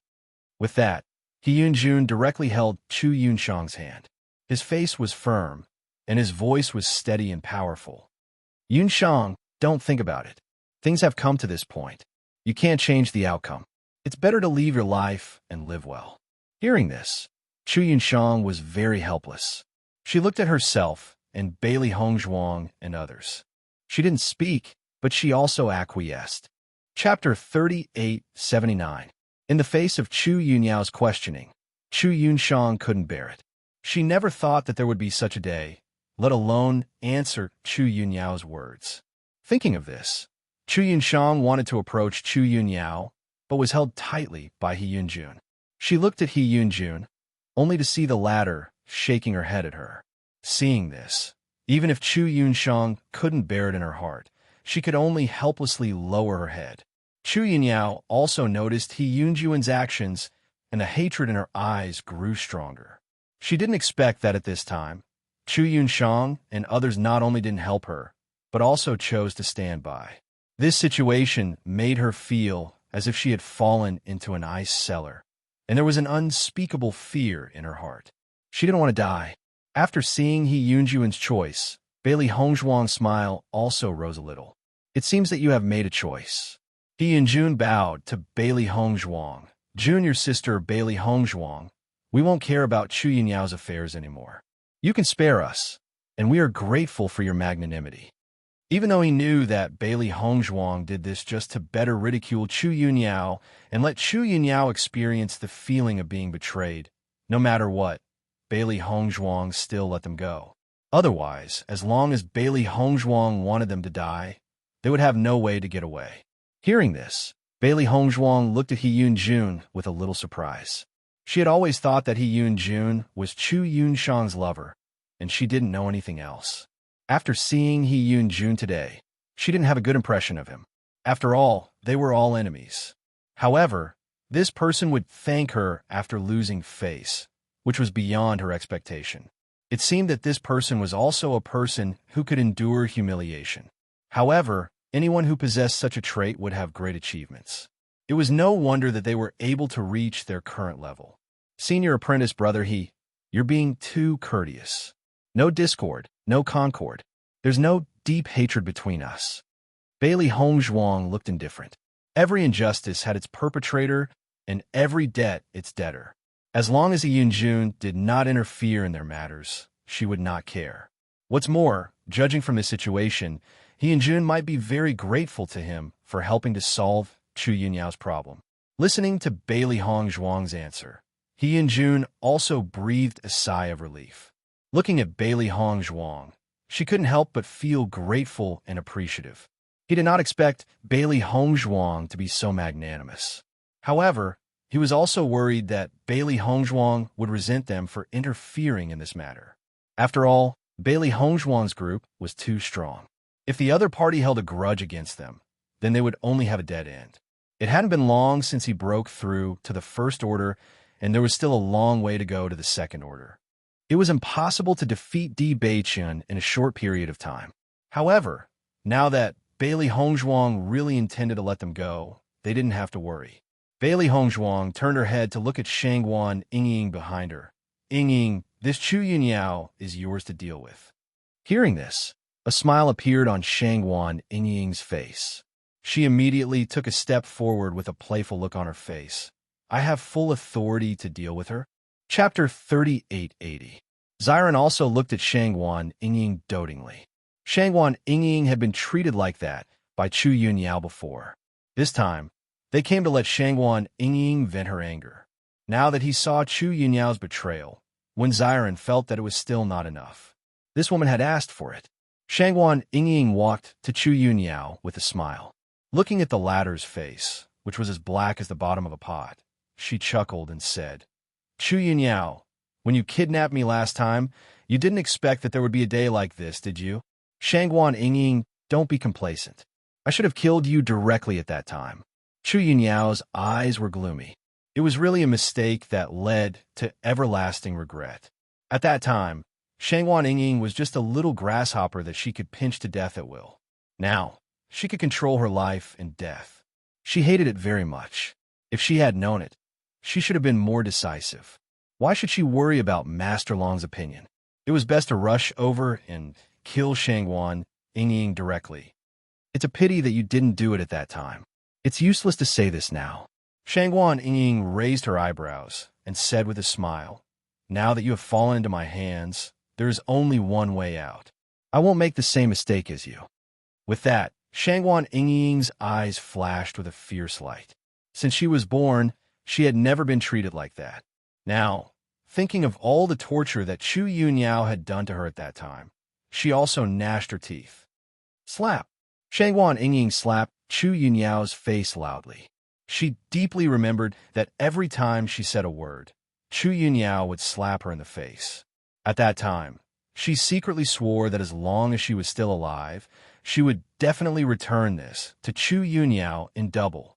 With that, He Yunjun directly held Chu Yunshang's hand. His face was firm, and his voice was steady and powerful. Yunshang, don't think about it. Things have come to this point. You can't change the outcome. It's better to leave your life and live well. Hearing this, Chu Yunshang was very helpless. She looked at herself and Bailey Hongzhuang and others. She didn't speak, but she also acquiesced. Chapter 38:79. In the face of Chu Yunyao's questioning, Chu Yunshang couldn't bear it. She never thought that there would be such a day, let alone answer Chu Yunyao's words. Thinking of this, Chu Yunshang wanted to approach Chu Yunyao, but was held tightly by He Yunjun. She looked at He Yunjun, only to see the latter shaking her head at her. Seeing this, even if Chu Yunshang couldn't bear it in her heart, she could only helplessly lower her head. Chu Yunyao also noticed He Yunjun's actions, and the hatred in her eyes grew stronger. She didn't expect that at this time. Chu Yunshang and others not only didn't help her, but also chose to stand by. This situation made her feel as if she had fallen into an ice cellar, and there was an unspeakable fear in her heart. She didn't want to die. After seeing He Yunjun's choice, Bailey Hongzhuang's smile also rose a little. It seems that you have made a choice. He and June bowed to Bailey Hongzhuang. Junior sister Bailey Hongzhuang, we won't care about Chu Yunyao's affairs anymore. You can spare us, and we are grateful for your magnanimity. Even though he knew that Bailey Hongzhuang did this just to better ridicule Chu Yunyao and let Chu Yunyao experience the feeling of being betrayed, no matter what, Bailey Hongzhuang still let them go. Otherwise, as long as Bailey Hongzhuang wanted them to die, they would have no way to get away. Hearing this, Bailey Hongzhuang looked at He Yun-jun with a little surprise. She had always thought that He Yun-jun was Chu Yun-shang's lover, and she didn't know anything else. After seeing He Yun-jun today, she didn't have a good impression of him. After all, they were all enemies. However, this person would thank her after losing face, which was beyond her expectation. It seemed that this person was also a person who could endure humiliation. However, anyone who possessed such a trait would have great achievements. It was no wonder that they were able to reach their current level. Senior apprentice brother you're being too courteous. No discord, no concord. There's no deep hatred between us. Bailey Hongzhuang looked indifferent. Every injustice had its perpetrator, and every debt its debtor. As long as He Yun-jun did not interfere in their matters, she would not care. What's more, judging from his situation, He Yun-jun might be very grateful to him for helping to solve Chu Yunyao's problem. Listening to Bailey Hongzhuang's answer, He Yun-jun also breathed a sigh of relief. Looking at Bailey Hongzhuang, she couldn't help but feel grateful and appreciative. He did not expect Bailey Hongzhuang to be so magnanimous. However, he was also worried that Bailey Hongzhuang would resent them for interfering in this matter. After all, Bailey Hongzhuang's group was too strong. If the other party held a grudge against them, then they would only have a dead end. It hadn't been long since he broke through to the First Order, and there was still a long way to go to the Second Order. It was impossible to defeat Di Beiqian in a short period of time. However, now that Bailey Hongzhuang really intended to let them go, they didn't have to worry. Bailey Hongzhuang turned her head to look at Shangguan Yingying behind her. Yingying, this Chu Yunyao is yours to deal with. Hearing this, a smile appeared on Shangguan Yingying's face. She immediately took a step forward with a playful look on her face. I have full authority to deal with her. Chapter 3880. Ziren also looked at Shangguan Yingying dotingly. Shangguan Yingying had been treated like that by Chu Yunyao before. This time, they came to let Shangguan Yingying vent her anger. Now that he saw Chu Yunyao's betrayal, when Ziren felt that it was still not enough. This woman had asked for it. Shangguan Yingying walked to Chu Yunyao with a smile. Looking at the latter's face, which was as black as the bottom of a pot, she chuckled and said, Chu Yunyao, when you kidnapped me last time, you didn't expect that there would be a day like this, did you? Shangguan Yingying, don't be complacent. I should have killed you directly at that time. Chu Yunyao's eyes were gloomy. It was really a mistake that led to everlasting regret. At that time, Shangguan Yingying was just a little grasshopper that she could pinch to death at will. Now, she could control her life and death. She hated it very much. If she had known it, she should have been more decisive. Why should she worry about Master Long's opinion? It was best to rush over and kill Shangguan Yingying directly. It's a pity that you didn't do it at that time. It's useless to say this now. Shangguan Yingying raised her eyebrows and said with a smile, Now that you have fallen into my hands, there is only one way out. I won't make the same mistake as you. With that, Shangguan Yingying's eyes flashed with a fierce light. Since she was born, she had never been treated like that. Now, thinking of all the torture that Chu Yunyao had done to her at that time, she also gnashed her teeth. Slap! Shangguan Yingying slapped Chu Yunyao's face loudly. She deeply remembered that every time she said a word, Chu Yunyao would slap her in the face. At that time, she secretly swore that as long as she was still alive, she would definitely return this to Chu Yunyao in double.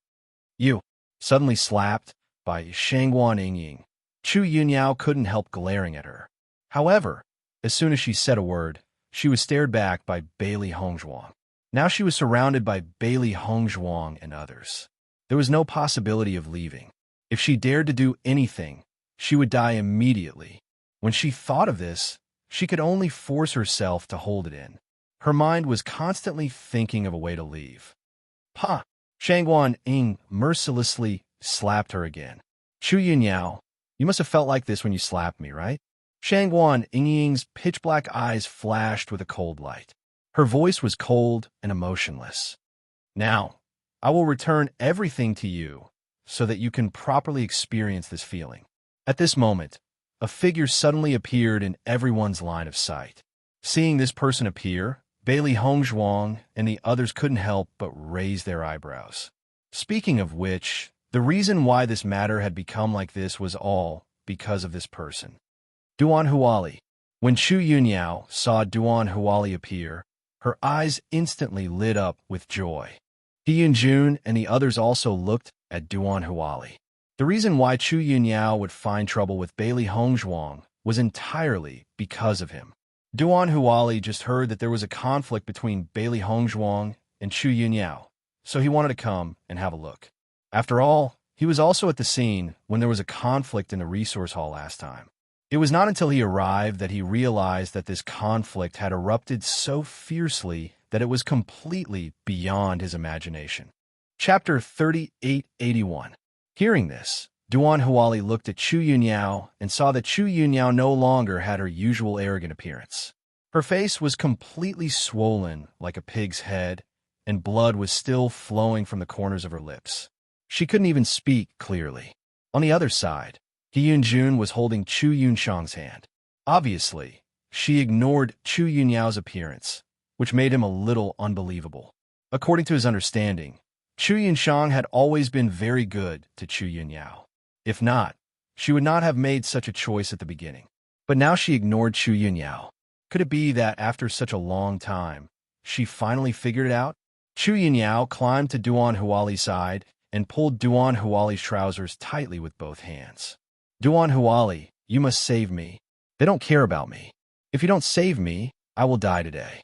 You, suddenly slapped by Shangguan Yingying. Chu Yunyao couldn't help glaring at her. However, as soon as she said a word, she was stared back by Bailey Hongzhuang. Now she was surrounded by Bailey Hongzhuang and others. There was no possibility of leaving. If she dared to do anything, she would die immediately. When she thought of this, she could only force herself to hold it in. Her mind was constantly thinking of a way to leave. Pa! Shangguan Ying mercilessly slapped her again. Chu Yunyao, you must have felt like this when you slapped me, right? Shangguan Ying's pitch-black eyes flashed with a cold light. Her voice was cold and emotionless. Now, I will return everything to you so that you can properly experience this feeling. At this moment, a figure suddenly appeared in everyone's line of sight. Seeing this person appear, Bailey Hongzhuang and the others couldn't help but raise their eyebrows. Speaking of which, the reason why this matter had become like this was all because of this person. Duan Huali. When Chu Yunyao saw Duan Huali appear, her eyes instantly lit up with joy. He Yunjun and the others also looked at Duan Huali. The reason why Chu Yunyao would find trouble with Bailey Hongzhuang was entirely because of him. Duan Huali just heard that there was a conflict between Bailey Hongzhuang and Chu Yunyao, so he wanted to come and have a look. After all, he was also at the scene when there was a conflict in the resource hall last time. It was not until he arrived that he realized that this conflict had erupted so fiercely that it was completely beyond his imagination. Chapter 3881. Hearing this, Duan Huali looked at Chu Yunyao and saw that Chu Yunyao no longer had her usual arrogant appearance. Her face was completely swollen like a pig's head, and blood was still flowing from the corners of her lips. She couldn't even speak clearly. On the other side, He Yunjun was holding Chu Yunshang's hand. Obviously, she ignored Chu Yunyao's appearance, which made him a little unbelievable. According to his understanding, Chu Yunshang had always been very good to Chu Yunyao. If not, she would not have made such a choice at the beginning. But now she ignored Chu Yunyao. Could it be that after such a long time, she finally figured it out? Chu Yunyao climbed to Duan Huali's side and pulled Duan Huali's trousers tightly with both hands. Duan Huali, you must save me. They don't care about me. If you don't save me, I will die today.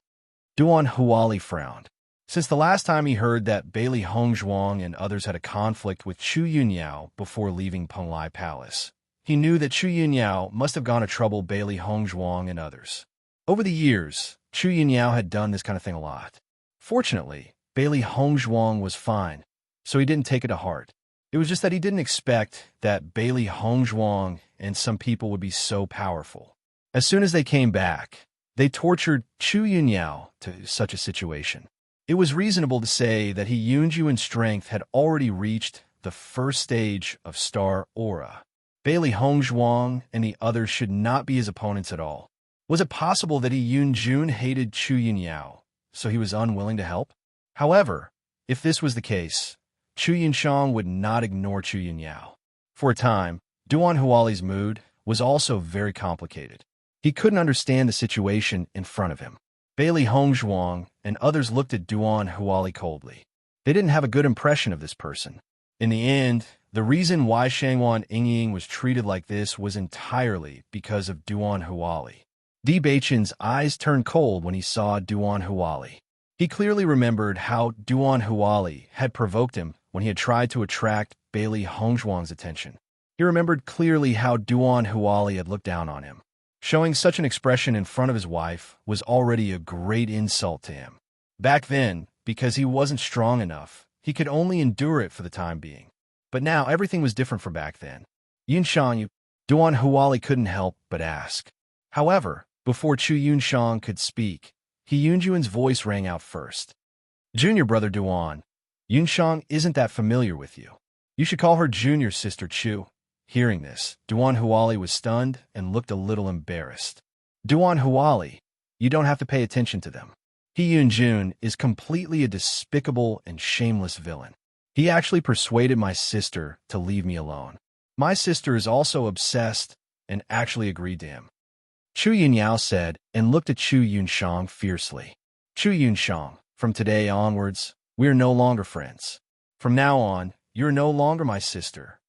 Duan Huali frowned. Since the last time he heard that Bailey Hongzhuang and others had a conflict with Chu Yunyao before leaving Penglai Palace, he knew that Chu Yunyao must have gone to trouble Bailey Hongzhuang and others. Over the years, Chu Yunyao had done this kind of thing a lot. Fortunately, Bailey Hongzhuang was fine, so he didn't take it to heart. It was just that he didn't expect that Bailey Hongzhuang and some people would be so powerful. As soon as they came back, they tortured Chu Yunyao to such a situation. It was reasonable to say that He Yunju in strength had already reached the first stage of Star Aura. Bailey Hongzhuang and the others should not be his opponents at all. Was it possible that He Yunjun hated Chu Yunyao, so he was unwilling to help? However, if this was the case, Chu Yunshang would not ignore Chu Yunyao. For a time, Duan Huali's mood was also very complicated. He couldn't understand the situation in front of him. Bailey Hongzhuang and others looked at Duan Huali coldly. They didn't have a good impression of this person. In the end, the reason why Shangguan Yingying was treated like this was entirely because of Duan Huali. Di Beichen's eyes turned cold when he saw Duan Huali. He clearly remembered how Duan Huali had provoked him when he had tried to attract Bailey Hongzhuang's attention. He remembered clearly how Duan Huali had looked down on him. Showing such an expression in front of his wife was already a great insult to him. Back then, because he wasn't strong enough, he could only endure it for the time being. But now everything was different from back then. Yunshang, Duan Huali couldn't help but ask. However, before Chu Yunshang could speak, He Yunjuan's voice rang out first. Junior brother Duan, Yunshang isn't that familiar with you. You should call her junior sister Chu. Hearing this, Duan Huali was stunned and looked a little embarrassed. Duan Huali, you don't have to pay attention to them. He Yunjun is completely a despicable and shameless villain. He actually persuaded my sister to leave me alone. My sister is also obsessed and actually agreed to him. Chu Yunyao said and looked at Chu Yunshang fiercely. Chu Yunshang, from today onwards, we are no longer friends. From now on, you are no longer my sister.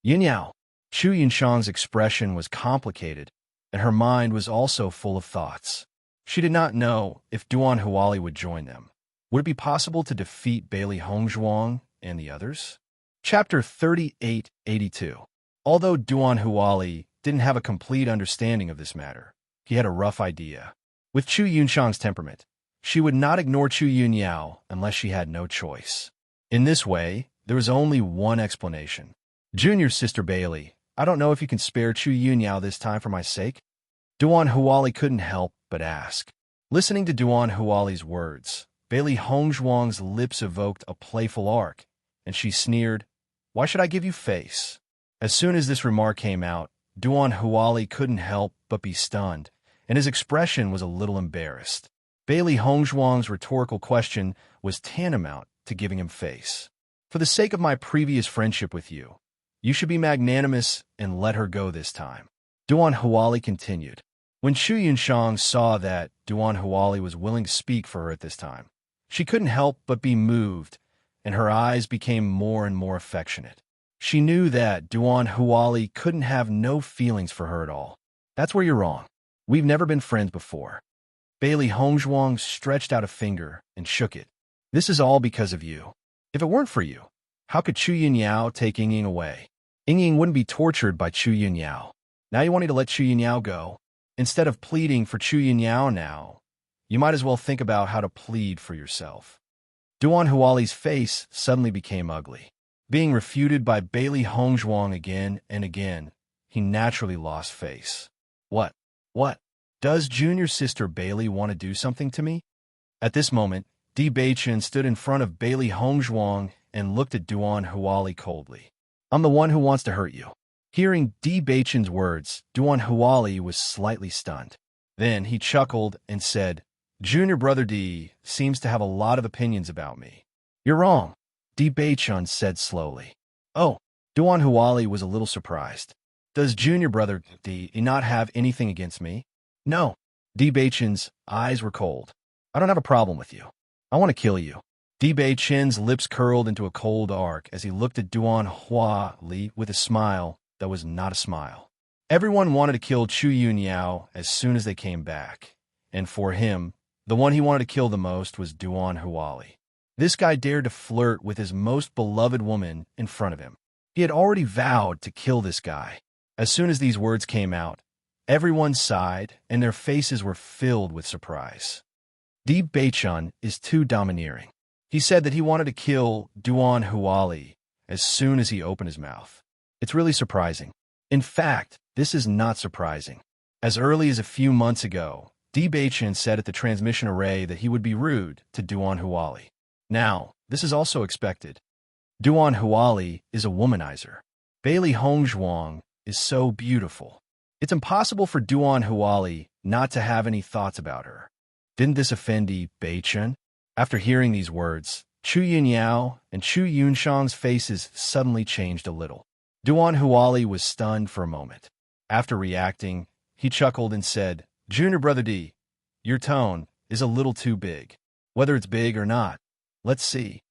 Yunyao. Chu Yunshang's expression was complicated, and her mind was also full of thoughts. She did not know if Duan Huali would join them. Would it be possible to defeat Bailey Hongzhuang and the others? Chapter 3882. Although Duan Huali didn't have a complete understanding of this matter, he had a rough idea. With Chu Yunshang's temperament, she would not ignore Chu Yunyao unless she had no choice. In this way, there was only one explanation. Junior Sister Bailey, I don't know if you can spare Chu Yunyao this time for my sake? Duan Huali couldn't help but ask. Listening to Duan Huali's words, Bailey Hongzhuang's lips evoked a playful arc, and she sneered, "Why should I give you face?" As soon as this remark came out, Duan Huali couldn't help but be stunned, and his expression was a little embarrassed. Bailey Hongzhuang's rhetorical question was tantamount to giving him face. For the sake of my previous friendship with you, you should be magnanimous and let her go this time. Duan Huali continued. When Chu Yunshang saw that Duan Huali was willing to speak for her at this time, she couldn't help but be moved, and her eyes became more and more affectionate. She knew that Duan Huali couldn't have no feelings for her at all. That's where you're wrong. We've never been friends before. Bailey Hongzhuang stretched out a finger and shook it. This is all because of you. If it weren't for you, how could Chu Yunyao take Yingying away? Yingying wouldn't be tortured by Chu Yunyao. Now you want me to let Chu Yunyao go? Instead of pleading for Chu Yunyao now, you might as well think about how to plead for yourself. Duan Huali's face suddenly became ugly. Being refuted by Bailey Hongzhuang again and again, he naturally lost face. What? Does Junior Sister Bailey want to do something to me? At this moment, Di Beichen stood in front of Bailey Hongzhuang and looked at Duan Huali coldly. I'm the one who wants to hurt you. Hearing Di Beichen's words, Duan Huali was slightly stunned. Then he chuckled and said, Junior Brother Di seems to have a lot of opinions about me. You're wrong, Di Beichen said slowly. Oh, Duan Huali was a little surprised. Does Junior Brother Di not have anything against me? No. Di Beichen's eyes were cold. I don't have a problem with you. I want to kill you. Di Beichen's lips curled into a cold arc as he looked at Duan Huali with a smile that was not a smile. Everyone wanted to kill Chu Yunyao as soon as they came back, and for him, the one he wanted to kill the most was Duan Huali. This guy dared to flirt with his most beloved woman in front of him. He had already vowed to kill this guy. As soon as these words came out, everyone sighed and their faces were filled with surprise. Di Beichen is too domineering. He said that he wanted to kill Duan Huali as soon as he opened his mouth. It's really surprising. In fact, this is not surprising. As early as a few months ago, Di Beichen said at the transmission array that he would be rude to Duan Huali. Now, this is also expected. Duan Huali is a womanizer. Bailey Hongzhuang is so beautiful. It's impossible for Duan Huali not to have any thoughts about her. Didn't this offend Di Beichen? After hearing these words, Chu Yunyao and Chu Yunshang's faces suddenly changed a little. Duan Huali was stunned for a moment. After reacting, he chuckled and said, Junior Brother Di, your tone is a little too big. Whether it's big or not, let's see.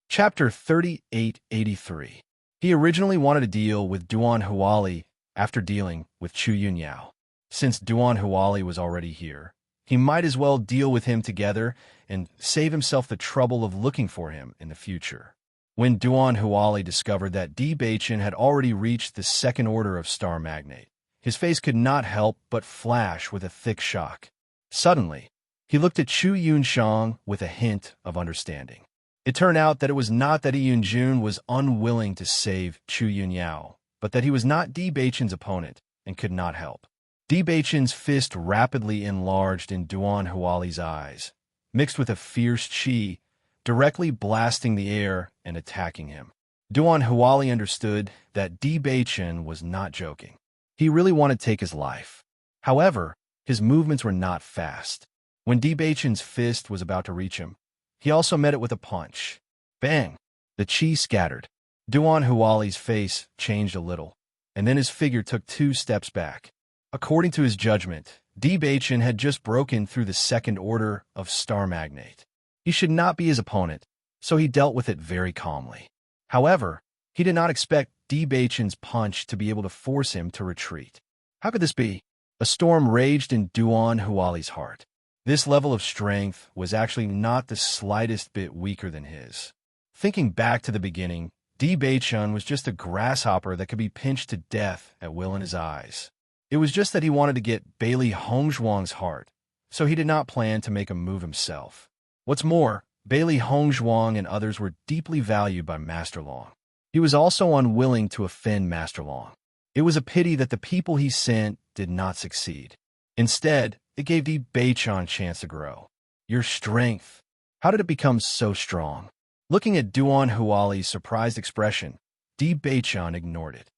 Chapter 3883. He originally wanted to deal with Duan Huali after dealing with Chu Yunyao. Since Duan Huali was already here, he might as well deal with him together and save himself the trouble of looking for him in the future. When Duan Huali discovered that Di Beichen had already reached the second order of Star Magnate, his face could not help but flash with a thick shock. Suddenly, he looked at Chu Yunshang with a hint of understanding. It turned out that it was not that Yunjun was unwilling to save Chu Yunyao, but that he was not Di Beichen's opponent and could not help. Di Beichen's fist rapidly enlarged in Duan Huali's eyes, mixed with a fierce chi, directly blasting the air and attacking him. Duan Huali understood that Di Beichen was not joking. He really wanted to take his life. However, his movements were not fast. When Di Beichen's fist was about to reach him, he also met it with a punch. Bang! The chi scattered. Duan Huali's face changed a little, and then his figure took 2 steps back. According to his judgment, Di Beichen had just broken through the second order of Star Magnate. He should not be his opponent, so he dealt with it very calmly. However, he did not expect Di Beichen's punch to be able to force him to retreat. How could this be? A storm raged in Duan Huali's heart. This level of strength was actually not the slightest bit weaker than his. Thinking back to the beginning, Di Beichen was just a grasshopper that could be pinched to death at will in his eyes. It was just that he wanted to get Bailey Hongzhuang's heart, so he did not plan to make a move himself. What's more, Bailey Hongzhuang and others were deeply valued by Master Long. He was also unwilling to offend Master Long. It was a pity that the people he sent did not succeed. Instead, it gave Di Beichun a chance to grow. Your strength. How did it become so strong? Looking at Duan Huali's surprised expression, Di Beichun ignored it.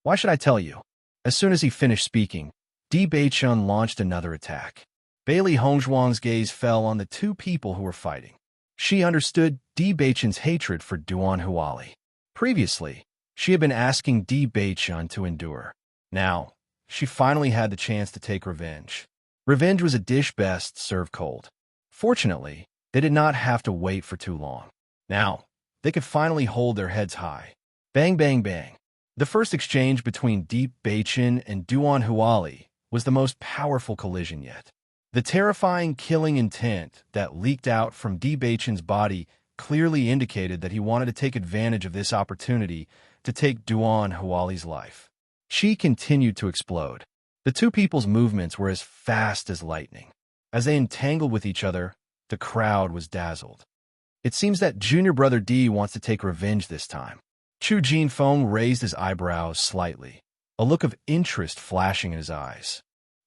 Why should I tell you? As soon as he finished speaking, Di Beichun launched another attack. Bailey Hongzhuang's gaze fell on the two people who were fighting. She understood Di Beichun's hatred for Duan Huali. Previously, she had been asking Di Beichun to endure. Now, she finally had the chance to take revenge. Revenge was a dish best served cold. Fortunately, they did not have to wait for too long. Now, they could finally hold their heads high. Bang, bang, bang. The first exchange between Di Beichun and Duan Huali was the most powerful collision yet. The terrifying killing intent that leaked out from Di Beichun's body clearly indicated that he wanted to take advantage of this opportunity to take Duan Huali's life. She continued to explode. The two people's movements were as fast as lightning. As they entangled with each other, the crowd was dazzled. It seems that junior brother Di wants to take revenge this time. Chu Jinfeng raised his eyebrows slightly, a look of interest flashing in his eyes.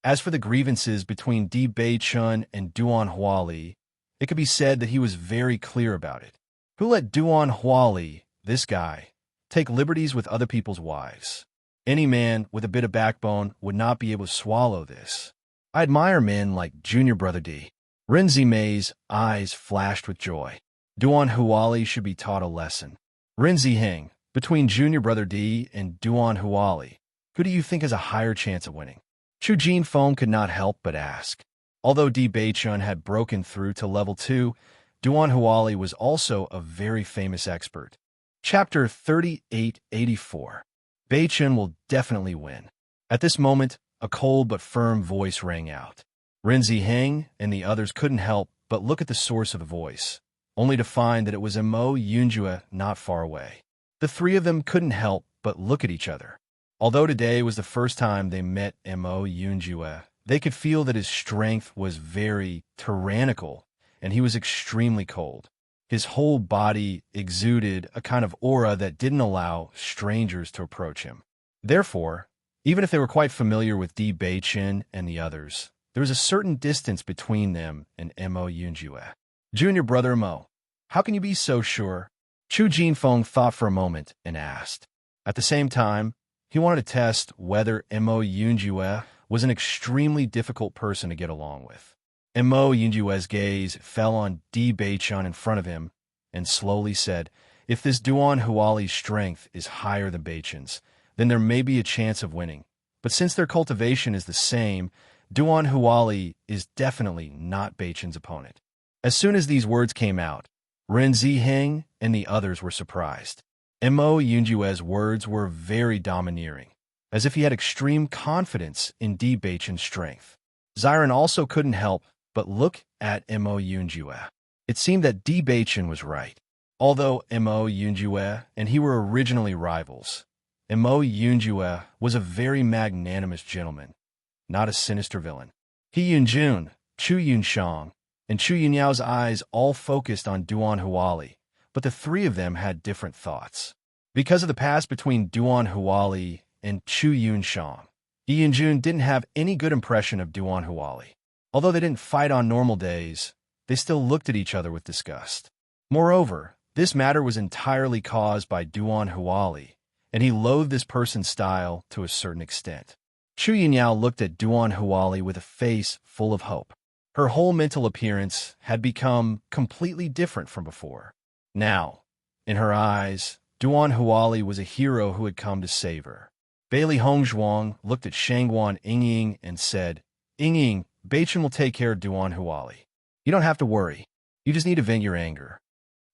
As for the grievances between Di Beichun and Duan Huali, it could be said that he was very clear about it. Who let Duan Huali, this guy, take liberties with other people's wives? Any man with a bit of backbone would not be able to swallow this. I admire men like junior brother Di. Ren Zimei's eyes flashed with joy. Duan Huali should be taught a lesson. Ren Ziheng, between junior brother Di and Duan Huali, who do you think has a higher chance of winning? Chu Jinfeng could not help but ask. Although Di Beichun had broken through to level 2, Duan Huali was also a very famous expert. Chapter 3884. Beichun will definitely win. At this moment, a cold but firm voice rang out. Ren Ziheng and the others couldn't help but look at the source of the voice, only to find that it was Mo Yunjue not far away. The three of them couldn't help but look at each other. Although today was the first time they met Mo Yunjue, they could feel that his strength was very tyrannical, and he was extremely cold. His whole body exuded a kind of aura that didn't allow strangers to approach him. Therefore, even if they were quite familiar with Di Beichun and the others, there was a certain distance between them and Mo Yunjue. Junior brother Mo, how can you be so sure? Chu Jinfeng thought for a moment and asked. At the same time, he wanted to test whether Mo Yunjue was an extremely difficult person to get along with. Mo Yunjue's gaze fell on Di Beichun in front of him and slowly said, if this Duan Huali's strength is higher than Beichun's, then there may be a chance of winning. But since their cultivation is the same, Duan Huali is definitely not Beichun's opponent. As soon as these words came out, Ren Ziheng and the others were surprised. Mo Yunjue's words were very domineering, as if he had extreme confidence in Di Beichun's strength. Ziren also couldn't help but look at Mo Yunjue. It seemed that Di Beichun was right. Although Mo Yunjue and he were originally rivals, Mo Yunjue was a very magnanimous gentleman, not a sinister villain. He Yunjun, Chu Yunshang, and Chu Yunyao's eyes all focused on Duan Huali, but the three of them had different thoughts. Because of the past between Duan Huali and Chu Yunshang, Yi Yunjun didn't have any good impression of Duan Huali. Although they didn't fight on normal days, they still looked at each other with disgust. Moreover, this matter was entirely caused by Duan Huali, and he loathed this person's style to a certain extent. Chu Yunyao looked at Duan Huali with a face full of hope. Her whole mental appearance had become completely different from before. Now, in her eyes, Duan Huali was a hero who had come to save her. Bailey Hongzhuang looked at Shangguan Yingying and said, Yingying, Beichun will take care of Duan Huali. You don't have to worry. You just need to vent your anger.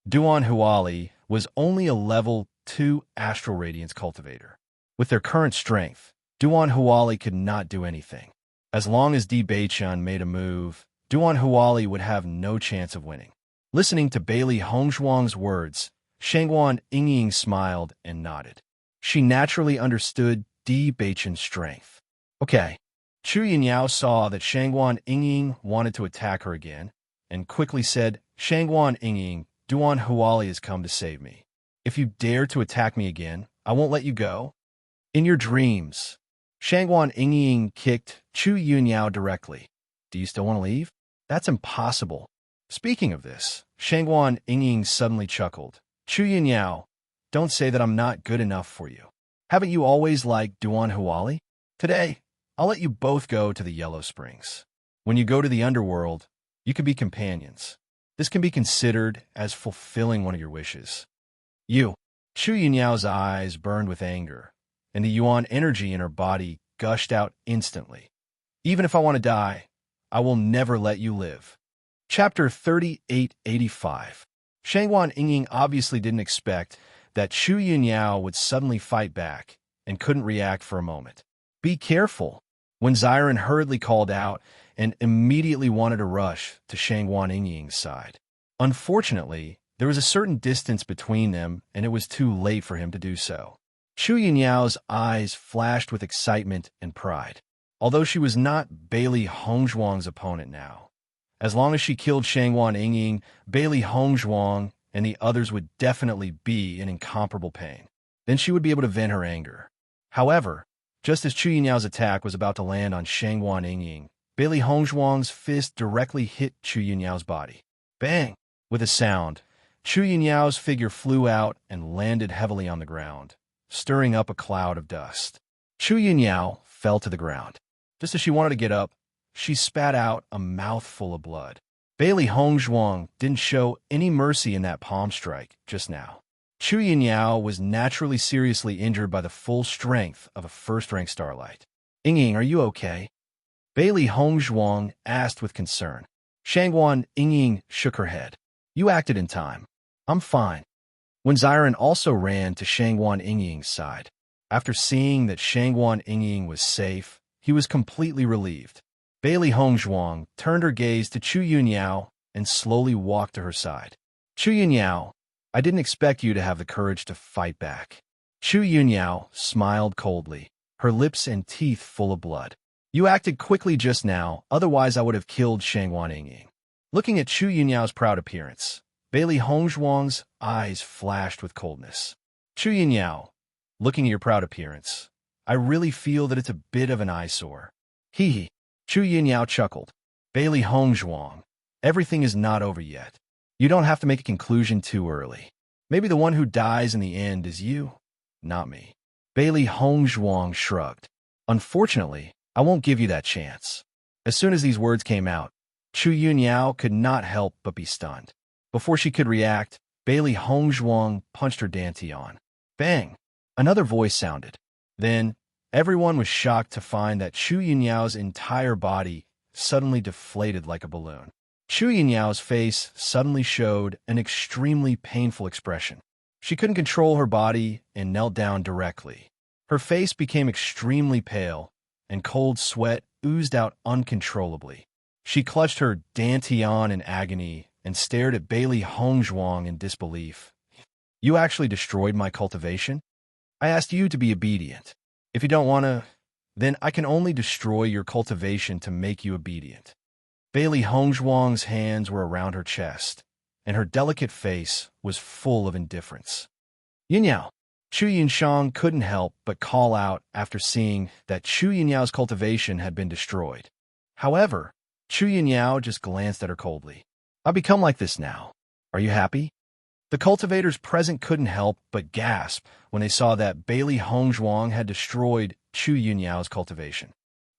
Duan Huali was only a level 2 astral radiance cultivator. With their current strength, Duan Huali could not do anything. As long as Di Beichun made a move, Duan Huali would have no chance of winning. Listening to Bailey Hongzhuang's words, Shangguan Yingying smiled and nodded. She naturally understood Di Beichun's strength. Okay. Chu Yinyao saw that Shangguan Yingying wanted to attack her again, and quickly said, Shangguan Yingying, Duan Huali has come to save me. If you dare to attack me again, I won't let you go. In your dreams. Shangguan Yingying kicked Chu Yunyao directly. Do you still want to leave? That's impossible. Speaking of this, Shangguan Yingying suddenly chuckled. Chu Yunyao, don't say that I'm not good enough for you. Haven't you always liked Duan Huali? Today, I'll let you both go to the Yellow Springs. When you go to the underworld, you can be companions. This can be considered as fulfilling one of your wishes. You. Chu Yunyao's eyes burned with anger, and the Yuan energy in her body gushed out instantly. Even if I want to die, I will never let you live. Chapter 3885. Shangguan Yingying obviously didn't expect that Chu Yunyao would suddenly fight back and couldn't react for a moment. Be careful, when Xiren hurriedly called out and immediately wanted to rush to Shangguan Yingying's side. Unfortunately, there was a certain distance between them, and it was too late for him to do so. Chu Yunyao's eyes flashed with excitement and pride. Although she was not Bailey Hongzhuang's opponent now, as long as she killed Shangguan Yingying, Bailey Hongzhuang and the others would definitely be in incomparable pain. Then she would be able to vent her anger. However, just as Chu Yunyao's attack was about to land on Shangguan Yingying, Bailey Hongzhuang's fist directly hit Chu Yunyao's body. Bang! With a sound, Chu Yunyao's figure flew out and landed heavily on the ground, stirring up a cloud of dust. Chu Yunyao fell to the ground. Just as she wanted to get up, she spat out a mouthful of blood. Bailey Hongzhuang didn't show any mercy in that palm strike just now. Chu Yunyao was naturally seriously injured by the full strength of a first-rank starlight. Yingying, are you okay? Bailey Hongzhuang asked with concern. Shangguan Yingying shook her head. You acted in time. I'm fine. When Xiren also ran to Shangguan Yingying's side. After seeing that Shangguan Yingying was safe, he was completely relieved. Bailey Hongzhuang turned her gaze to Chu Yunyao and slowly walked to her side. Chu Yunyao, I didn't expect you to have the courage to fight back. Chu Yunyao smiled coldly, her lips and teeth full of blood. You acted quickly just now, otherwise I would have killed Shangguan Yingying. Looking at Chu Yunyao's proud appearance, Bailey Hongzhuang's eyes flashed with coldness. Chu Yunyao, looking at your proud appearance, I really feel that it's a bit of an eyesore. Hee hee. Chu Yunyao chuckled. Bailey Hongzhuang, everything is not over yet. You don't have to make a conclusion too early. Maybe the one who dies in the end is you, not me. Bailey Hongzhuang shrugged. Unfortunately, I won't give you that chance. As soon as these words came out, Chu Yunyao could not help but be stunned. Before she could react, Bailey Hongzhuang punched her dantian. Bang! Another voice sounded. Then, everyone was shocked to find that Chu Yunyao's entire body suddenly deflated like a balloon. Chu Yunyao's face suddenly showed an extremely painful expression. She couldn't control her body and knelt down directly. Her face became extremely pale, and cold sweat oozed out uncontrollably. She clutched her dantian in agony and stared at Bailey Hongzhuang in disbelief. You actually destroyed my cultivation? I asked you to be obedient. If you don't want to, then I can only destroy your cultivation to make you obedient. Bailey Hongzhuang's hands were around her chest, and her delicate face was full of indifference. Yunyao. Chu Yunshang couldn't help but call out after seeing that Chu Yunyao's cultivation had been destroyed. However, Chu Yunyao just glanced at her coldly. I've become like this now. Are you happy? The cultivators present couldn't help but gasp when they saw that Bailey Hongzhuang had destroyed Chu Yunyao's cultivation.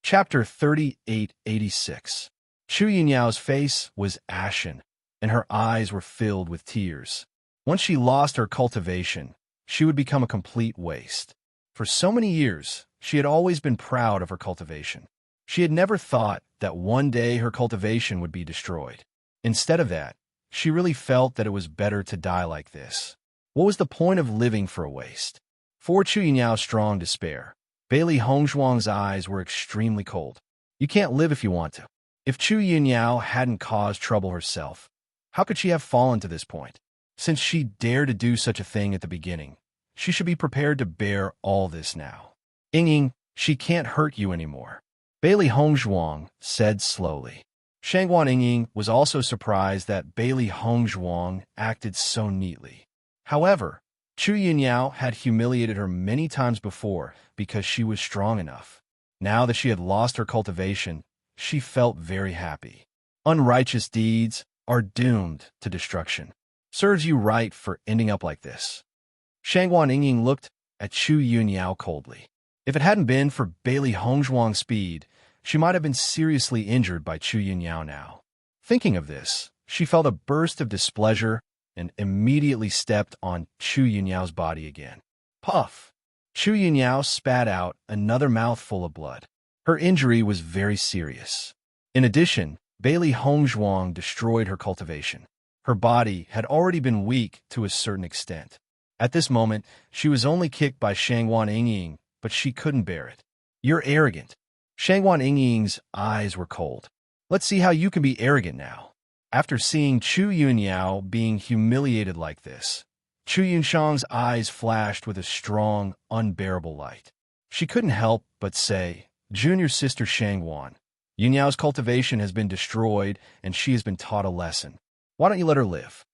Chapter 3886. Chu Yunyao's face was ashen, and her eyes were filled with tears. Once she lost her cultivation, she would become a complete waste. For so many years, she had always been proud of her cultivation. She had never thought that one day her cultivation would be destroyed. Instead of that, she really felt that it was better to die like this. What was the point of living for a waste? For Chu Yunyao's strong despair, Bailey Hongzhuang's eyes were extremely cold. You can't live if you want to. If Chu Yunyao hadn't caused trouble herself, how could she have fallen to this point? Since she dared to do such a thing at the beginning, she should be prepared to bear all this now. Yingying, she can't hurt you anymore. Bailey Hongzhuang said slowly. Shangguan Yingying was also surprised that Bailey Hongzhuang acted so neatly. However, Chu Yunyao had humiliated her many times before because she was strong enough. Now that she had lost her cultivation, she felt very happy. Unrighteous deeds are doomed to destruction. Serves you right for ending up like this. Shangguan Yingying looked at Chu Yunyao coldly. If it hadn't been for Bailey Hongzhuang's speed, she might have been seriously injured by Chu Yunyao now. Thinking of this, she felt a burst of displeasure and immediately stepped on Chu Yunyao's body again. Puff! Chu Yunyao spat out another mouthful of blood. Her injury was very serious. In addition, Bailey Hongzhuang destroyed her cultivation. Her body had already been weak to a certain extent. At this moment, she was only kicked by Shangguan Yingying, but she couldn't bear it. You're arrogant. Shangguan Yingying's eyes were cold. Let's see how you can be arrogant now. After seeing Chu Yunyao being humiliated like this, Chu Yunshang's eyes flashed with a strong, unbearable light. She couldn't help but say, Junior sister Shangguan, Yunyao's cultivation has been destroyed and she has been taught a lesson. Why don't you let her live?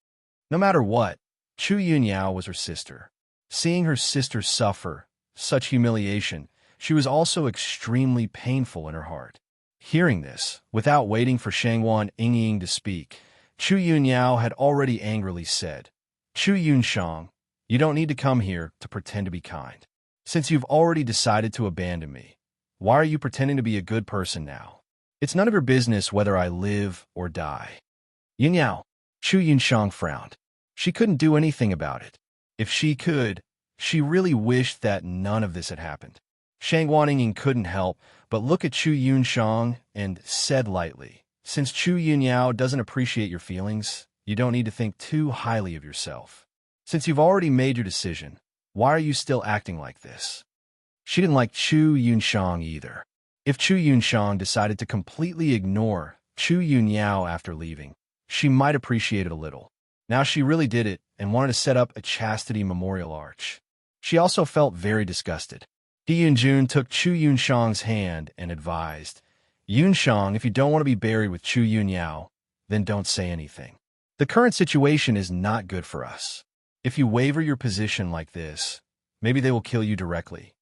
No matter what, Chu Yunyao was her sister. Seeing her sister suffer such humiliation, she was also extremely painful in her heart. Hearing this, without waiting for Shangguan Yingying to speak, Chu Yunyao had already angrily said, Chu Yunshang, you don't need to come here to pretend to be kind. Since you've already decided to abandon me, why are you pretending to be a good person now? It's none of your business whether I live or die. Yunyao, Chu Yunshang frowned. She couldn't do anything about it. If she could, she really wished that none of this had happened. Shangguan Yingying couldn't help but look at Chu Yunshang and said lightly, Since Chu Yunyao doesn't appreciate your feelings, you don't need to think too highly of yourself. Since you've already made your decision, why are you still acting like this? She didn't like Chu Yunshang either. If Chu Yunshang decided to completely ignore Chu Yunyao after leaving, she might appreciate it a little. Now she really did it and wanted to set up a chastity memorial arch. She also felt very disgusted. He Yunjun took Chu Yunshang's hand and advised, Yunshang, if you don't want to be buried with Chu Yunyao, then don't say anything. The current situation is not good for us. If you waver your position like this, maybe they will kill you directly.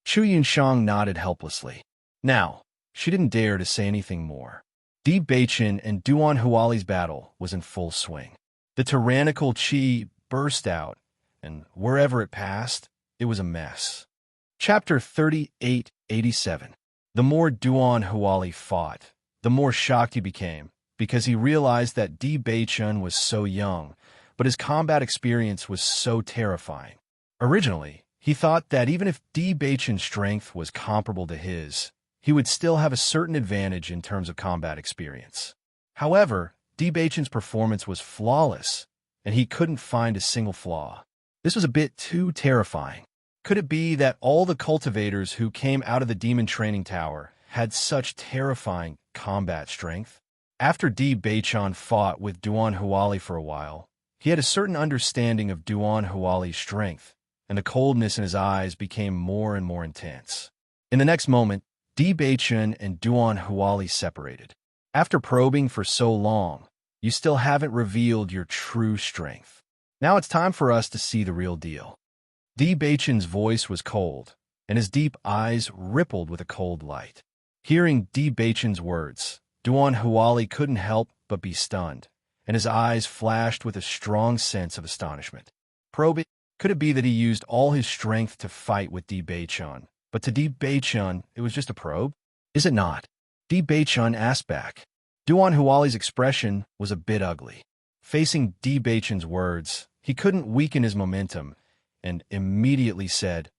Chu Yunshang nodded helplessly. Now, she didn't dare to say anything more. Di Beichen and Duan Huali's battle was in full swing. The tyrannical qi burst out, and wherever it passed, it was a mess. Chapter 3887. The more Duan Huali fought, the more shocked he became, because he realized that Di Beichen was so young, but his combat experience was so terrifying. Originally, he thought that even if Di Beichen's strength was comparable to his, he would still have a certain advantage in terms of combat experience. However, Di Beichen's performance was flawless, and he couldn't find a single flaw. This was a bit too terrifying. Could it be that all the cultivators who came out of the demon training tower had such terrifying combat strength? After Di Beichen fought with Duan Huali for a while, he had a certain understanding of Duan Huali's strength, and the coldness in his eyes became more and more intense. In the next moment, Di Beichen and Duan Huali separated. After probing for so long, you still haven't revealed your true strength. Now it's time for us to see the real deal. Di Beichen's voice was cold, and his deep eyes rippled with a cold light. Hearing Di Beichen's words, Duan Huali couldn't help but be stunned, and his eyes flashed with a strong sense of astonishment. Probing, could it be that he used all his strength to fight with Di Beichen, but to Di Beichen it was just a probe? Is it not? Di Beichen asked back. Duan Huali's expression was a bit ugly. Facing Di Beichen's words, he couldn't weaken his momentum, and immediately said,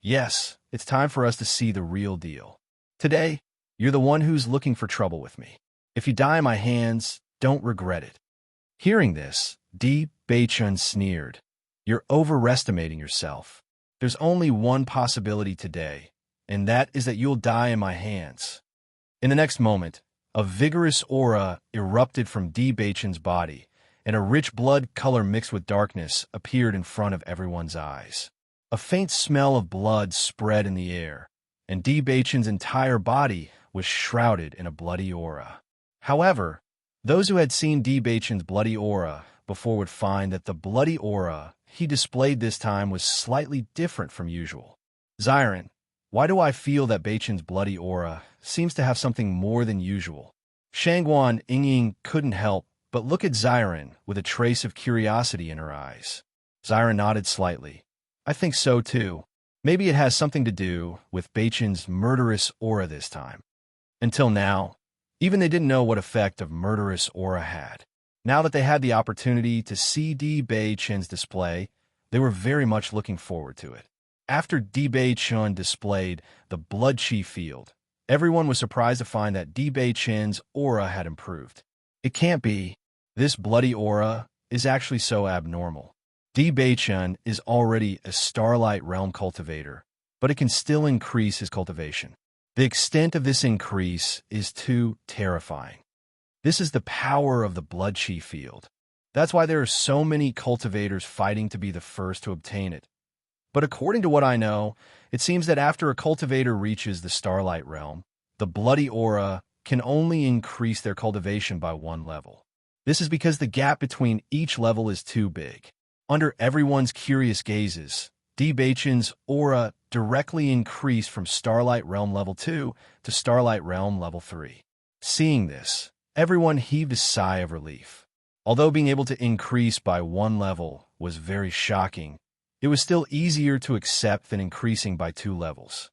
Yes, it's time for us to see the real deal. Today, you're the one who's looking for trouble with me. If you die in my hands, don't regret it. Hearing this, Di Beichen sneered. You're overestimating yourself. There's only one possibility today, and that is that you'll die in my hands. In the next moment, a vigorous aura erupted from Di Beichen's body, and a rich blood color mixed with darkness appeared in front of everyone's eyes. A faint smell of blood spread in the air, and Di Beichen's entire body was shrouded in a bloody aura. However, those who had seen D. Baichen's bloody aura before would find that the bloody aura he displayed this time was slightly different from usual. Xiren, why do I feel that Baichen's bloody aura seems to have something more than usual? Shangguan Yingying couldn't help but look at Xiren with a trace of curiosity in her eyes. Xiren nodded slightly. I think so too. Maybe it has something to do with Baichen's murderous aura this time. Until now, even they didn't know what effect of murderous aura had. Now that they had the opportunity to see D. Baichen's display, they were very much looking forward to it. After D. Baichen displayed the blood chi field, everyone was surprised to find that D. Baichen's aura had improved. It can't be. This bloody aura is actually so abnormal. D. Baichen is already a Starlight Realm cultivator, but it can still increase his cultivation. The extent of this increase is too terrifying. This is the power of the blood chi field. That's why there are so many cultivators fighting to be the first to obtain it. But according to what I know, it seems that after a cultivator reaches the Starlight Realm, the bloody aura can only increase their cultivation by 1 level. This is because the gap between each level is too big. Under everyone's curious gazes, D. Baichen's aura directly increased from Starlight Realm Level 2 to Starlight Realm Level 3. Seeing this, everyone heaved a sigh of relief. Although being able to increase by 1 level was very shocking, it was still easier to accept than increasing by 2 levels.